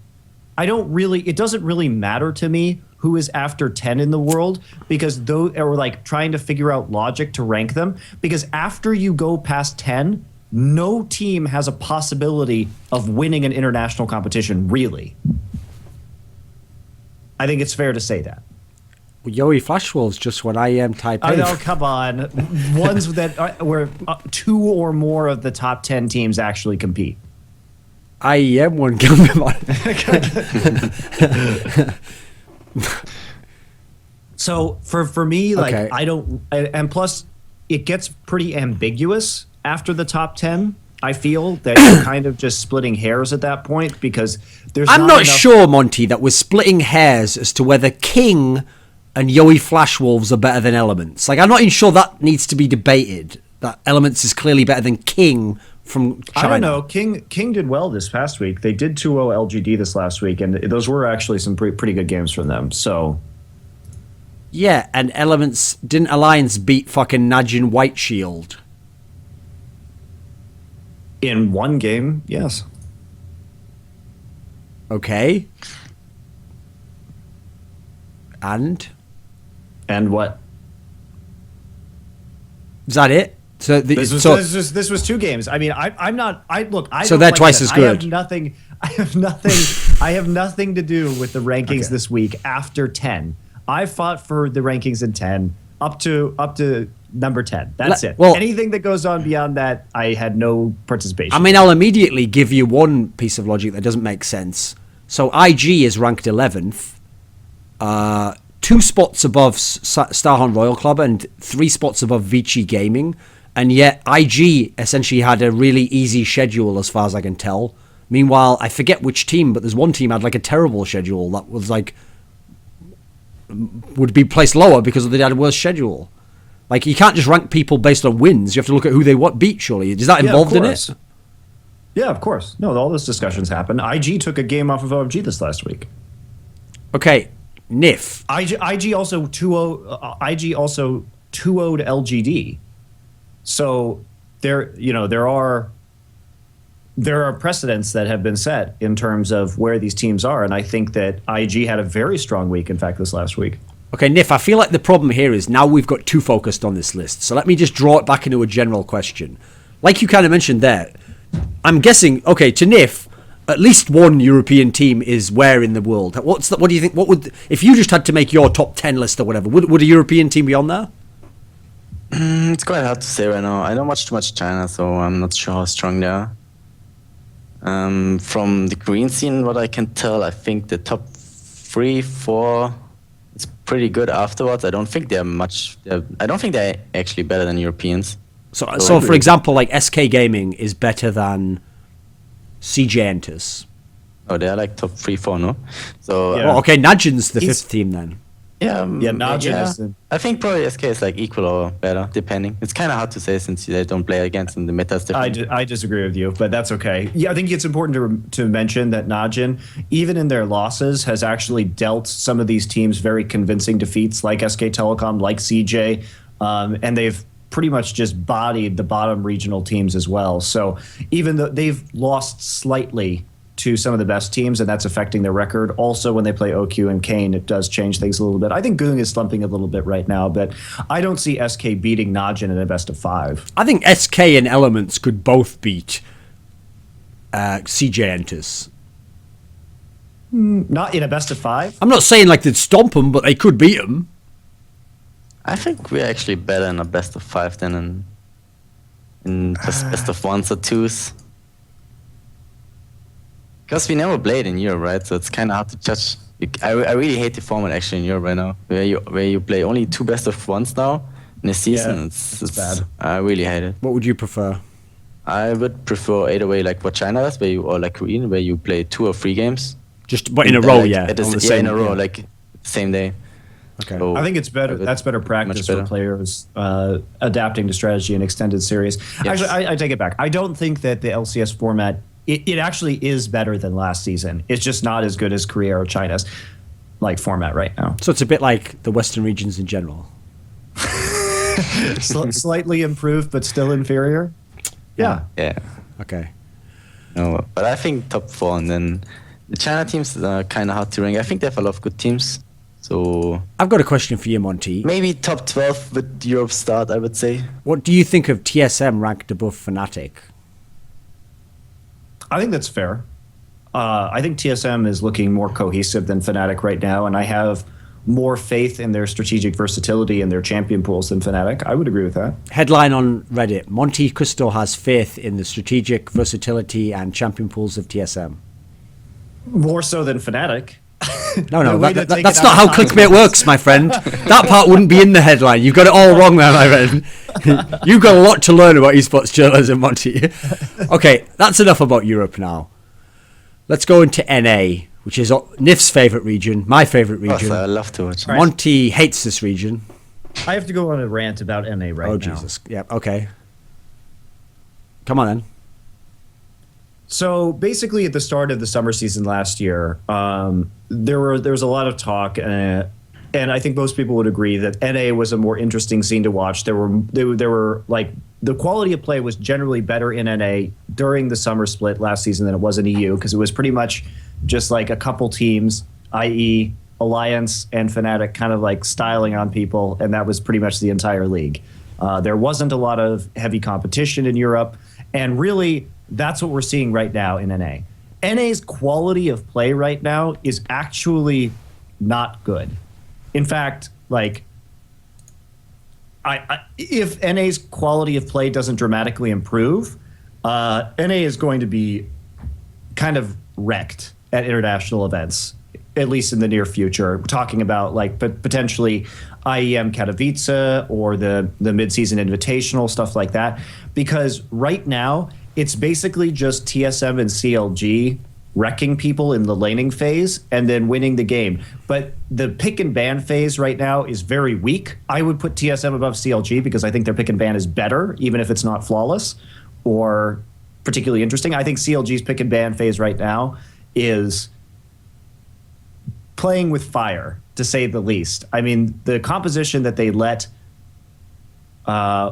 It doesn't really matter to me who is after 10 in the world, because or like trying to figure out logic to rank them, because after you go past 10, no team has a possibility of winning an international competition, really. I think it's fair to say that. Well, Yoey Flashwolves just won IEM Taipei. Oh, no, come on. Ones that where 2 or more of the top 10 teams actually compete. IEM won. So for me, like, okay. I don't, and plus it gets pretty ambiguous after the top 10. I feel that you're kind of just splitting hairs at that point, because I'm not sure, Monte, that we're splitting hairs as to whether King and Yoey Flashwolves are better than Elementz. Like, I'm not even sure that needs to be debated. That Elementz is clearly better than King from China. I don't know. King did well this past week. They did 2-0 LGD this last week, and those were actually some pretty good games from them. So, yeah, and Elementz didn't Alliance beat fucking NaJin White Shield in one game, yes. Okay. And what? Is that it? So this was 2 games. I mean, I'm not. So they're twice as good. I have nothing to do with the rankings this week after 10. I fought for the rankings in 10 up to number 10. That's it. Well, anything that goes on beyond that, I had no participation. I mean, I'll immediately give you one piece of logic that doesn't make sense. So IG is ranked 11th, 2 spots above Starhorn Royal Club and 3 spots above Vici Gaming, and yet IG essentially had a really easy schedule as far as I can tell. Meanwhile, I forget which team, but there's one team had like a terrible schedule that was like would be placed lower because they had a worse schedule. Like, you can't just rank people based on wins. You have to look at who they beat, surely. Is that involved in it? Yeah, of course. No, all those discussions happen. IG took a game off of OMG this last week. Okay, NIF. IG also 2-0. IG also 2-0'd LGD. So there are precedents that have been set in terms of where these teams are, and I think that IG had a very strong week, in fact, this last week. Okay, NIF, I feel like the problem here is now we've got too focused on this list. So let me just draw it back into a general question. Like you kind of mentioned there, I'm guessing, okay, to NIF, at least one European team is where in the world? What do you think? What would, if you just had to make your top 10 list or whatever, would a European team be on there? It's quite hard to say right now. I don't watch too much China, so I'm not sure how strong they are. From the Korean scene, what I can tell, I think the top 3, 4 is pretty good afterwards. I don't think they're actually better than Europeans. So for example, like SK Gaming is better than CJ Entus. Oh, they're like top 3, 4, no? So yeah. Well, okay, NaJin's the 5th team then. Yeah, NaJin is. I think probably SK is like equal or better, depending. It's kind of hard to say since they don't play against and the meta is different. I disagree with you, but that's okay. Yeah, I think it's important to mention that NaJin, even in their losses, has actually dealt some of these teams very convincing defeats, like SK Telecom, like CJ, and they've pretty much just bodied the bottom regional teams as well. So even though they've lost slightly to some of the best teams, and that's affecting their record. Also, when they play OQ and Kane, it does change things a little bit. I think Goong is slumping a little bit right now, but I don't see SK beating NaJin in a best of 5. I think SK and Elementz could both beat CJ Entus. Not in a best of 5? I'm not saying like they'd stomp them, but they could beat them. I think we're actually better in a best of 5 than in just best of 1s or 2s. Because we never played in Europe, right? So it's kind of hard to judge. I really hate the format actually in Europe right now, where you play only 2 best of 1s now in a season. Yeah, it's bad. I really hate it. What would you prefer? I would prefer either way, like what China does, or like Korean, where you play 2 or 3 games. Just but in a row, like, yeah. In a row, like same day. Okay. So I think it's better. That's better practice for players adapting to strategy in extended series. Yes. Actually, I take it back. I don't think that the LCS format it actually is better than last season. It's just not as good as Korea or China's like format right now. So it's a bit like the Western regions in general. Slightly improved, but still inferior. Yeah. Yeah. Okay. No, but I think top 4, and then the China teams are kind of hard to rank. I think they have a lot of good teams. So I've got a question for you, Monte. maybe top 12 with Europe start, I would say. What do you think of TSM ranked above FNATIC? I think that's fair. I think TSM is looking more cohesive than FNATIC right now, and I have more faith in their strategic versatility and their champion pools than FNATIC. I would agree with that. Headline on Reddit: Monte Cristo has faith in the strategic versatility and champion pools of TSM. More so than FNATIC. No, that's not how clickbait works, my friend. That part wouldn't be in the headline. You've got it all wrong there, my friend. You've got a lot to learn about esports journalism, Monte. Okay, that's enough about Europe now. Let's go into NA, which is Nyph's favourite region, my favourite region. I love to watch. Monte hates this region. I have to go on a rant about NA right now. Oh, Jesus. Yeah, okay. Come on, then. So basically, at the start of the summer season last year, there was a lot of talk, and I think most people would agree that NA was a more interesting scene to watch. There were like the quality of play was generally better in NA during the summer split last season than it was in EU, because it was pretty much just like a couple teams, i.e. Alliance and FNATIC, kind of like styling on people, and that was pretty much the entire league. There wasn't a lot of heavy competition in Europe, and really, that's what we're seeing right now in NA. NA's quality of play right now is actually not good. In fact, like, if NA's quality of play doesn't dramatically improve, NA is going to be kind of wrecked at international events, at least in the near future. We're talking about like potentially IEM Katowice or the mid-season invitational, stuff like that. Because right now, it's basically just TSM and CLG wrecking people in the laning phase and then winning the game. But the pick and ban phase right now is very weak. I would put TSM above CLG because I think their pick and ban is better, even if it's not flawless or particularly interesting. I think CLG's pick and ban phase right now is playing with fire, to say the least. I mean, the composition that they let,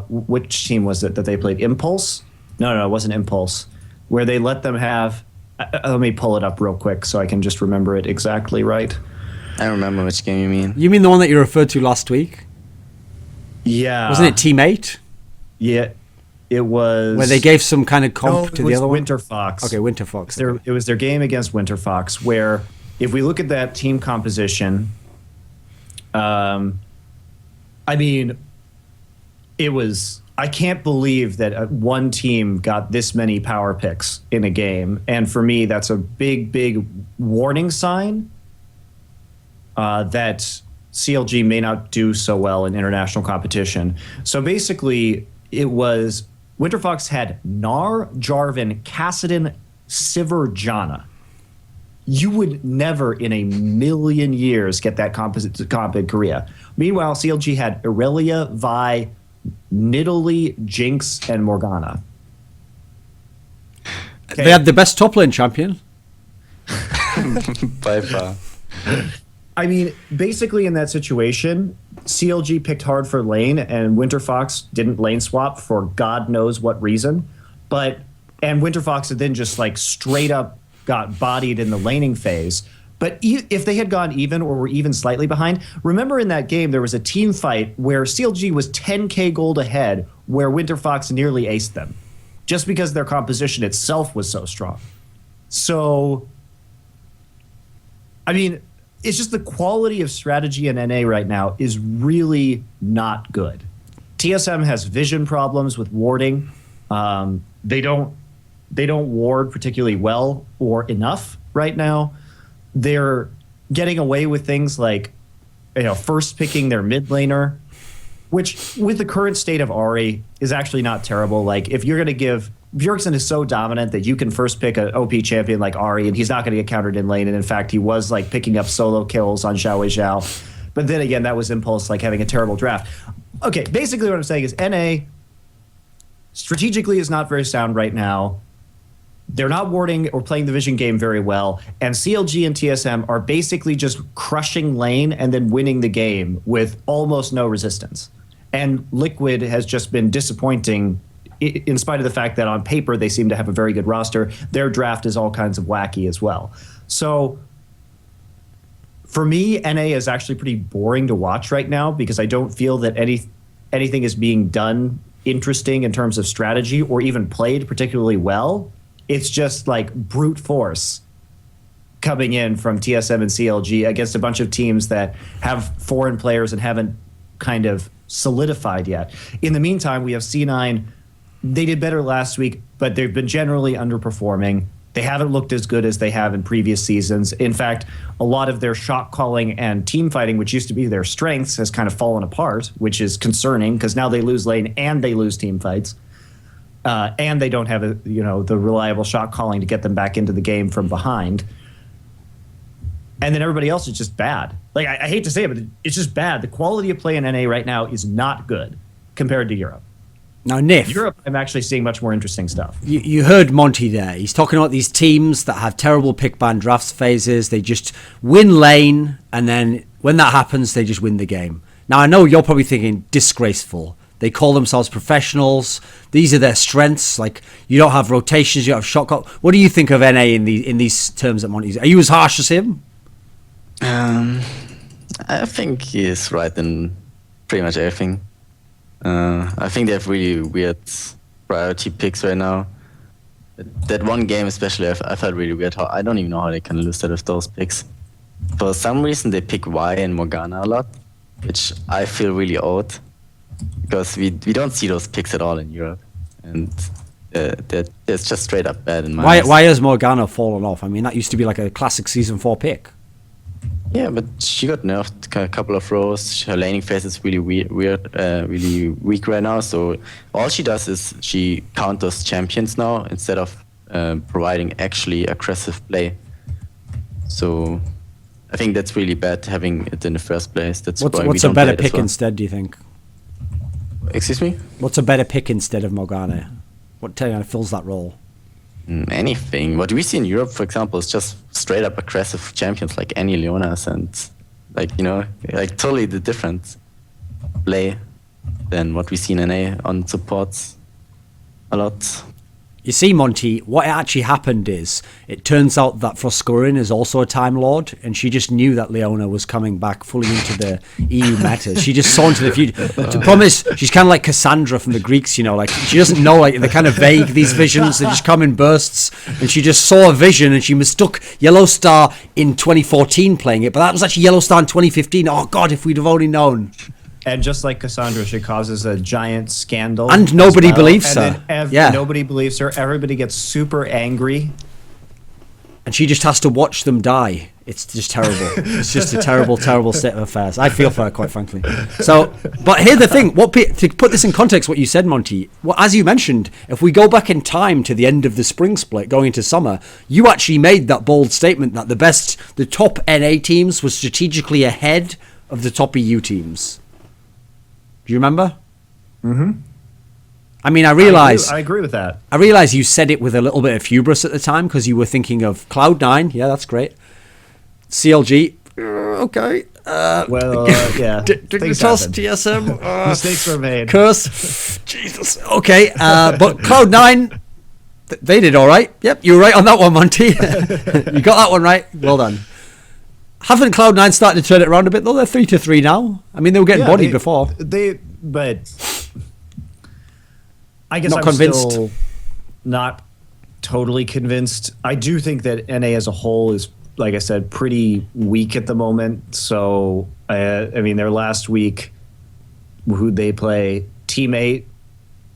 which team was it that they played? Impulse? No, it wasn't Impulse. Where they let them have, let me pull it up real quick so I can just remember it exactly right. I don't remember which game you mean. You mean the one that you referred to last week? Yeah. Wasn't it Team 8? Yeah, it was. Where they gave some kind of comp to the other one? Winterfox. Okay, Winterfox. It was their game against Winterfox, where if we look at that team composition, I mean, it was... I can't believe that one team got this many power picks in a game. And for me, that's a big, big warning sign that CLG may not do so well in international competition. So basically, it was Winterfox had Nar, Jarvan, Kassadin, Sivir, Janna. You would never in a million years get that comp in Korea. Meanwhile, CLG had Irelia, Vi, Nidalee, Jinx, and Morgana. Okay. They had the best top lane champion. By far. I mean, basically in that situation, CLG picked hard for lane, and Winterfox didn't lane swap for God knows what reason. And Winterfox had then just like straight up got bodied in the laning phase. But if they had gone even or were even slightly behind, remember in that game there was a team fight where CLG was 10k gold ahead, where Winterfox nearly aced them, just because their composition itself was so strong. So, I mean, it's just the quality of strategy in NA right now is really not good. TSM has vision problems with warding. They don't ward particularly well or enough right now. They're getting away with things like, first picking their mid laner, which with the current state of Ahri is actually not terrible. Like if you're going to give, Bjergsen is so dominant that you can first pick an OP champion like Ahri and he's not going to get countered in lane. And in fact, he was like picking up solo kills on Xiao Wei Xiao. But then again, that was Impulse like having a terrible draft. Okay, basically what I'm saying is NA strategically is not very sound right now. they're not warding or playing the vision game very well, and CLG and TSM are basically just crushing lane and then winning the game with almost no resistance. And Liquid has just been disappointing in spite of the fact that on paper they seem to have a very good roster. Their draft is all kinds of wacky as well. So for me, NA is actually pretty boring to watch right now because I don't feel that anything is being done interesting in terms of strategy or even played particularly well. It's just like brute force coming in from TSM and CLG against a bunch of teams that have foreign players and haven't kind of solidified yet. In the meantime, we have C9. They did better last week, but they've been generally underperforming. They haven't looked as good as they have in previous seasons. In fact, a lot of their shot calling and team fighting, which used to be their strengths, has kind of fallen apart, which is concerning because now they lose lane and they lose team fights. And they don't have the reliable shot calling to get them back into the game from behind. And then everybody else is just bad. Like I hate to say it, but it's just bad. The quality of play in NA right now is not good compared to Europe. Now, Nyph. Europe, I'm actually seeing much more interesting stuff. You heard Monte there. He's talking about these teams that have terrible pick ban drafts phases. They just win lane, and then when that happens, they just win the game. Now, I know you're probably thinking disgraceful. They call themselves professionals. These are their strengths. Like, you don't have rotations, you don't have shot call. What do you think of NA in these terms that Monte's? Are you as harsh as him? I think he is right in pretty much everything. I think they have really weird priority picks right now. That one game especially, I felt really weird. I don't even know how they can lose that with those picks. For some reason, they pick Y and Morgana a lot, which I feel really odd. Because we don't see those picks at all in Europe. And it's just straight up bad in my eyes. Why has Morgana fallen off? I mean, that used to be like a classic Season 4 pick. Yeah, but she got nerfed a couple of rows. Her laning phase is really really weak right now. So all she does is she counters champions now instead of providing actually aggressive play. So I think that's really bad having it in the first place. That's why what's we a don't better play it as pick well. instead, do you think? Excuse me? What's a better pick instead of Morgana? What kind of fills that role? Anything. What we see in Europe, for example, is just straight up aggressive champions like Annie Leonas and like totally the different play than what we see in NA on supports a lot. You see, Monte, what actually happened is it turns out that Froskurin is also a Time Lord, and she just knew that Leona was coming back fully into the EU meta. She just saw into the future. To promise, she's kind of like Cassandra from the Greeks, like she doesn't know, like they're kind of vague, these visions, they just come in bursts, and she just saw a vision and she mistook Yellow Star in 2014 playing it, but that was actually Yellow Star in 2015. Oh God, if we'd have only known. And just like Cassandra, she causes a giant scandal. And nobody believes her. Yeah. Nobody believes her. Everybody gets super angry. And she just has to watch them die. It's just terrible. It's just a terrible, terrible state of affairs. I feel for her, quite frankly. So, but here's the thing. To put this in context, what you said, Monte, as you mentioned, if we go back in time to the end of the spring split, going into summer, you actually made that bold statement that the top NA teams were strategically ahead of the top EU teams. Do you remember? Mm-hmm. I mean, I realize I agree with that. I realize you said it with a little bit of hubris at the time because you were thinking of Cloud9. Yeah, that's great. CLG. Okay. Yeah. Didn't toss TSM. Mistakes were made. Curse. Jesus. Okay. But Cloud9, they did all right. Yep, you were right on that one, Monte. You got that one right. Well done. Haven't Cloud9 started to turn it around a bit though? They're 3-3 now. I mean, they were getting bodied before. But I guess not I'm convinced. Still not totally convinced. I do think that NA as a whole is, like I said, pretty weak at the moment. So I mean, their last week, who'd they play? Team 8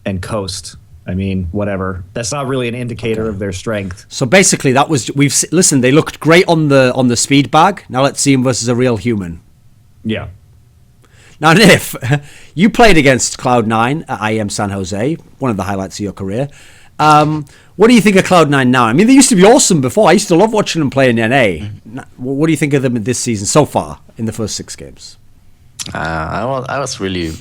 and Coast. I mean, whatever. That's not really an indicator of their strength. So basically, that was listen. They looked great on the speed bag. Now let's see them versus a real human. Yeah. Now, Nyph, you played against Cloud9 at IEM San Jose, one of the highlights of your career. What do you think of Cloud9 now? I mean, they used to be awesome before. I used to love watching them play in NA. What do you think of them this season so far in the first 6 games? I was really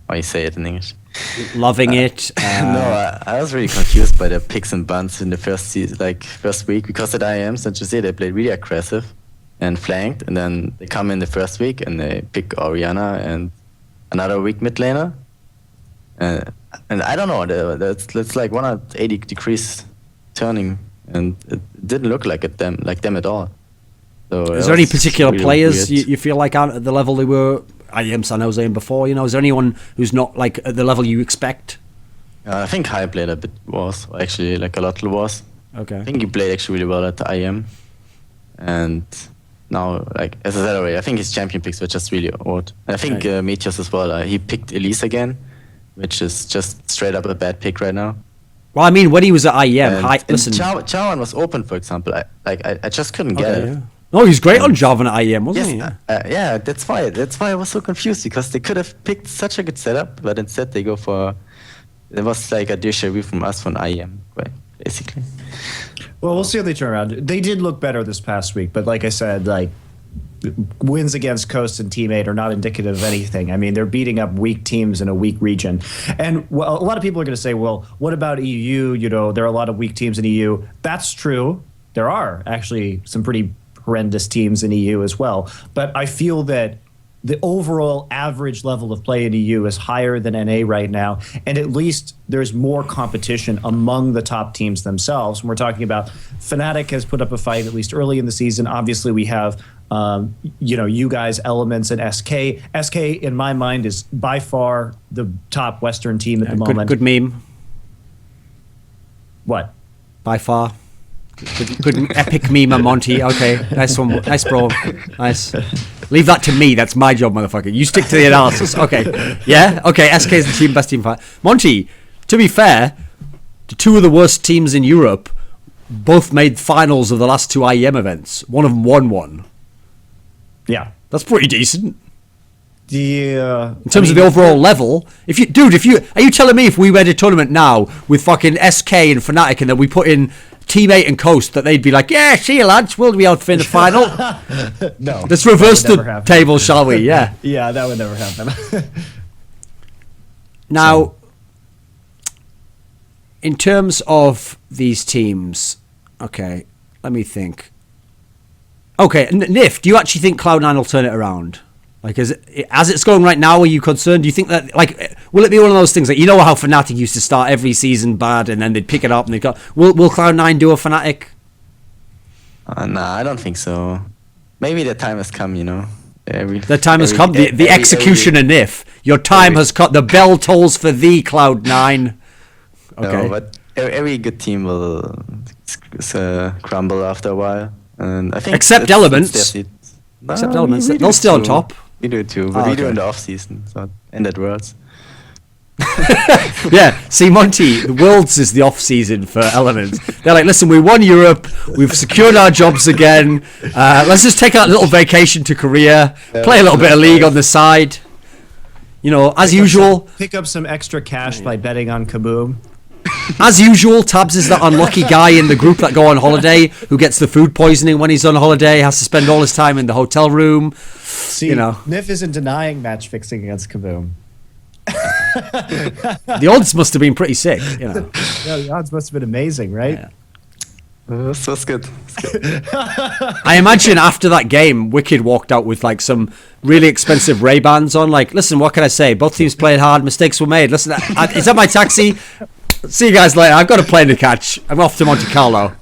how you say it in English? loving it. No, I was really confused by the picks and buns in the first season, like first week, because at IEM San Jose they played really aggressive and flanked, and then they come in the first week and they pick Oriana and another weak mid laner. And I don't know, it's like 180 degrees turning, and it didn't look like them at all. So is there any particular really players weird. you feel like aren't at the level they were IEM San Jose and before? You know, is there anyone who's not like at the level you expect? I think High played a bit worse, actually, like a lot worse. Okay. I think he played actually really well at the IEM. And now, like, as I said already, I think his champion picks were just really odd. And I think Meteos as well, he picked Elise again, which is just straight up a bad pick right now. Well, I mean, when he was at IEM, And listen. Chawan was open, for example. I just couldn't get it. Yeah. No, he was great on Jarvan at IEM, wasn't he? Yeah, that's why I was so confused, because they could have picked such a good setup, but instead they go for, it was like a déjà vu from us from IEM, right, basically. Well, we'll see how they turn around. They did look better this past week, but like I said, like wins against Coast and Team 8 are not indicative of anything. I mean, they're beating up weak teams in a weak region. And well, a lot of people are going to say, well, what about EU? You know, there are a lot of weak teams in EU. That's true. There are actually some pretty horrendous teams in EU as well. But I feel that the overall average level of play in EU is higher than NA right now, and at least there's more competition among the top teams themselves. When we're talking about FNATIC has put up a fight at least early in the season. Obviously, we have you guys, Elementz, and SK. SK, in my mind, is by far the top Western team at the moment. Good meme. What? By far. Good epic meme on Monte. Okay, nice one. Nice, bro. Nice. Leave that to me. That's my job, motherfucker. You stick to the analysis. Okay. Yeah? Okay, SK is the team, best team fight. Monte, to be fair, the two of the worst teams in Europe both made finals of the last two IEM events. One of them won one. Yeah. That's pretty decent. In terms of the overall level, are you telling me if we went a tournament now with fucking SK and FNATIC and then we put in Team 8 and Coast that they'd be like, yeah, see you lads, we'll be out in the final? No. Let's reverse the table, shall we? Yeah. Yeah, that would never happen. Now, in terms of these teams, okay, let me think. Okay, Nyph, do you actually think Cloud9 will turn it around? Like, as it's going right now, are you concerned? Do you think that, like, will it be one of those things, like, you know how FNATIC used to start every season bad and then they'd pick it up and they'd go, will Cloud9 do a FNATIC? No, I don't think so. Maybe the time has come, you know. The time has come. The execution of Nyph. Your time has come. The bell tolls for thee, Cloud9. Okay. No, but every good team will crumble after a while. And I think except Elementz. Except Elementz. They'll stay on top. We do too, but we do in the off season, so end at Worlds. Yeah, see, Monte, the Worlds is the off season for Elementz. They're like, listen, we won Europe, we've secured our jobs again. Let's just take a little vacation to Korea, play a little bit of League on the side. You know, as usual. Pick up some extra cash by betting on Kaboom. As usual, Tabzz is that unlucky guy in the group that go on holiday who gets the food poisoning when he's on holiday, has to spend all his time in the hotel room. See, you know, Nyph isn't denying match fixing against Kaboom. The odds must have been pretty sick, you know. Yeah, the odds must have been amazing, right? Yeah. That's good. I imagine after that game, Wicked walked out with like some really expensive Ray-Bans on. Like, listen, what can I say? Both teams played hard, mistakes were made. Listen, is that my taxi? See you guys later. I've got a plane to catch. I'm off to Monte Carlo.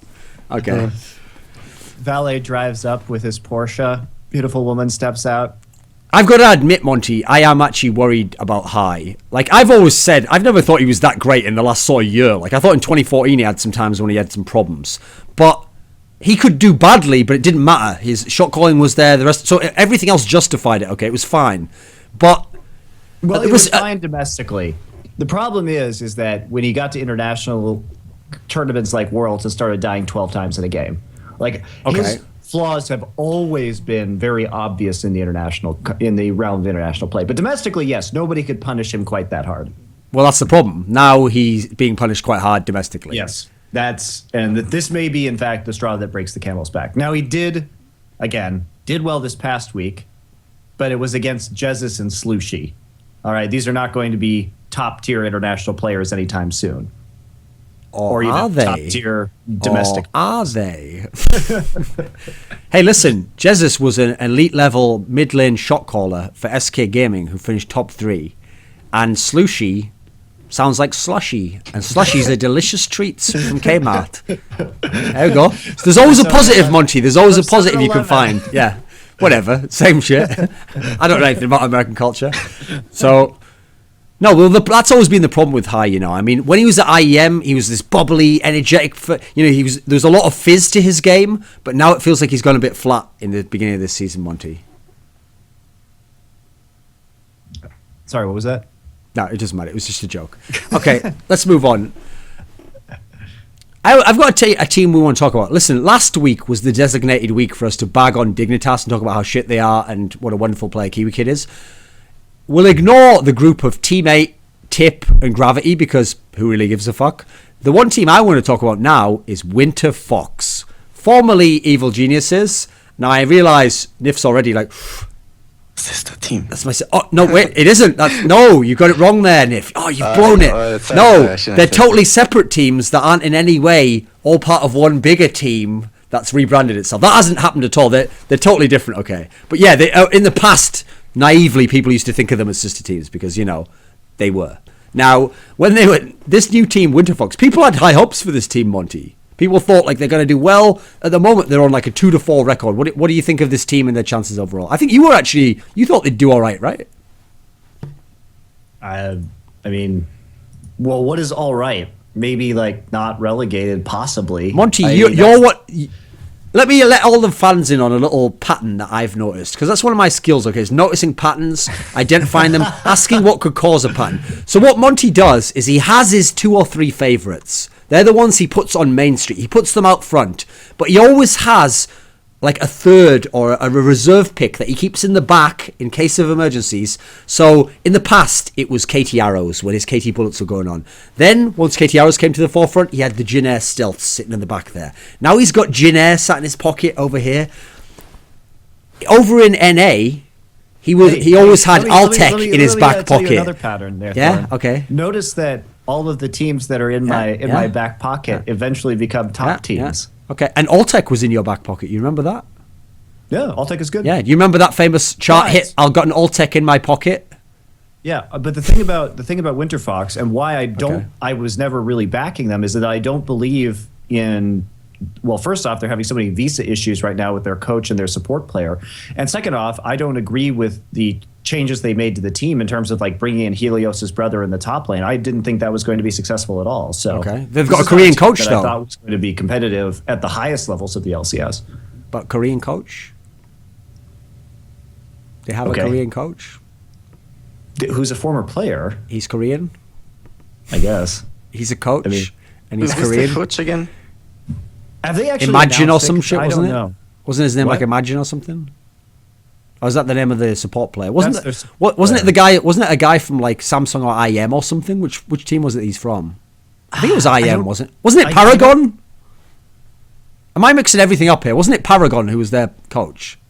Okay. Valet drives up with his Porsche. Beautiful woman steps out. I've got to admit, Monte, I am actually worried about High. Like, I've always said, I've never thought he was that great in the last sort of year. Like, I thought in 2014 he had some times when he had some problems. But he could do badly, but it didn't matter. His shot calling was there. The rest, so everything else justified it. Okay, it was fine. But well, it was fine domestically. The problem is that when he got to international tournaments like Worlds, it started dying 12 times in a game. Like, his flaws have always been very obvious in the realm of international play. But domestically, yes, nobody could punish him quite that hard. Well, that's the problem. Now he's being punished quite hard domestically. Yes, this may be, in fact, the straw that breaks the camel's back. Now, he did well this past week, but it was against Jesus and Slushy. All right, these are not going to be top tier international players anytime soon. Or even are they? top tier domestic. Or are they? Hey, listen, Jesus was an elite level mid lane shot caller for SK Gaming who finished top 3. And Slushy sounds like slushy. And slushies are delicious treats from Kmart. There we go. So there's always a positive, Monty. There's always a positive you can find. Yeah. Whatever. Same shit. I don't know anything about American culture. So... No, well, that's always been the problem with High, you know. I mean, when he was at IEM, he was this bubbly, energetic. There was a lot of fizz to his game, but now it feels like he's gone a bit flat in the beginning of this season, Monty. Sorry, what was that? No, it doesn't matter. It was just a joke. Okay, let's move on. I've got a team we want to talk about. Listen, last week was the designated week for us to bag on Dignitas and talk about how shit they are and what a wonderful player Kiwi Kid is. We'll ignore the group of Teammate, Tip, and Gravity because who really gives a fuck? The one team I want to talk about now is Winterfox, formerly Evil Geniuses. Now I realise Nyph's already like, Is this the team? that's my. Oh no, wait, it isn't. No, you got it wrong there, Nyph. Oh, you've blown it. No, they're totally separate teams that aren't in any way all part of one bigger team that's rebranded itself. That hasn't happened at all. They're totally different. Okay, but yeah, they in the past. Naively, people used to think of them as sister teams because, you know, they were. Now, when they were this new team, Winterfox, people had high hopes for this team, Monty. People thought like they're going to do well. At the moment, they're on like a 2-4 record. What do you think of this team and their chances overall? I think you thought they'd do all right? I mean, well, what is all right? Maybe like not relegated, possibly. Monty, you're what... Let me let all the fans in on a little pattern that I've noticed, because that's one of my skills, okay, is noticing patterns, identifying them, asking what could cause a pattern. So what Monty does is he has his 2 or 3 favourites. They're the ones he puts on Main Street. He puts them out front. But he always has like a third or a reserve pick that he keeps in the back in case of emergencies. So in the past, it was KT Arrows when his KT Bullets were going on. Then once KT Arrows came to the forefront, he had the Jin Air Stealths sitting in the back there. Now he's got Jin Air sat in his pocket over here. Over in NA, he always had Altec in his back pocket. Another pattern there. Yeah. Thorin. Okay. Notice that all of the teams that are in my back pocket eventually become top teams. Yeah. Okay, and Altec was in your back pocket. You remember that? Yeah, Altec is good. Yeah, do you remember that famous chart hit? I've got an Altec in my pocket. Yeah, but the thing about Winterfox and why I was never really backing them is that I don't believe in. Well, first off, they're having so many visa issues right now with their coach and their support player, and second off, I don't agree with the changes they made to the team in terms of like bringing in Helios's brother in the top lane. I didn't think that was going to be successful at all. So they've got a Korean coach though. I thought was going to be competitive at the highest levels of the LCS. But Korean coach? They have a Korean coach? Who's a former player. He's Korean? I guess. He's a coach and he's Who's Korean. the coach again? Have they actually Imagine or some shit, wasn't it? Know. Wasn't his name What? like Imagine or something? Or is that the name of the support player? Wasn't That's it? their support Wasn't it player. the guy? Wasn't it a guy from like Samsung or IEM or something? Which team was it he's from? I think it was IEM, wasn't it? Wasn't it Paragon? Am I mixing everything up here? Wasn't it Paragon who was their coach?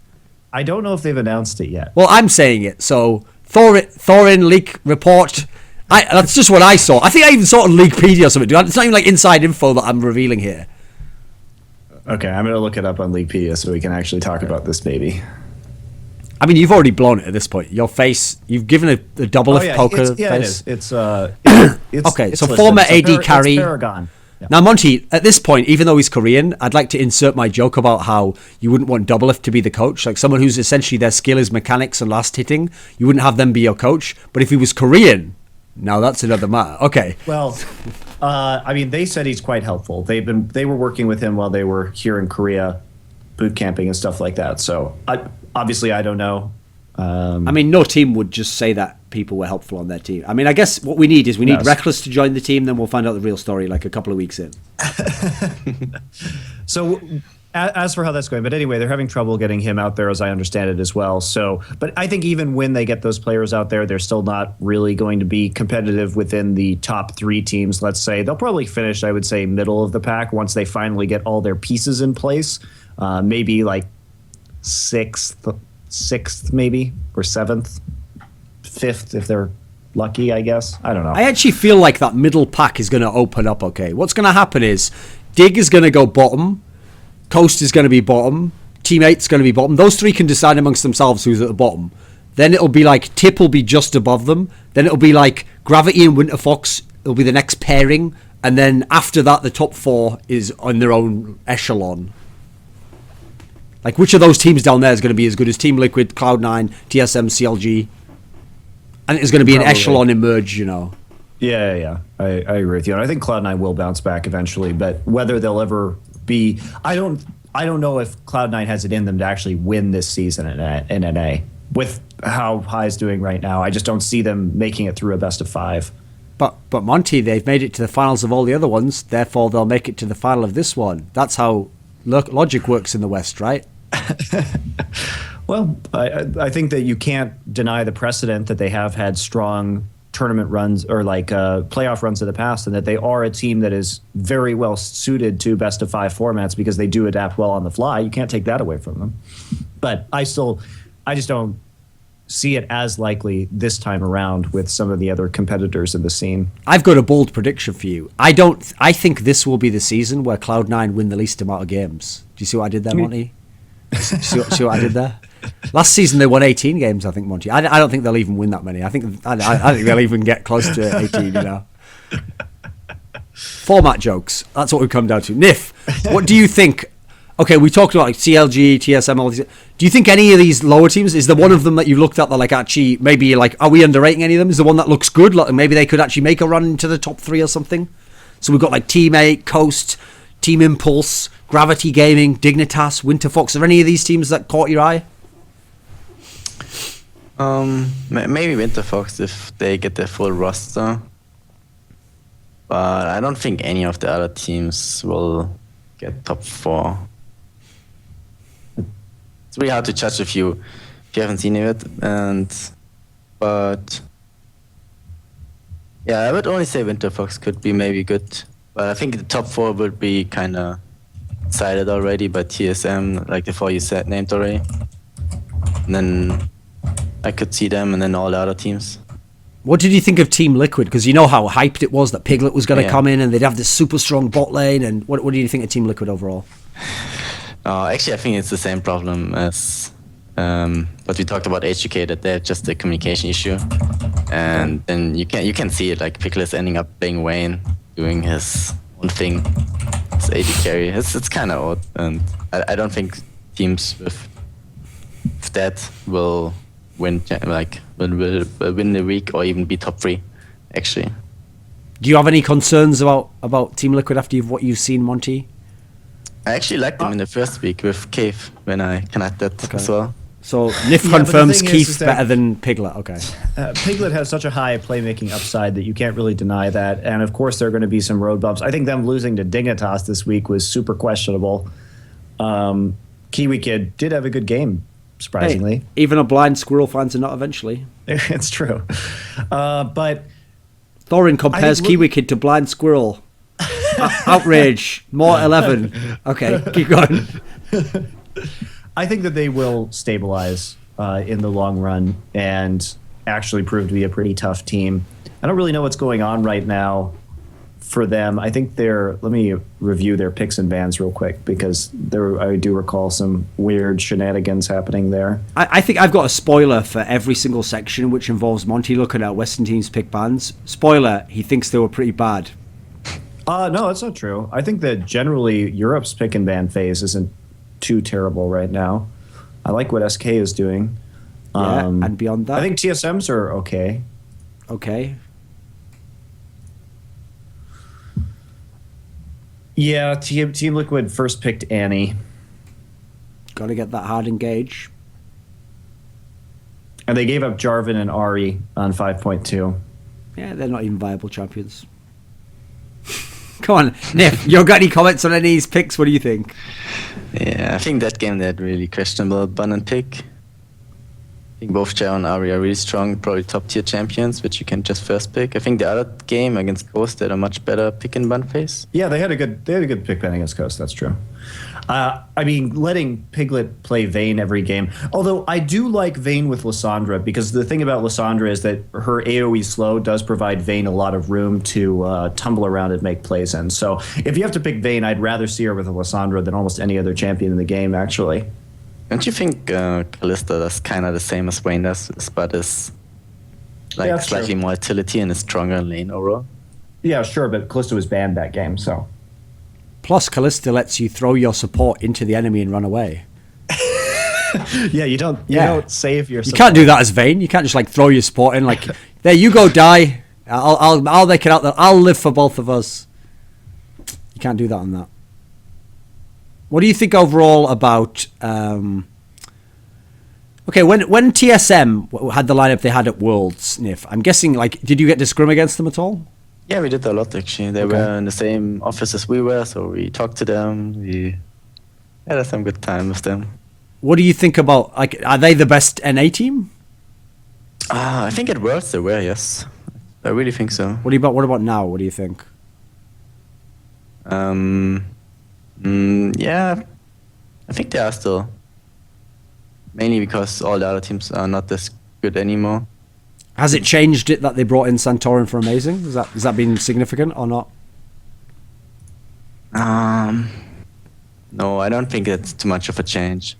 I don't know if they've announced it yet. Well, I'm saying it. So Thorin leak report. That's just what I saw. I think I even saw it on Leaguepedia or something. It's not even like inside info that I'm revealing here. Okay, I'm going to look it up on Leaguepedia so we can actually talk about this maybe. I mean, you've already blown it at this point. Your face, you've given a double poker face. Yeah, it is. It's okay, it's so listed. former It's AD carry. It's Paragon. Yeah. Now, Monty, at this point, even though he's Korean, I'd like to insert my joke about how you wouldn't want Doublelift to be the coach. Like someone who's essentially their skill is mechanics and last hitting, you wouldn't have them be your coach. But if he was Korean, now that's another matter. Okay. Well, I mean, they said he's quite helpful. They were working with him while they were here in Korea, boot camping and stuff like that. So obviously, I don't know. I mean, no team would just say that people were helpful on their team. I mean, I guess what we need is Rekkles to join the team, then we'll find out the real story like a couple of weeks in. So as for how that's going, but anyway, they're having trouble getting him out there, as I understand it as well. So, but I think even when they get those players out there, they're still not really going to be competitive within the top 3 teams. Let's say they'll probably finish, I would say, middle of the pack once they finally get all their pieces in place. Maybe like sixth maybe, or 7th, 5th if they're lucky, I guess. I don't know. I actually feel like that middle pack is going to open up, okay? What's going to happen is Dig is going to go bottom, Coast is going to be bottom, Teammate's going to be bottom. Those three can decide amongst themselves who's at the bottom. Then it'll be like Tip will be just above them. Then it'll be like Gravity and Winterfox. It'll be the next pairing. And then after that, the top four is on their own echelon. Like, which of those teams down there is going to be as good as TeamLiquid, Cloud9, TSM, CLG? And it's going to be an echelon emerge, you know. Yeah. I agree with you. And I think Cloud9 will bounce back eventually, but whether they'll ever be... I don't know if Cloud9 has it in them to actually win this season in NA. With how High's doing right now, I just don't see them making it through a best of 5. But Monte, they've made it to the finals of all the other ones, therefore they'll make it to the final of this one. That's how logic works in the West, right? Well, I think that you can't deny the precedent that they have had strong tournament runs or like playoff runs in the past, and that they are a team that is very well suited to best of 5 formats because they do adapt well on the fly. You can't take that away from them. But I just don't see it as likely this time around with some of the other competitors in the scene. I've got a bold prediction for you. I think this will be the season where Cloud9 win the least amount of games. Do you see what I did there, Monty? see what I did there? Last season they won 18 games, I think, Monty. I don't think they'll even win that many. I think they'll even get close to 18, you know. Format jokes. That's what we've come down to. Nyph, what do you think? Okay, we talked about like CLG, TSM, all these. Do you think any of these lower teams, is there one of them that you've looked at that like actually maybe like, are we underrating any of them? Is there one that looks good? Like maybe they could actually make a run into the top 3 or something? So we've got like Teammate, Coast, Team Impulse, Gravity Gaming, Dignitas, Winterfox. Are any of these teams that caught your eye? Maybe Winterfox if they get their full roster. But I don't think any of the other teams will get top 4. It's really hard to judge if you haven't seen it, but yeah, I would only say Winterfox could be maybe good, but I think the top 4 would be kind of decided already by TSM, like the 4 you named already. And then I could see them, and then all the other teams. What did you think of TeamLiquid? Because you know how hyped it was that Piglet was going to come in and they'd have this super strong bot lane. And what do you think of TeamLiquid overall? Actually, I think it's the same problem as what we talked about HUK, that they're just a communication issue. And then you can see it, like Piglet's ending up playing Wayne, doing his own thing. It's AD carry. It's kind of odd. And I don't think teams with that will win, like will win the week or even be top 3, actually. Do you have any concerns about TeamLiquid after what you've seen, Monty? I actually liked them in the first week with Cave when I connected as well. So Nyph confirms Keith better than Piglet. Okay. Piglet has such a high playmaking upside that you can't really deny that. And of course, there are going to be some road bumps. I think them losing to Dignitas this week was super questionable. Kiwi Kid did have a good game, surprisingly. Hey, even a blind squirrel finds a nut eventually. It's true. But Thorin compares Kiwi Kid to blind squirrel. Outrage. More 11. Okay, keep going. I think that they will stabilize in the long run and actually prove to be a pretty tough team. I don't really know what's going on right now for them. I think let me review their picks and bans real quick because I do recall some weird shenanigans happening there. I think I've got a spoiler for every single section which involves Monty looking at Western teams' pick bans. Spoiler, he thinks they were pretty bad. No, that's not true. I think that generally Europe's pick and ban phase isn't too terrible right now. I like what SK is doing. Yeah, and beyond that? I think TSMs are okay. Okay. Yeah, TeamLiquid first picked Annie. Got to get that hard engage. And they gave up Jarvan and Ari on 5.2. Yeah, they're not even viable champions. Come on, Nyph, you got any comments on any of these picks? What do you think? Yeah, I think that game they had really questionable ban and pick. think both Jao and Ari are really strong, probably top tier champions, which you can just first pick. I think the other game against Ghost had a much better pick and ban phase. Yeah, they had a good pick ban against Coast. That's true. I mean, letting Piglet play Vayne every game. Although I do like Vayne with Lissandra, because the thing about Lissandra is that her AoE slow does provide Vayne a lot of room to tumble around and make plays in. So if you have to pick Vayne, I'd rather see her with a Lissandra than almost any other champion in the game, actually. Don't you think Kalista does kind of the same as Vayne does, but is like slightly more utility and is stronger in lane overall? Yeah, sure, but Kalista was banned that game, so... Plus, Callista lets you throw your support into the enemy and run away. Yeah, you don't save your support. You can't do that as Vayne. You can't just like throw your support in like, there you go, die. I'll make it out there. I'll live for both of us. You can't do that on that. What do you think overall about? Okay, when TSM had the lineup they had at Worlds, Nyph, I'm guessing like, did you get to scrim against them at all? Yeah, we did a lot actually. They were in the same office as we were, so we talked to them. We had some good time with them. What do you think about, like, are they the best NA team? I think at Worlds they were, yes. I really think so. What about now? What do you think? Yeah, I think they are still. Mainly because all the other teams are not as good anymore. Has it changed it that they brought in Santorin for Amazing? Has that been significant or not? No, I don't think it's too much of a change.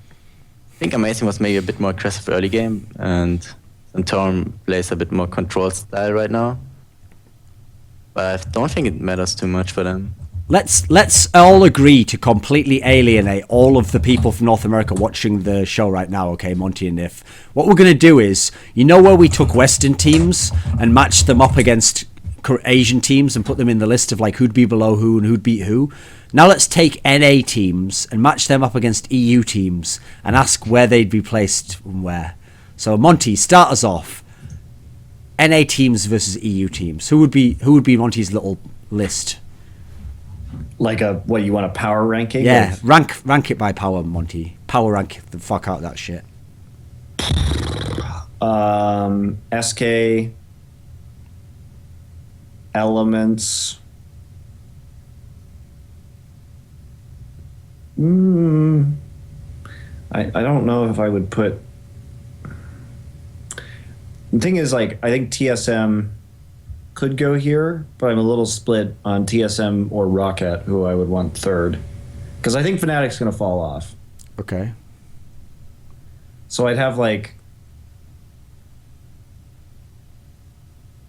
I think Amazing was maybe a bit more aggressive early game, and Santorin plays a bit more control style right now. But I don't think it matters too much for them. Let's all agree to completely alienate all of the people from North America watching the show right now, okay, Monte and Nyph. What we're going to do is, you know where we took Western teams and matched them up against Asian teams and put them in the list of like who'd be below who and who'd beat who? Now let's take NA teams and match them up against EU teams and ask where they'd be placed and where. So Monte, start us off. NA teams versus EU teams. Who would be Monte's little list? Like what, you want a power ranking? Yeah, rank it by power, Monte. Power rank the fuck out of that shit. SK, Elementz. I don't know if I would put. The thing is, like, I think TSM could go here, but I'm a little split on TSM or Rocket, who I would want third. Because I think FNATIC's going to fall off. Okay. So I'd have, like,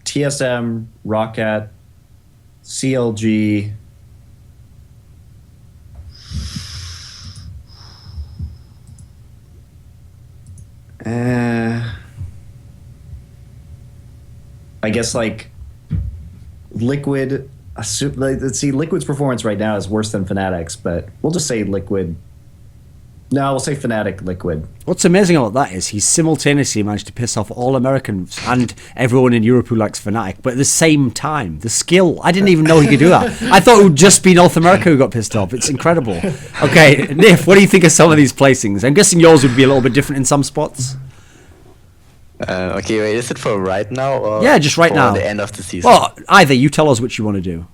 TSM, Rocket, CLG, I guess, like, Liquid. Let's see, Liquid's performance right now is worse than FNATIC's, but we'll just say Liquid. No, we'll say FNATIC Liquid. What's amazing about that is he's simultaneously managed to piss off all Americans and everyone in Europe who likes FNATIC, but at the same time, the skill, I didn't even know he could do that. I thought it would just be North America who got pissed off. It's incredible. Okay, Nyph, what do you think of some of these placings? I'm guessing yours would be a little bit different in some spots. Okay, wait, is it for right now or yeah, just right for now. the end of the season? Well, either. You tell us what you want to do.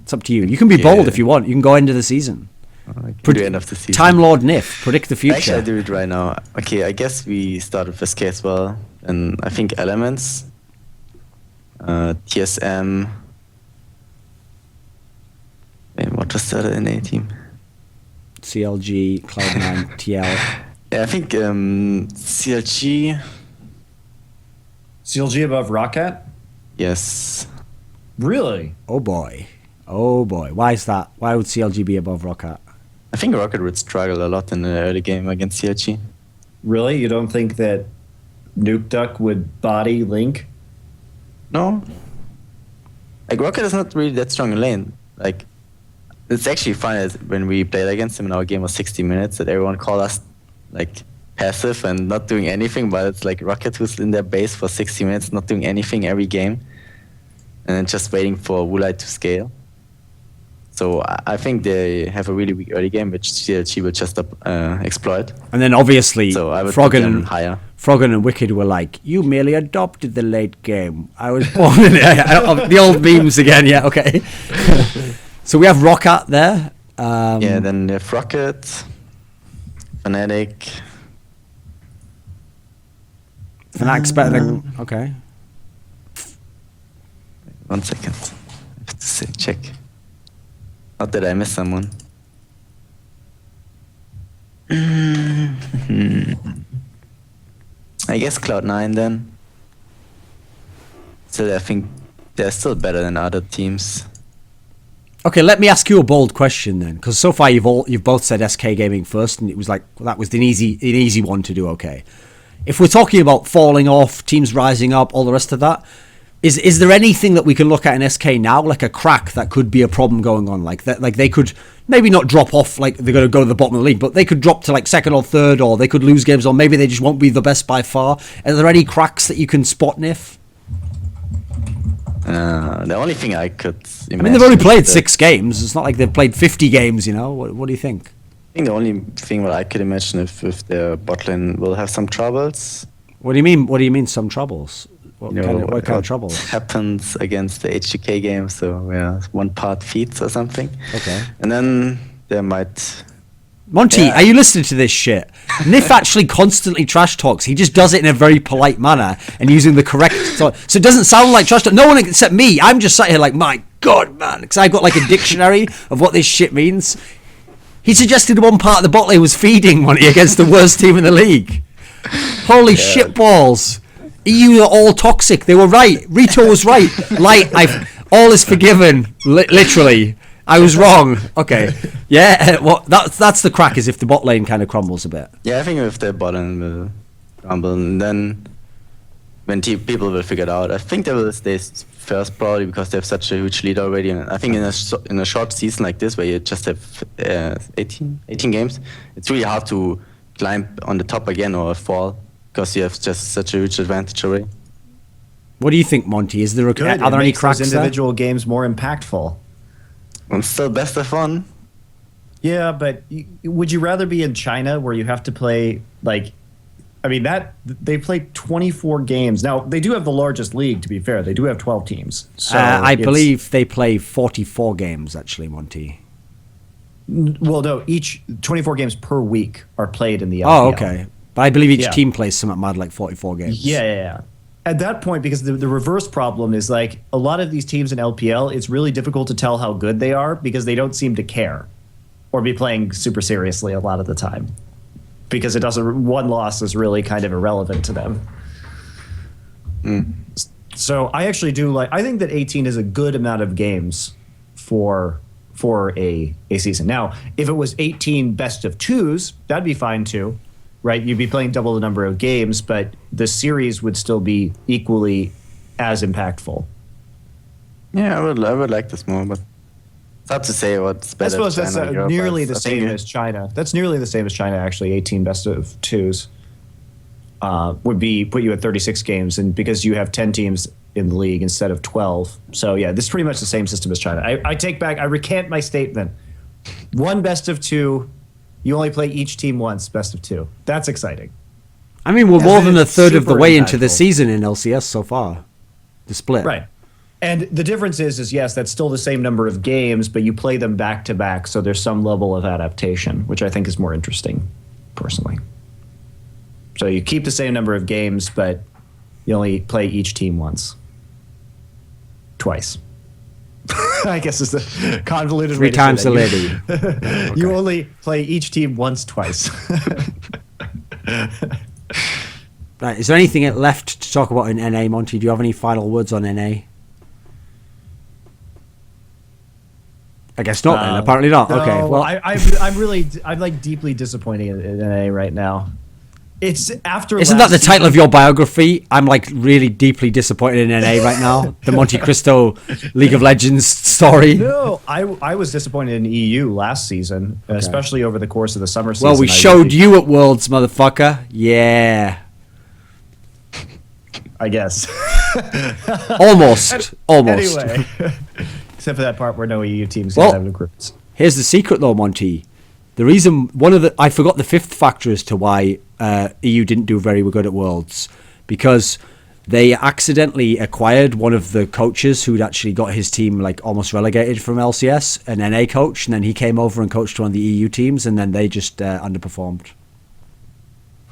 It's up to you. You can be bold if you want. You can go into the season. Do end of the season. Time Lord Nyph, predict the future. Actually, I do it right now. Okay, I guess we start with SK as well. And I think Elementz, TSM. Wait, what was the other NA team? CLG, Cloud9, TL. Yeah, I think CLG. CLG above Rocket? Yes. Really? Oh boy. Oh boy. Why is that? Why would CLG be above Rocket? I think Rocket would struggle a lot in the early game against CLG. Really? You don't think that Nuke Duck would body Link? No. Like, Rocket is not really that strong in lane. Like, it's actually funny when we played against him in our game of 60 minutes that everyone called us, like, passive and not doing anything, but it's like Rocket who's in their base for 60 minutes, not doing anything every game, and then just waiting for Wulai to scale. So I think they have a really weak early game, which CLG will just exploit. And then obviously so I would Froggen Froggen and Wicked were like, "You merely adopted the late game. I was born in it." The old memes again. Yeah, okay. So we have Rockat there. Then we have Rocket, FNATIC. FNATIC's better than... Okay. 1 second. I have to check. Not that I miss someone. I guess Cloud9 then. So I think they're still better than other teams. Okay, let me ask you a bold question then, because so far you've both said SK Gaming first, and it was like that was an easy one to do. Okay, if we're talking about falling off, teams rising up, all the rest of that, is there anything that we can look at in SK now, like a crack that could be a problem going on, like that, like they could maybe not drop off, like they're going to go to the bottom of the league, but they could drop to like second or third, or they could lose games, or maybe they just won't be the best by far. Are there any cracks that you can spot, Nyph? The only thing I could imagine... I mean, they've only played 6 games. It's not like they've played 50 games, you know? What do you think? I think the only thing that I could imagine if their bot lane will have some troubles. What do you mean? What do you mean some troubles? What kind of troubles? Happens against the HGK game, so yeah, one part feeds or something. Okay. And then there might... Monte, are you listening to this shit? Nyph actually constantly trash talks. He just does it in a very polite manner and using the correct... So it doesn't sound like trash talk. No one except me. I'm just sat here like, my God, man. Because I've got like a dictionary of what this shit means. He suggested one part of the bot lane was feeding Monte against the worst team in the league. Holy shit balls. EU are all toxic. They were right. Rito was right. All is forgiven. Literally. I was wrong. Okay. Yeah, well, that's the crack, is if the bot lane kind of crumbles a bit. Yeah, I think if the bot lane will crumble, and then when people will figure it out, I think they will stay first probably because they have such a huge lead already. And I think in a short season like this, where you just have 18 games, it's really hard to climb on the top again or fall because you have just such a huge advantage already. What do you think, Monte? Are there any cracks those individual games more impactful? I'm still best of 1. Yeah, but would you rather be in China where you have to play like, I mean they play 24 games. Now they do have the largest league. To be fair, they do have 12 teams. So I believe they play 44 games actually, Monte. Well, no, each 24 games per week are played in the LPL. Oh, okay. But I believe each team plays something mad like 44 games. Yeah. At that point, because the reverse problem is like a lot of these teams in LPL, it's really difficult to tell how good they are because they don't seem to care or be playing super seriously a lot of the time because one loss is really kind of irrelevant to them. So I actually I think that 18 is a good amount of games for a season. Now, if it was 18 best of 2s, that'd be fine too. Right, you'd be playing double the number of games, but the series would still be equally as impactful. Yeah, I would like this more, but it's hard to say what's better. I suppose that's nearly the same as China. That's nearly the same as China, actually. 18 best of 2s would put you at 36 games, and because you have 10 teams in the league instead of 12. So yeah, this is pretty much the same system as China. I recant my statement. 1 best of 2. You only play each team once, best of 2. That's exciting. I mean, we're more than a third of the way into the season in LCS so far. The split. Right. And the difference is yes, that's still the same number of games, but you play them back to back, so there's some level of adaptation, which I think is more interesting, personally. So you keep the same number of games, but you only play each team once. Twice. I guess it's a convoluted 3 times a lady. You only play each team once, twice. Right. Is there anything left to talk about in NA, Monte? Do you have any final words on NA? I guess not. Then. Apparently not. No, okay. Well, I'm like deeply disappointed in NA right now. It's after. Isn't that the title of your biography? I'm like really deeply disappointed in NA right now. The Monte Cristo League of Legends story. No, I was disappointed in EU last season, especially over the course of the summer season. Well, we showed you at Worlds, motherfucker. Yeah. I guess. Almost. Anyway, except for that part where no EU teams have recruits. Here's the secret though, Monte. I forgot the fifth factor as to why EU didn't do very good at Worlds, because they accidentally acquired one of the coaches who'd actually got his team like almost relegated from LCS, an NA coach, and then he came over and coached one of the EU teams, and then they just underperformed.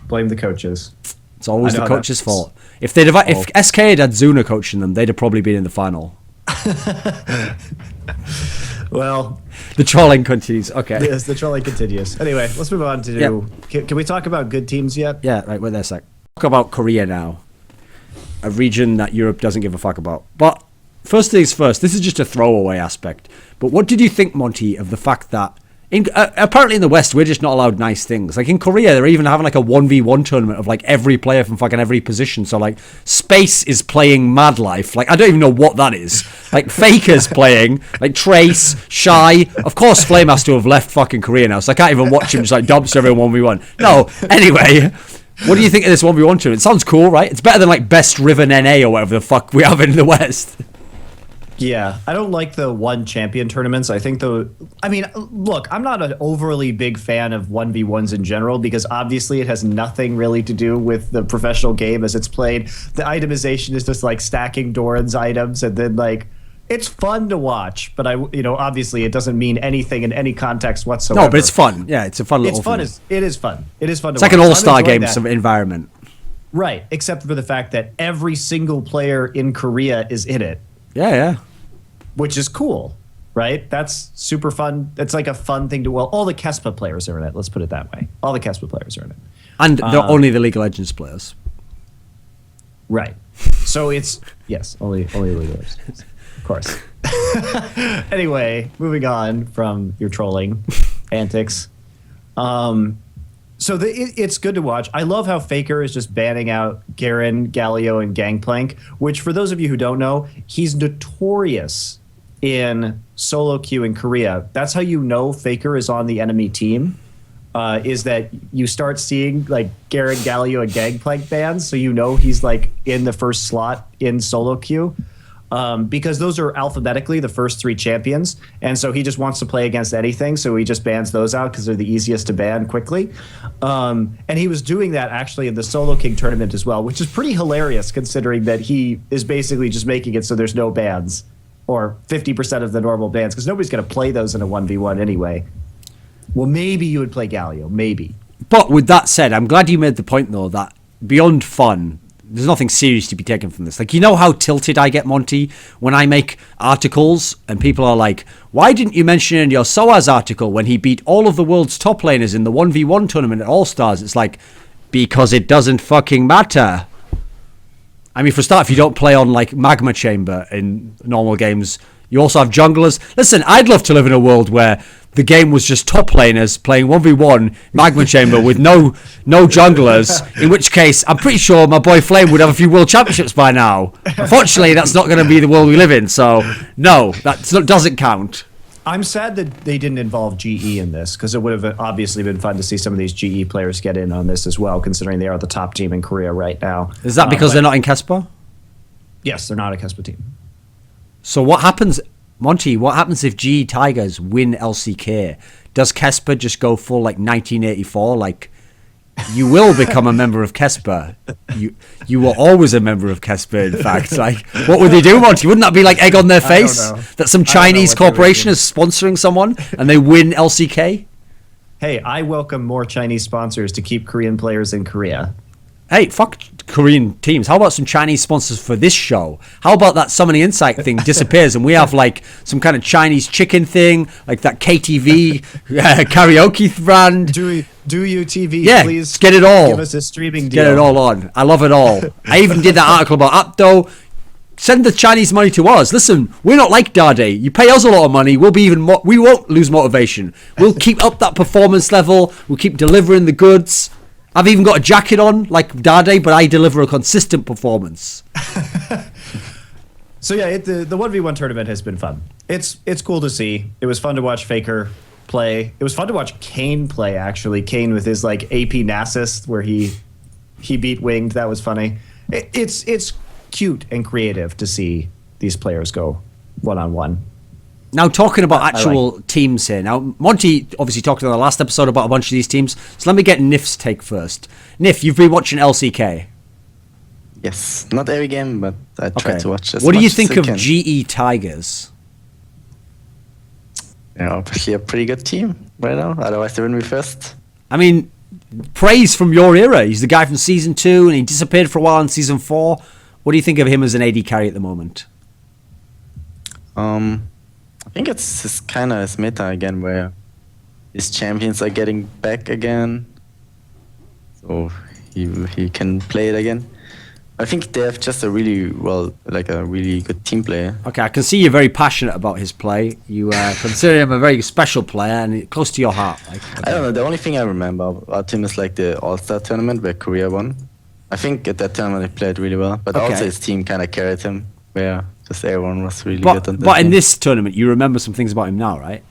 Blame the coaches. It's always the coach's fault. If SK had Zuna coaching them, they'd have probably been in the final. Well, the trolling continues. Okay. Yes, the trolling continues. Anyway, let's move on to. Can we talk about good teams yet? Yeah, right. Wait there a sec. Talk about Korea now, a region that Europe doesn't give a fuck about. But first things first, this is just a throwaway aspect. But what did you think, Monte, of the fact that apparently in the West we're just not allowed nice things? Like in Korea, they're even having like a 1v1 tournament of like every player from fucking every position. So like Space is playing Mad Life. Like I don't even know what that is. Like Faker's playing, like Trace, Shy. Of course Flame has to have left fucking Korea now, so I can't even watch him just like dumps everyone 1v1. No, anyway, what do you think of this 1v1 tournament? It sounds cool, right? It's better than like Best Riven NA or whatever the fuck we have in the West. Yeah, I don't like the one champion tournaments. I think look, I'm not an overly big fan of 1v1s in general, because obviously it has nothing really to do with the professional game as it's played. The itemization is just like stacking Doran's items, and then like it's fun to watch, but obviously it doesn't mean anything in any context whatsoever. No, but it's fun. Yeah, it's a fun little thing. It is fun. It is fun to watch. It's like an all-star game of environment. Right, except for the fact that every single player in Korea is in it. Yeah. Which is cool, right? That's super fun. It's like a fun thing to. Well, all the Kespa players are in it. Let's put it that way. All the Kespa players are in it, and they're only the League of Legends players. Right. So it's only League of Legends, of course. Anyway, moving on from your trolling antics. So it's good to watch. I love how Faker is just banning out Garen, Galio, and Gangplank, which for those of you who don't know, he's notorious in solo queue in Korea. That's how you know Faker is on the enemy team, is that you start seeing like Garen, Galio, and Gangplank bans, so you know he's like in the first slot in solo queue. Because those are alphabetically the first three champions, and so he just wants to play against anything, so he just bans those out because they're the easiest to ban quickly. And he was doing that actually in the Solo King tournament as well, which is pretty hilarious considering that he is basically just making it so there's no bans, or 50% of the normal bans, because nobody's going to play those in a 1v1 anyway. Well, maybe you would play Galio, maybe. But with that said, I'm glad you made the point though that beyond fun, there's nothing serious to be taken from this. Like, you know how tilted I get, Monte, when I make articles and people are like, why didn't you mention in your SOAS article when he beat all of the world's top laners in the 1v1 tournament at All-Stars? It's like, because it doesn't fucking matter. I mean, for a start, if you don't play on like Magma Chamber in normal games, you also have junglers. Listen, I'd love to live in a world where the game was just top laners playing 1v1 Magma Chamber with no junglers, in which case I'm pretty sure my boy Flame would have a few world championships by now. Unfortunately, that's not going to be the world we live in, so no, that doesn't count. I'm sad that they didn't involve GE in this, because it would have obviously been fun to see some of these GE players get in on this as well, considering they are the top team in Korea right now. Is that because they're not in Kespa? Yes, they're not a Kespa team. So what happens, Monte, what happens if GE Tigers win LCK? Does Kespa just go full like 1984? Like, you will become a member of Kespa. You were always a member of Kespa, in fact. Like, what would they do, Monte? Wouldn't that be like egg on their face? That some Chinese corporation is sponsoring someone and they win LCK? Hey, I welcome more Chinese sponsors to keep Korean players in Korea. Hey, fuck Korean teams. How about some Chinese sponsors for this show? How about that Summoning Insight thing disappears and we have like some kind of Chinese chicken thing, like that KTV karaoke brand? Do you TV? Yeah, please get it all. Give us a streaming deal. Get it all on. I love it all. I even did that article about Apto. Send the Chinese money to us. Listen, we're not like Dade. You pay us a lot of money, we'll be even we won't lose motivation. We'll keep up that performance level. We'll keep delivering the goods. I've even got a jacket on, like Dade, but I deliver a consistent performance. So yeah, the 1v1 tournament has been fun. It's cool to see. It was fun to watch Faker play. It was fun to watch Kane play, actually. Kane with his like AP Nasus, where he beat Winged. That was funny. It's cute and creative to see these players go one-on-one. Now, talking about actual teams here. Now, Monte obviously talked in the last episode about a bunch of these teams. So let me get Nyph's take first. Nyph, you've been watching LCK. Yes, not every game, but I try to watch as What do you much think as I of can. GE Tigers? They're obviously a pretty good team right now. Otherwise, they wouldn't be first. I mean, praise from your era. He's the guy from Season 2, and he disappeared for a while in Season 4. What do you think of him as an AD carry at the moment? I think it's kind of his meta again, where his champions are getting back again, so he can play it again. I think they have just a really good team player. Okay, I can see you're very passionate about his play. You consider him a very special player and close to your heart. Like, okay. I don't know. The only thing I remember about him is like the All-Star tournament where Korea won. I think at that tournament he played really well, but also his team kind of carried him, where just everyone was really good on that. But in this tournament, you remember some things about him now, right?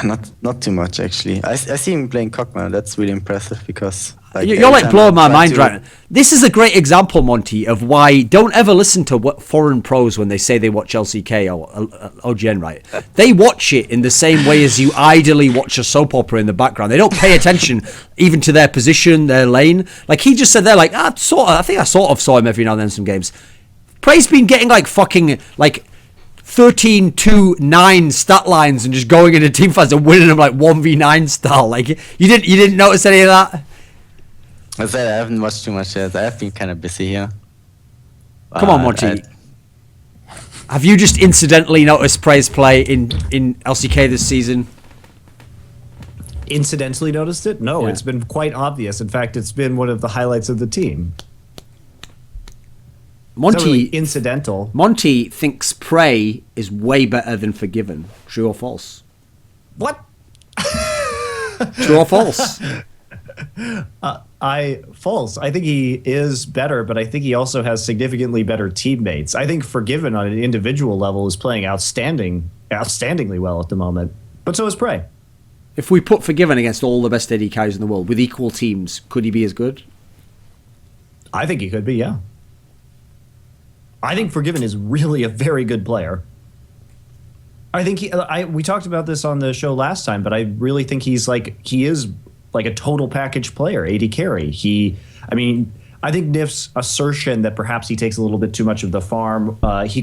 Not too much actually. I see him playing Cockman. That's really impressive because you're like blowing my mind right now. This is a great example, Monte, of why don't ever listen to what foreign pros when they say they watch LCK or OGN, right? They watch it in the same way as you idly watch a soap opera in the background. They don't pay attention even to their position, their lane. Like he just said there, like I think I sort of saw him every now and then in some games. Prey's been getting like fucking like 13-2-9 stat lines and just going into team fights and winning them like 1v9 style. Like you didn't notice any of that? I said I haven't watched too much yet. I have been kind of busy here. Come on, Monte. Have you just incidentally noticed Prey's play in LCK this season? Incidentally noticed it? No, Yeah. It's been quite obvious. In fact, it's been one of the highlights of the team. It's not really incidental. Monte thinks Prey is way better than Forgiven. True or false? What? True or false? False. I think he is better, but I think he also has significantly better teammates. I think Forgiven on an individual level is playing outstandingly well at the moment. But so is Prey. If we put Forgiven against all the best AD carries in the world with equal teams, could he be as good? I think he could be, yeah. I think Forgiven is really a very good player. I think we talked about this on the show last time, but I really think he is like a total package player, AD carry. I think Nyph's assertion that perhaps he takes a little bit too much of the farm, he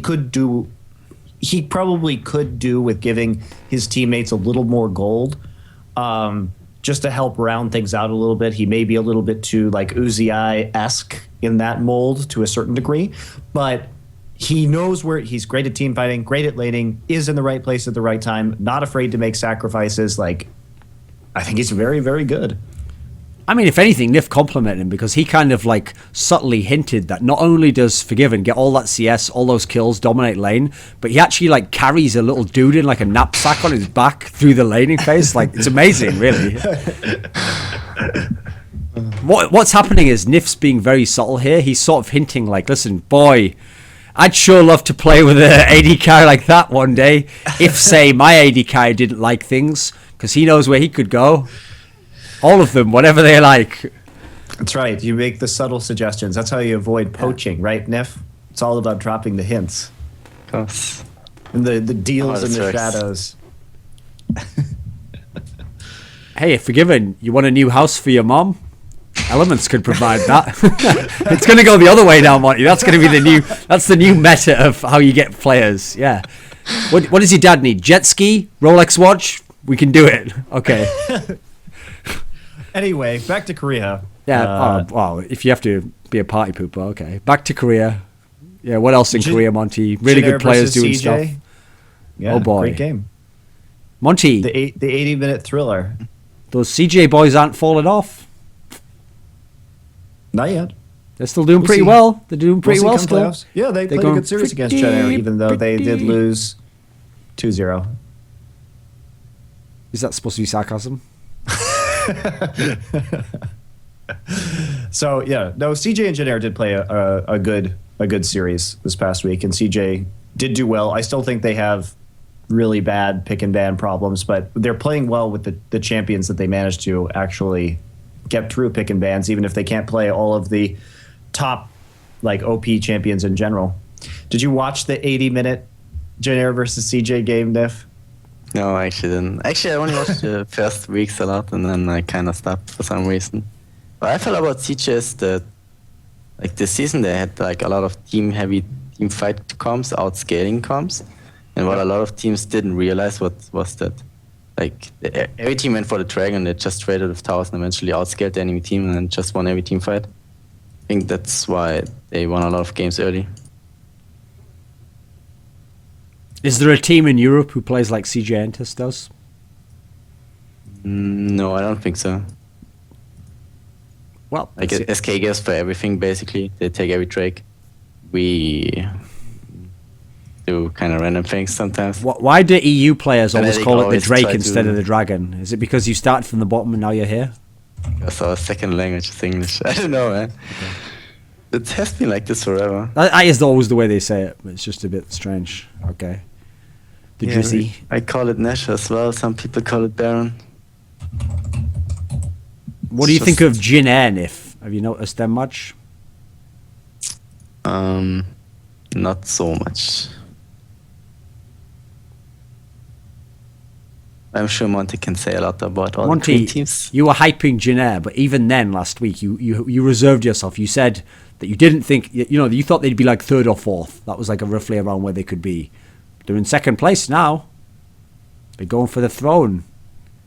probably could do with giving his teammates a little more gold, just to help round things out a little bit. He may be a little bit too like Uzi-esque in that mold to a certain degree, but he knows where he's great at team fighting, great at laning, is in the right place at the right time, not afraid to make sacrifices. Like, I think he's very, very good. I mean, if anything, Nyph complimented him because he kind of like subtly hinted that not only does Forgiven get all that CS, all those kills, dominate lane, but he actually like carries a little dude in like a knapsack on his back through the laning phase. Like, it's amazing, really. What's happening is Nyph's being very subtle here. He's sort of hinting like, listen, boy, I'd sure love to play with an AD carry like that one day if, say, my AD carry didn't like things, because he knows where he could go. All of them, whatever they like. That's right. You make the subtle suggestions. That's how you avoid poaching, right, Nyph? It's all about dropping the hints. Of course. And the deals in the works. shadows. Hey, if Forgiven, you want a new house for your mom? Elementz could provide that. It's going to go the other way now, Monty. That's going to be the new meta of how you get players. Yeah. What does your dad need? Jet ski? Rolex watch? We can do it. Okay. Anyway, back to Korea. Yeah. Wow. If you have to be a party pooper, okay. Back to Korea. Yeah. What else in Korea, Monty? Really Jin Air good players versus doing CJ. stuff. Yeah, Oh, boy. great game. Monty, The 80-minute thriller. those CJ boys aren't falling off. Not yet. They're still doing pretty see. well. They're doing pretty We'll well see still. come playoffs. Yeah, they They're played a going good series against pretty, Jin Air, even though they did pretty. lose 2-0. Is that supposed to be sarcasm? So yeah, no, CJ and Jin Air did play a good series this past week, and CJ did do well. I still think they have really bad pick and ban problems, but they're playing well with the champions that they managed to actually get through pick and bans, even if they can't play all of the top like OP champions in general. Did you watch the 80-minute Jin Air versus CJ game, Nyph? No, I actually didn't. Actually, I only watched the first weeks a lot, and then I kind of stopped for some reason. What I felt about CJ is that, like, this season they had like a lot of team-heavy team fight comps, outscaling comps, and what a lot of teams didn't realize was that, like, every team went for the dragon. They just traded with towers and eventually outscaled the enemy team and then just won every team fight. I think that's why they won a lot of games early. Is there a team in Europe who plays like CJ Entus does? No, I don't think so. Well, like SK gives for everything, basically. They take every Drake. We do kind of random things sometimes. Why do EU players always call it the Drake try instead to- of the Dragon? Is it because you started from the bottom and now you're here? Because our second language is English. I don't know, man. It has been like this forever. That is always the way they say it, but it's just a bit strange. Okay. The Drizzy. I call it Nash as well. Some people call it Baron. What do you It's think just- of Jin Air, Nyph? Have you noticed them much? Not so much. I'm sure Monte can say a lot about all the Monte, green teams. you were hyping Jin Air, but even then last week you reserved yourself. You said that you didn't think, you thought they'd be like third or fourth. That was like roughly around where they could be. They're in second place now. They're going for the throne.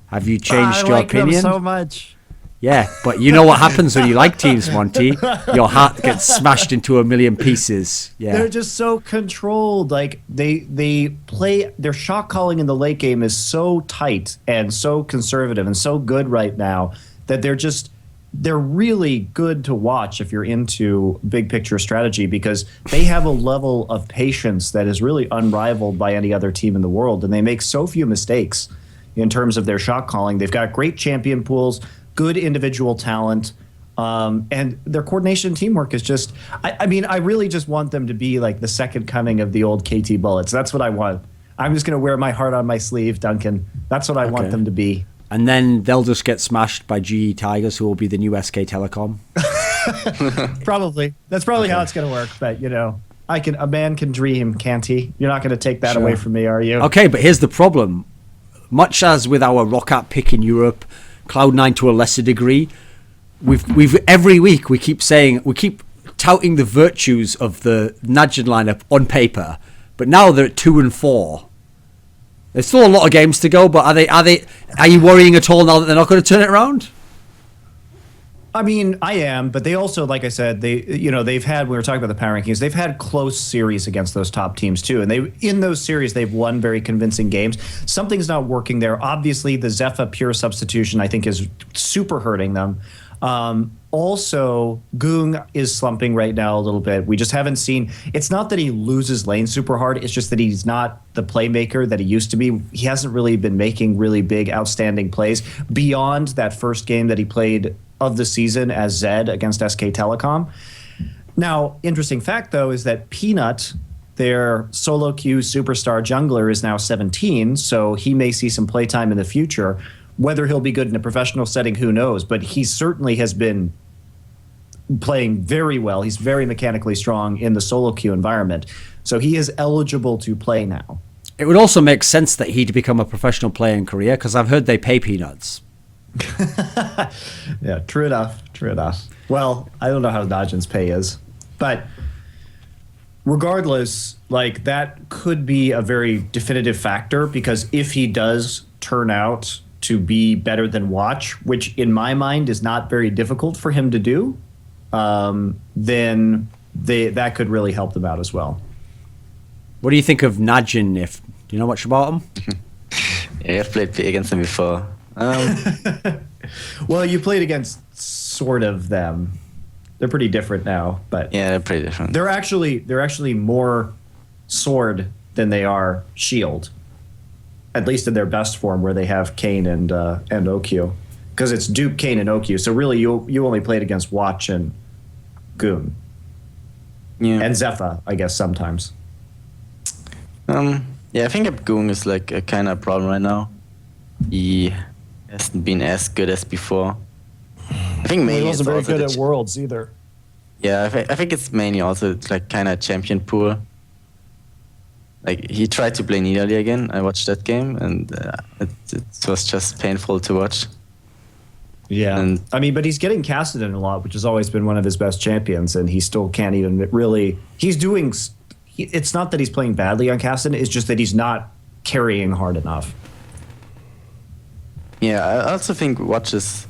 Have you changed your opinion? Them so much. Yeah, but you know what happens when you like teams, Monty? Your heart gets smashed into a million pieces. Yeah. They're just so controlled. Like they play, their shot calling in the late game is so tight and so conservative and so good right now that they're really good to watch if you're into big picture strategy, because they have a level of patience that is really unrivaled by any other team in the world, and they make so few mistakes in terms of their shot calling. They've got great champion pools, good individual talent, and their coordination and teamwork is just, I mean, I really just want them to be like the second coming of the old KT Bullets. That's what I want. I'm just going to wear my heart on my sleeve, Duncan. That's what I want them to be. And then they'll just get smashed by GE Tigers, who will be the new SK Telecom. Probably. That's probably how it's going to work. But, a man can dream, can't he? You're not going to take that away from me, are you? Okay, but here's the problem. Much as with our Roccat pick in Europe, Cloud9 to a lesser degree, we've every week we keep touting the virtues of the NaJin lineup on paper, but now they're at 2 and 4. There's still a lot of games to go, but are you worrying at all now that they're not going to turn it around? I mean, I am, but they also, like I said, they've had, we were talking about the power rankings, they've had close series against those top teams too, and in those series they've won very convincing games. Something's not working there. Obviously, the Zephyr pure substitution I think is super hurting them. Also, Goong is slumping right now a little bit. We just haven't seen. It's not that he loses lane super hard. It's just that he's not the playmaker that he used to be. He hasn't really been making really big, outstanding plays beyond that first game that he played of the season as Zed against SK Telecom. Now, interesting fact, though, is that Peanut, their solo queue superstar jungler, is now 17, so he may see some playtime in the future. Whether he'll be good in a professional setting, who knows? But he certainly has been playing very well. He's very mechanically strong in the solo queue environment. So he is eligible to play now. It would also make sense that he'd become a professional player in Korea, because I've heard they pay peanuts. Yeah, true enough. Well, I don't know how NaJin's pay is, but regardless, like, that could be a very definitive factor, because if he does turn out to be better than Watch, which in my mind is not very difficult for him to do, then that could really help them out as well. What do you think of NaJin, Nyph? Do you know much about him? Yeah, I've played against them before. Well, you played against sort of them. They're pretty different now, but Yeah, they're pretty different. they're actually more sword than they are shield. At least in their best form, where they have Kayn and OQ, because it's Duke, Kayn, and OQ. So really, you only played against Watch and Goon, and Zephyr, I guess sometimes. Yeah, I think Goong is like a kind of problem right now. He hasn't been as good as before. I think mainly He wasn't it's very also good the at Worlds either. Yeah, I think it's mainly also like kind of champion pool. like he tried to play Nidalee again. I watched that game, and it was just painful to watch. Yeah, And I mean, but he's getting casted in a lot, which has always been one of his best champions, and he still can't even really. He's doing. It's not that he's playing badly on Caston; it's just that he's not carrying hard enough. yeah, I also think Watch is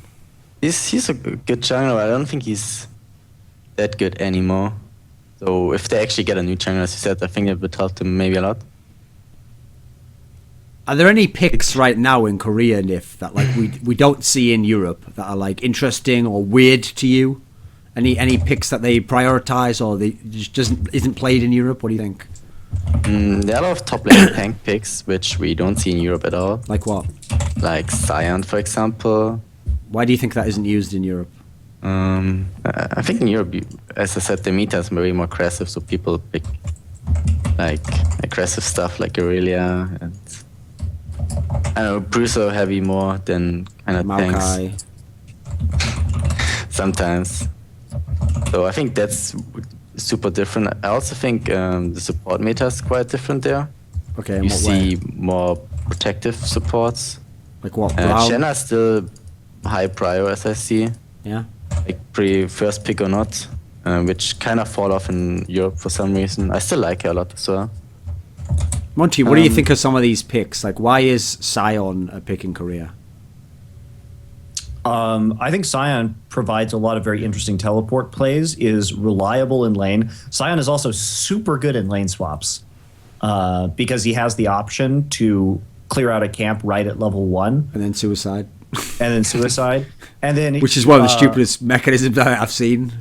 he's a good jungler. I don't think he's that good anymore. So if they actually get a new jungler, as you said, I think it would help them maybe a lot. Are there any picks right now in Korea, Nyph, that like we don't see in Europe that are like interesting or weird to you? Any picks that they prioritize or they just isn't played in Europe? What do you think? There are a lot of top lane tank picks which we don't see in Europe at all. Like what? Like Sion, for example. Why do you think that isn't used in Europe? I think in Europe, as I said, the meta is very more aggressive, so people pick like aggressive stuff like Aurelia and I don't know, Bruiser heavy more than kind of Maokai. tanks. Sometimes. So I think that's super different. I also think the support meta is quite different there. Okay, in You what see way? more protective supports. Like what? Brown? Shenna is still high prio as I see. Yeah. Like first pick or not, which kind of fall off in Europe for some reason. I still like her a lot as well. Monte, what do you think of some of these picks? Like, why is Sion a pick in Korea? I think Sion provides a lot of very interesting teleport plays, is reliable in lane. Sion is also super good in lane swaps because he has the option to clear out a camp right at level 1. And then suicide. And then suicide. And then Which is one of the stupidest mechanisms that I've seen.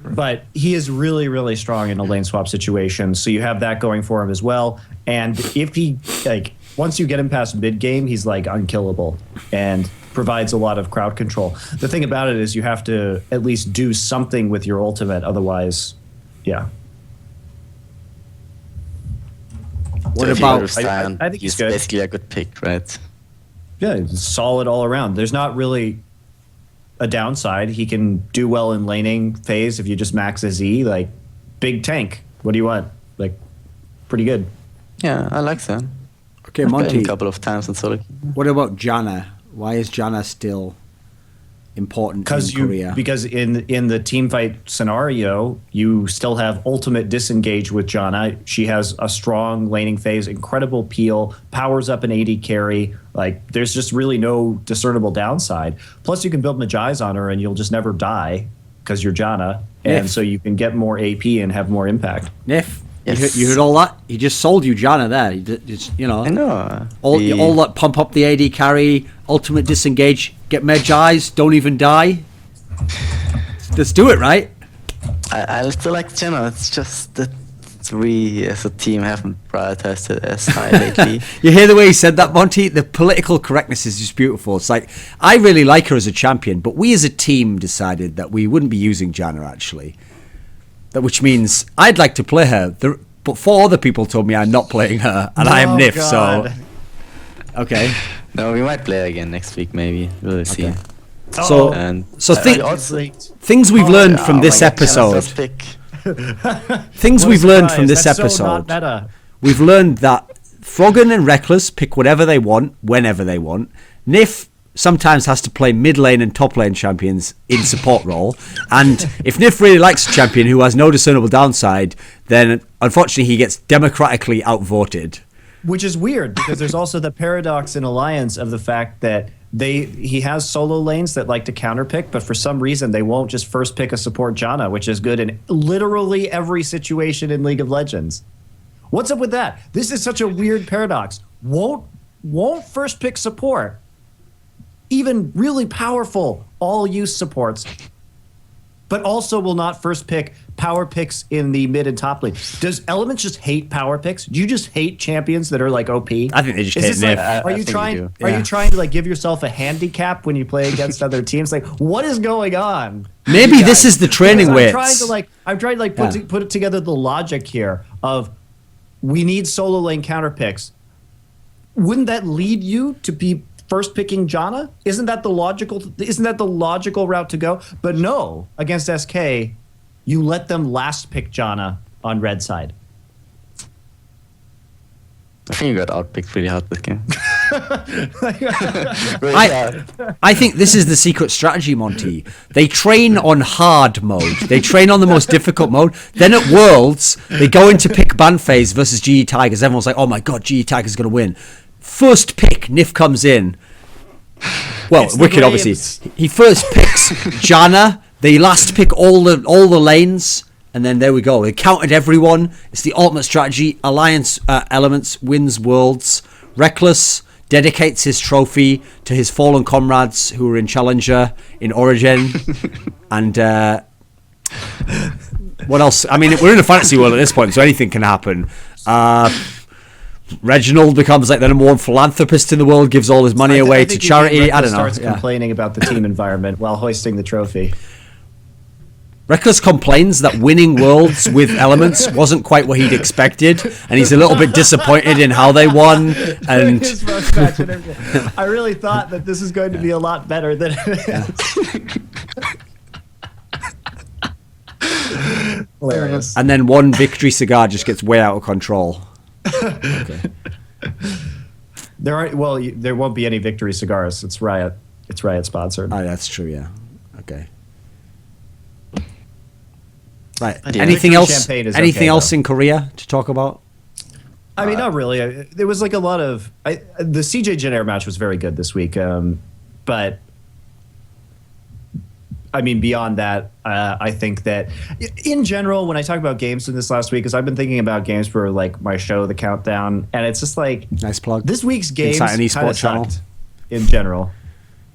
But he is really, really strong in a lane swap situation. So you have that going for him as well. And if he, like, once you get him past mid game, he's like unkillable and provides a lot of crowd control. The thing about it is you have to at least do something with your ultimate. Otherwise, yeah. What So about I think he's good. basically a good pick, right? Yeah, it's solid all around. There's not really a downside. He can do well in laning phase if you just max his E. Like, big tank. What do you want? Like, pretty good. Yeah, I like that. Okay, I've played him Monte, a couple of times in solo. what about Janna? Why is Janna still important in Korea? Because in the team fight scenario, you still have ultimate disengage with Janna. She has a strong laning phase, incredible peel, powers up an AD carry. Like, there's just really no discernible downside. Plus, you can build Magi's on her, and you'll just never die because you're Janna, and so you can get more AP and have more impact. Nyph, Yes. you heard all that? He just sold you Janna there. He just, you know, I know. all that pump up the AD carry, ultimate disengage, get Magi's, don't even die. Let's do it, right? I still like Jenna. It's just that we as a team haven't prioritized it as high lately. You hear the way he said that, Monte? The political correctness is just beautiful. It's like, I really like her as a champion, but we as a team decided that we wouldn't be using Janna, actually. Which means I'd like to play her, but 4 other people told me I'm not playing her, and I am Nyph, so... Okay. No, we might play again next week, maybe. We'll see. Okay. So, And so things we've learned from this episode... Things we've learned from this episode... We've learned that Froggen and Rekkles pick whatever they want, whenever they want. Nyph sometimes has to play mid lane and top lane champions in support role, and if Nyph really likes a champion who has no discernible downside, then unfortunately he gets democratically outvoted. Which is weird because there's also the paradox in Alliance of the fact that he has solo lanes that like to counterpick, but for some reason they won't just first pick a support Janna, which is good in literally every situation in League of Legends. What's up with that? This is such a weird paradox. Won't first pick support. Even really powerful all-use supports, but also will not first pick power picks in the mid and top lane. Does Elementz just hate power picks? Do you just hate champions that are like OP? I think they just hate Nyph. Like, are you trying to like give yourself a handicap when you play against other teams? Like, what is going on? Maybe this is the training weights. I'm trying to put it together the logic here of we need solo lane counter picks. Wouldn't that lead you to be first picking Janna? Isn't that the logical route to go? But no, against SK, you let them last pick Janna on red side. I think you got outpicked really hard this game. I think this is the secret strategy, Monte. They train on hard mode. They train on the most difficult mode. Then at Worlds, they go into pick ban phase versus GE Tigers. Everyone's like, oh my god, GE Tigers is going to win. First pick, Nyph comes in. Well, Wicked, obviously. He first picks Janna. They last pick all the lanes. And then there we go. They counted everyone. It's the ultimate strategy. Alliance Elementz wins Worlds. Rekkles dedicates his trophy to his fallen comrades who were in Challenger, in Origin. And what else? I mean, we're in a fantasy world at this point, so anything can happen. Reginald becomes like the number one philanthropist in the world, gives all his money away to charity. I don't know. Starts complaining about the team environment while hoisting the trophy. Rekkles complains that winning Worlds with Elementz wasn't quite what he'd expected, and he's a little bit disappointed in how they won. And I really thought that this is going to be a lot better than it is. Hilarious. And then one victory cigar just gets way out of control. Okay. There won't be any victory cigars. It's Riot. It's Riot sponsored. Oh, that's true. Yeah. Okay. Right. Yeah, anything else? Anything else in Korea to talk about? I mean, not really. There was like a lot of the CJ Jin Air match was very good this week, but I mean, beyond that, I think that in general, when I talk about games in this last week, because I've been thinking about games for like my show, The Countdown, and it's just like nice plug. This week's games Insight and Esports channel in general.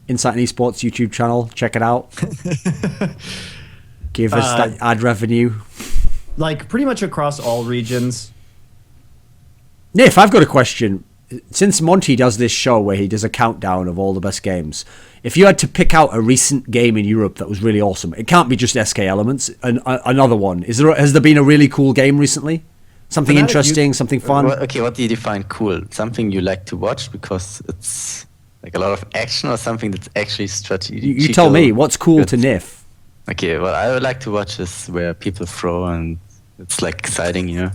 Insight and Esports YouTube channel. Check it out. Give us that ad revenue. Like pretty much across all regions. Nyph, I've got a question. Since Monte does this show where he does a countdown of all the best games, if you had to pick out a recent game in Europe that was really awesome, it can't be just SK Elementz. Another one. Has there been a really cool game recently? Something interesting, something fun? Okay, what do you define cool? Something you like to watch because it's like a lot of action, or something that's actually strategic? You tell me. What's cool to Nyph? Okay, what I would like to watch is where people throw and it's like exciting, you know.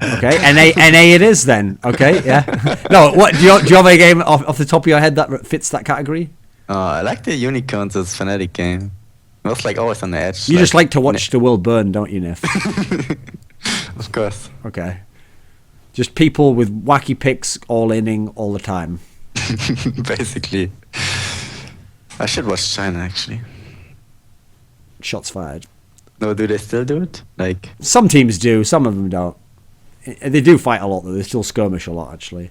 Okay, NA it is then. Okay, yeah. No, what do you have a game off the top of your head that fits that category? I like the Unicorns as FNATIC game. It was like always on the edge. You just like to watch the world burn, don't you, Nyph? Of course. Okay. Just people with wacky picks all inning all the time. Basically. I should watch China actually. Shots fired. No, do they still do it? Like some teams do, some of them don't. They do fight a lot though. They still skirmish a lot actually.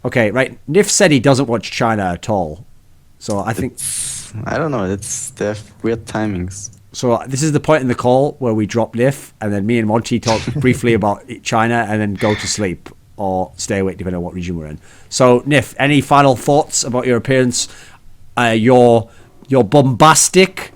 Okay, right. Nyph said he doesn't watch China at all. So I think I don't know. They have weird timings. So this is the point in the call where we drop Nyph, and then me and Monte talk briefly about China, and then go to sleep or stay awake depending on what region we're in. So Nyph, any final thoughts about your appearance? Your bombastic,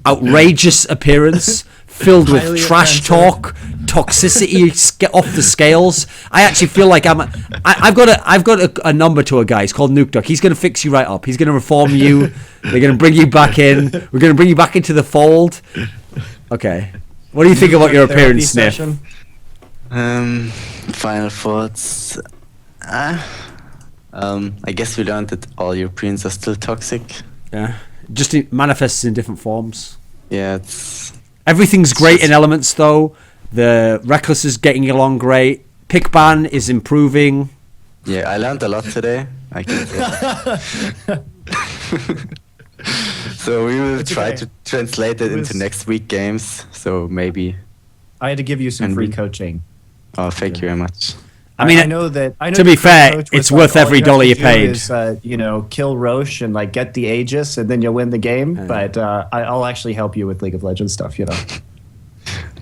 outrageous appearance filled with Highly trash offensive. talk, toxicity, get off the scales. I actually feel like I've got a number to a guy. He's called Nuke Duck. He's going to fix you right up. He's going to reform you. They're going to bring you back in. We're going to bring you back into the fold. Okay. What do you think about your appearance, Nyph? Final thoughts. I guess we learned that all Europeans are still toxic. Yeah. Just it manifests in different forms. Yeah, everything's great in Elementz though. The Rekkles is getting along great. Pick ban is improving. Yeah, I learned a lot today. I can say. So we will try to translate it into next week games. So maybe I had to give you some free coaching. Oh, thank you very much. I mean, I know that. To be fair, it's worth every dollar you paid. Is, kill Roche and like get the Aegis, and then you'll win the game. But I'll actually help you with League of Legends stuff. All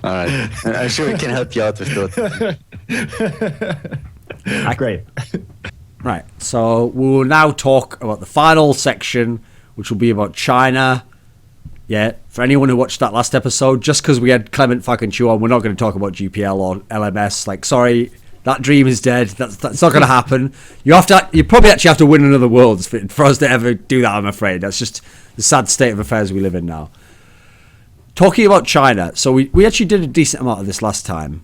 right, I'm sure we can help you out with that. Great. Right. So we will now talk about the final section, which will be about China. Yeah, for anyone who watched that last episode, just because we had Clement fucking Chu on, we're not going to talk about GPL or LMS. Like, sorry. That dream is dead. That's not going to happen. You probably actually have to win another Worlds for us to ever do that, I'm afraid. That's just the sad state of affairs we live in now. Talking about China, so we actually did a decent amount of this last time.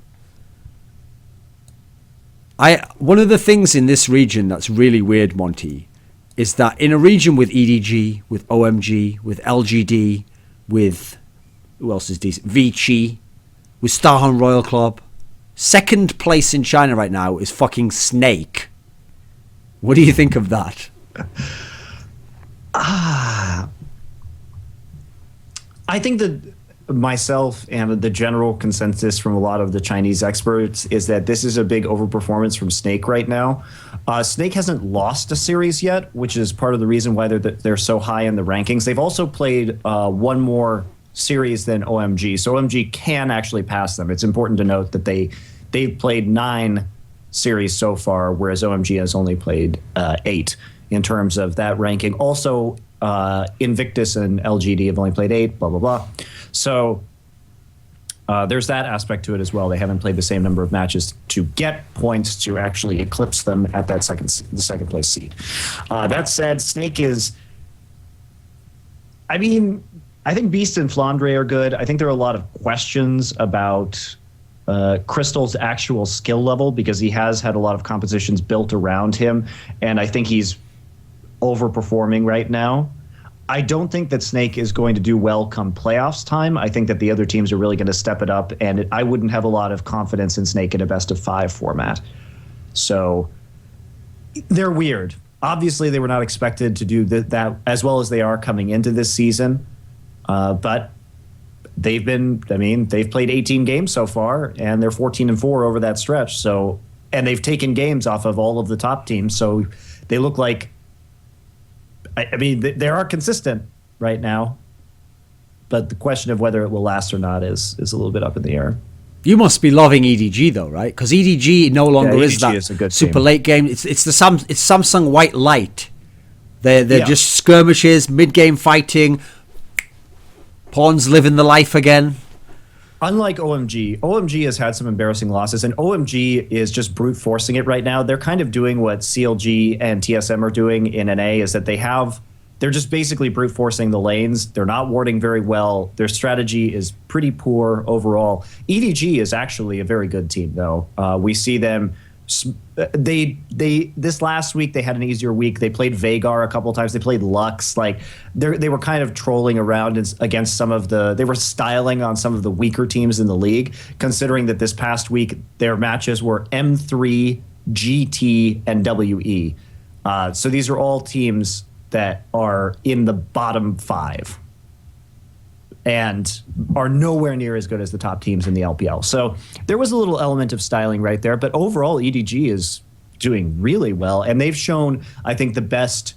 One of the things in this region that's really weird, Monty, is that in a region with EDG, with OMG, with LGD, with who else is decent? Vici, with Starhorn Royal Club, second place in China right now is fucking Snake. What do you think of that? I think that myself and the general consensus from a lot of the Chinese experts is that this is a big overperformance from Snake right now. Snake hasn't lost a series yet, which is part of the reason why they're so high in the rankings. They've also played one more series than OMG, so OMG can actually pass them. It's important to note that they've played 9 series so far, whereas OMG has only played 8 in terms of that ranking. Also, Invictus and LGD have only played 8, blah, blah, blah. So there's that aspect to it as well. They haven't played the same number of matches to get points to actually eclipse them at that the second place seed. That said, Snake is, I think Beast and Flandre are good. I think there are a lot of questions about Crystal's actual skill level because he has had a lot of compositions built around him, and I think he's overperforming right now. I don't think that Snake is going to do well come playoffs time. I think that the other teams are really going to step it up, and I wouldn't have a lot of confidence in Snake in a best-of-5 format. So they're weird. Obviously, they were not expected to do that as well as they are coming into this season. But they've played 18 games so far, and they're 14-4 over that stretch. So, and they've taken games off of all of the top teams. So they look like, they are consistent right now. But the question of whether it will last or not is a little bit up in the air. You must be loving EDG though, right? Because EDG no longer is that is a good super team. late game. It's Samsung White Light. They're just skirmishes, mid game fighting. Pawns living the life again. Unlike OMG has had some embarrassing losses, and OMG is just brute forcing it right now. They're kind of doing what CLG and TSM are doing in NA, is that they're just basically brute forcing the lanes. They're not warding very well. Their strategy is pretty poor overall. EDG is actually a very good team, though. We see them. This last week they had an easier week. They played Vagar a couple of times. They played Lux. Like they were kind of trolling around against they were styling on some of the weaker teams in the league, considering that this past week their matches were M3, GT, and WE. So these are all teams that are in the bottom 5 and are nowhere near as good as the top teams in the LPL. So there was a little element of styling right there, but overall EDG is doing really well, and they've shown, I think, the best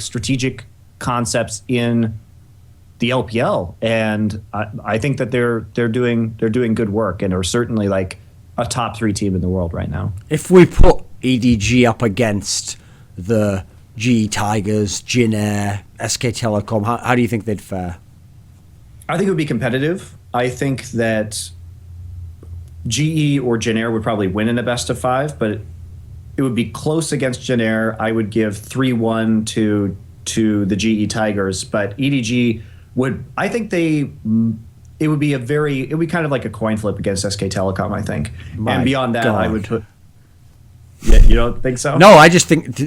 strategic concepts in the LPL, and I think that they're doing good work and are certainly like a top 3 team in the world right now. If we put EDG up against the GE Tigers, Jin Air, SK Telecom, how do you think they'd fare? I think it would be competitive. I think that GE or Jin Air would probably win in a best-of-5, but it would be close against Jin Air. I would give 3-1 to the GE Tigers, but EDG would. I think it would be kind of like a coin flip against SK Telecom, I think. And beyond that, I would put. Yeah, you don't think so? No, I just think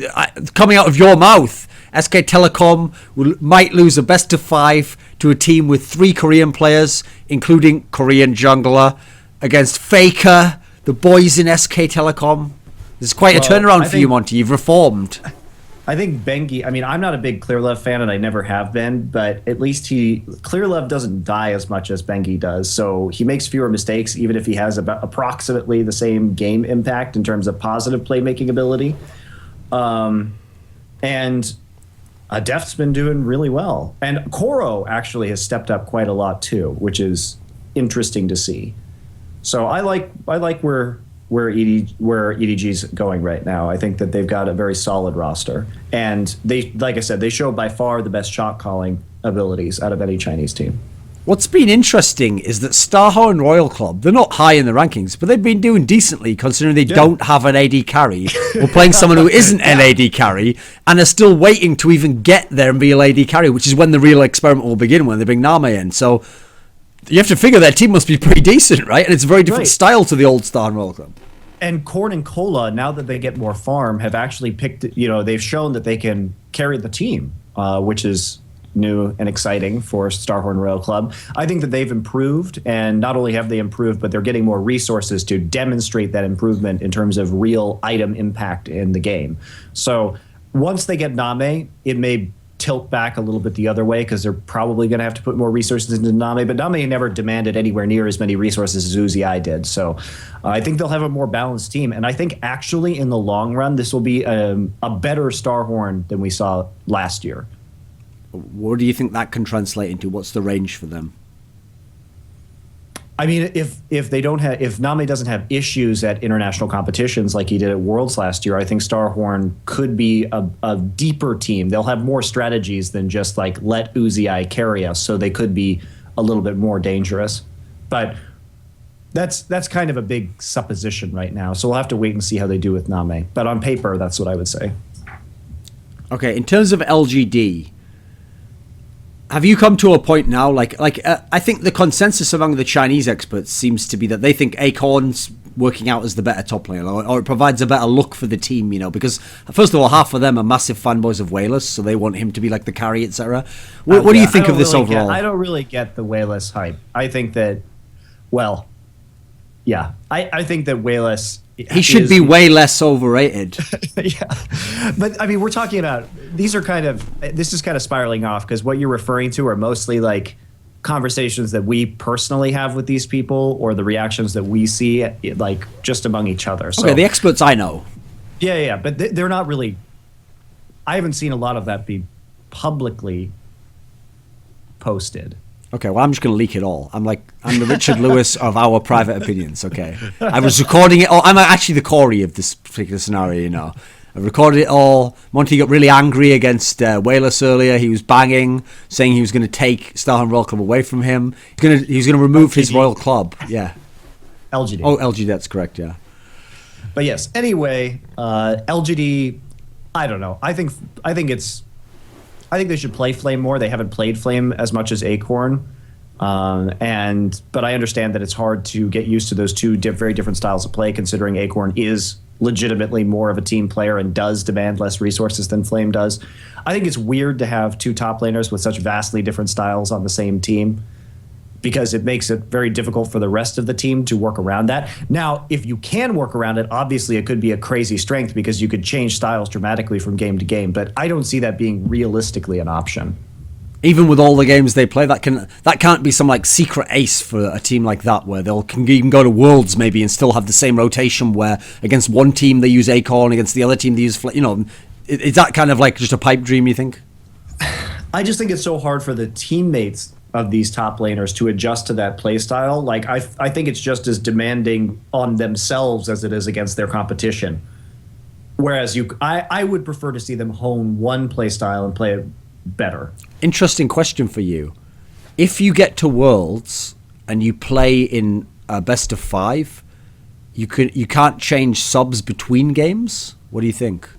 coming out of your mouth, SK Telecom might lose a best-of-5 to a team with 3 Korean players, including Korean jungler, against Faker, the boys in SK Telecom. There's quite a turnaround for you, Monty. You've reformed. I think Bengi, I'm not a big Clearlove fan, and I never have been, but at least Clearlove doesn't die as much as Bengi does, so he makes fewer mistakes, even if he has about approximately the same game impact in terms of positive playmaking ability. And Def's been doing really well. And Koro actually has stepped up quite a lot too, which is interesting to see. So I like where EDG's going right now. I think that they've got a very solid roster, and they, like I said, they show by far the best shot calling abilities out of any Chinese team. What's been interesting is that Starhorn Royal Club, they're not high in the rankings, but they've been doing decently considering they don't have an AD carry. We're playing someone who isn't an AD carry and are still waiting to even get their real AD carry, which is when the real experiment will begin, when they bring Name in. So you have to figure their team must be pretty decent, right? And it's a very different style to the old Starhorn Royal Club. And Corn and Cola, now that they get more farm, have actually picked, they've shown that they can carry the team, which is new and exciting for Starhorn Royal Club. I think that they've improved, and not only have they improved, but they're getting more resources to demonstrate that improvement in terms of real item impact in the game. So once they get Name, it may tilt back a little bit the other way because they're probably going to have to put more resources into Name, but Name never demanded anywhere near as many resources as Uzi did. So I think they'll have a more balanced team, and I think actually in the long run this will be a better Starhorn than we saw last year. What do you think that can translate into? What's the range for them? I mean, if Name doesn't have issues at international competitions like he did at Worlds last year, I think Starhorn could be a deeper team. They'll have more strategies than just like let Uzi carry us, so they could be a little bit more dangerous. But that's kind of a big supposition right now. So we'll have to wait and see how they do with Name. But on paper, that's what I would say. Okay, in terms of LGD, have you come to a point now, I think the consensus among the Chinese experts seems to be that they think Acorn's working out as the better top laner, or it provides a better look for the team, because first of all, half of them are massive fanboys of Wayless, so they want him to be like the carry, etc. What do you think of this overall? I don't really get the Wayless hype. I think that, I think that Wayless... He should be way less overrated. Yeah. But I mean, we're talking about, this is kind of spiraling off because what you're referring to are mostly like conversations that we personally have with these people or the reactions that we see like just among each other. So, okay, the experts I know. Yeah, but they're not really, I haven't seen a lot of that be publicly posted. Okay, well, I'm just going to leak it all. I'm the Richard Lewis of our private opinions, okay? I was recording it all. I'm actually the Kori of this particular scenario, I recorded it all. Monte got really angry against Wayless earlier. He was banging, saying he was going to take Starhorn Royal Club away from him. He was going to remove LGD. his Royal Club. Yeah. LGD. Oh, LGD, that's correct, yeah. But yes, anyway, LGD, I don't know. I think they should play Flame more. They haven't played Flame as much as Acorn. But I understand that it's hard to get used to those two very different styles of play, considering Acorn is legitimately more of a team player and does demand less resources than Flame does. I think it's weird to have two top laners with such vastly different styles on the same team, because it makes it very difficult for the rest of the team to work around that. Now, if you can work around it, obviously it could be a crazy strength because you could change styles dramatically from game to game, but I don't see that being realistically an option. Even with all the games they play, that can't be some like secret ace for a team like that, where you can go to Worlds maybe and still have the same rotation, where against one team they use Acorn, against the other team they use is that kind of like just a pipe dream, you think? I just think it's so hard for the teammates of these top laners to adjust to that play style. Like I think it's just as demanding on themselves as it is against their competition. Whereas I would prefer to see them hone one play style and play it better. Interesting question for you. If you get to Worlds and you play in a best of 5, you can't change subs between games. What do you think?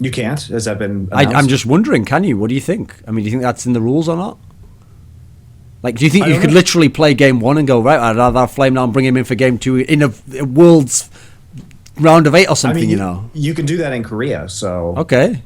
You can't. Has that been announced? I'm just wondering. Can you? What do you think? I mean, do you think that's in the rules or not? Like, do you think you could literally play game 1 and go, right, I'd rather have Flame now and bring him in for game 2 in a Worlds round of 8 or something? I mean, you can do that in Korea. So okay.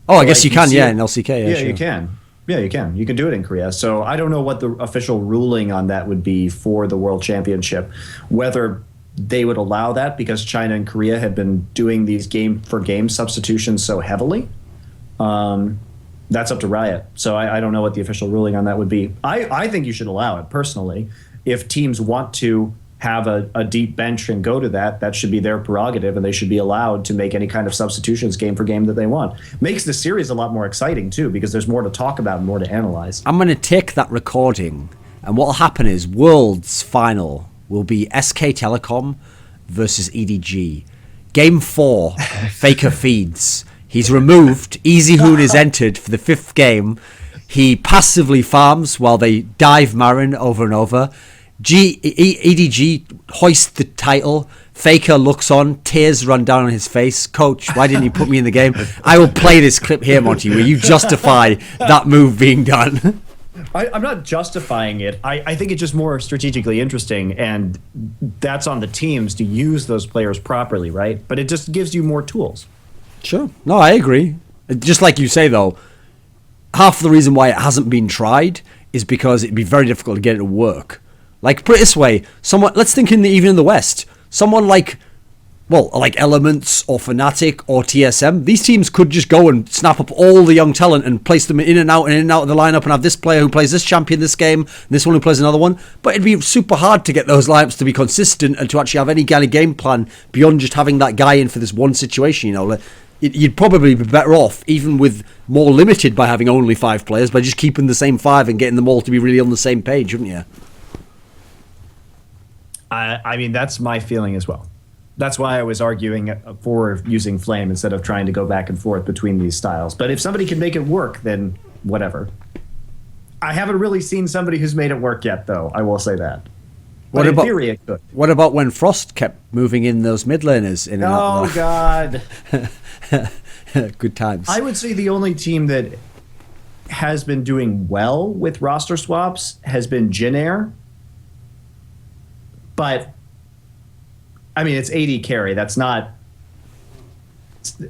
Oh, I guess you can. Yeah, in LCK. Yeah, sure. You can. Yeah, you can. You can do it in Korea. So I don't know what the official ruling on that would be for the World Championship, whether they would allow that because China and Korea have been doing these game-for-game substitutions so heavily. That's up to Riot. So I don't know what the official ruling on that would be. I think you should allow it, personally. If teams want to have a deep bench and go to that should be their prerogative, and they should be allowed to make any kind of substitutions game for game that they want. Makes the series a lot more exciting, too, because there's more to talk about and more to analyze. I'm going to take that recording, and what will happen is Worlds final will be SK Telecom versus EDG. Game 4, Faker feeds. He's removed. Easy Hoon is entered for the 5th game. He passively farms while they dive Marin over and over. EDG hoists the title. Faker looks on. Tears run down on his face. Coach, why didn't you put me in the game? I will play this clip here, Monty, where you justify that move being done. I'm not justifying it. I think it's just more strategically interesting, and that's on the teams to use those players properly, right? But it just gives you more tools. Sure. No, I agree. Just like you say, though, half the reason why it hasn't been tried is because it'd be very difficult to get it to work. Like, put it this way, let's think even in the West, someone like Elementz or FNATIC or TSM, these teams could just go and snap up all the young talent and place them in and out of the lineup and have this player who plays this champion this game, and this one who plays another one. But it'd be super hard to get those lineups to be consistent and to actually have any kind of game plan beyond just having that guy in for this one situation. You know, you'd probably be better off, even with more limited by having only 5 players, by just keeping the same 5 and getting them all to be really on the same page, wouldn't you? I mean, that's my feeling as well. That's why I was arguing for using Flame instead of trying to go back and forth between these styles. But if somebody can make it work, then whatever. I haven't really seen somebody who's made it work yet, though. I will say that. But in theory, it could. What about when Frost kept moving in those mid laners in and out? Oh, God. Good times. I would say the only team that has been doing well with roster swaps has been Jin Air. But I mean, it's AD carry. That's not...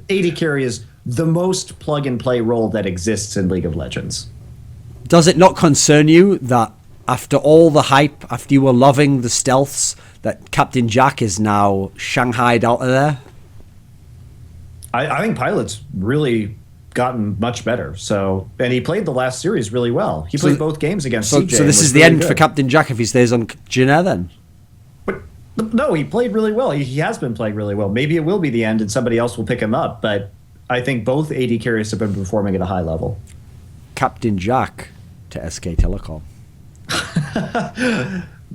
AD carry is the most plug-and-play role that exists in League of Legends. Does it not concern you that after all the hype, after you were loving the stealths, that Captain Jack is now shanghaied out of there? I think Pilot's really gotten much better. And he played the last series really well. He played both games against CJ. So this is the end for Captain Jack if he stays on Jin Air then? No, he played really well. He has been playing really well. Maybe it will be the end and somebody else will pick him up, but I think both AD carriers have been performing at a high level. Captain Jack to SK Telecom.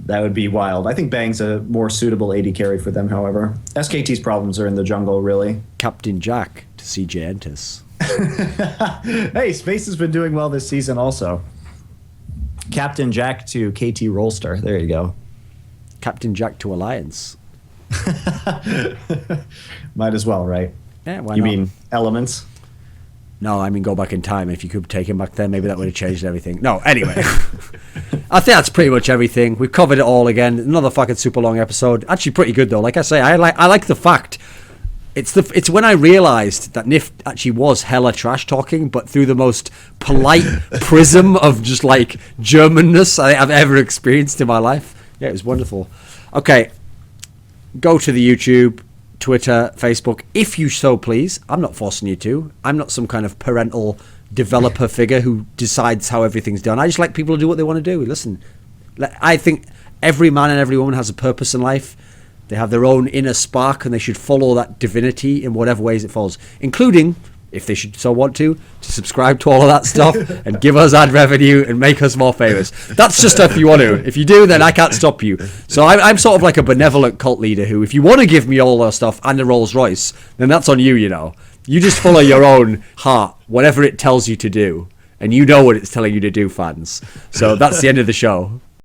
That would be wild. I think Bang's a more suitable AD carry for them, however. SKT's problems are in the jungle, really. Captain Jack to CJ Entis. Hey, Space has been doing well this season also. Captain Jack to KT Rollstar. There you go. Captain Jack to Alliance. Might as well, right? Yeah, why you not? mean Elementz? No, I mean go back in time. If you could take him back then, maybe that would have changed everything. No, anyway. I think that's pretty much everything. We've covered it all again. Another fucking super long episode. Actually pretty good though. Like I say, I like the fact. It's when I realised that Nyph actually was hella trash talking, but through the most polite prism of just like Germanness I've ever experienced in my life. Yeah, it was wonderful. Okay, go to the YouTube, Twitter, Facebook, if you so please. I'm not forcing you to. I'm not some kind of parental developer figure who decides how everything's done. I just like people to do what they want to do. Listen, I think every man and every woman has a purpose in life. They have their own inner spark, and they should follow that divinity in whatever ways it falls, including, if they should so want to subscribe to all of that stuff and give us ad revenue and make us more famous. That's just if you want to. If you do, then I can't stop you. So I'm sort of like a benevolent cult leader who, if you want to give me all our stuff and a Rolls Royce, then that's on you, you know. You just follow your own heart, whatever it tells you to do. And you know what it's telling you to do, fans. So that's the end of the show.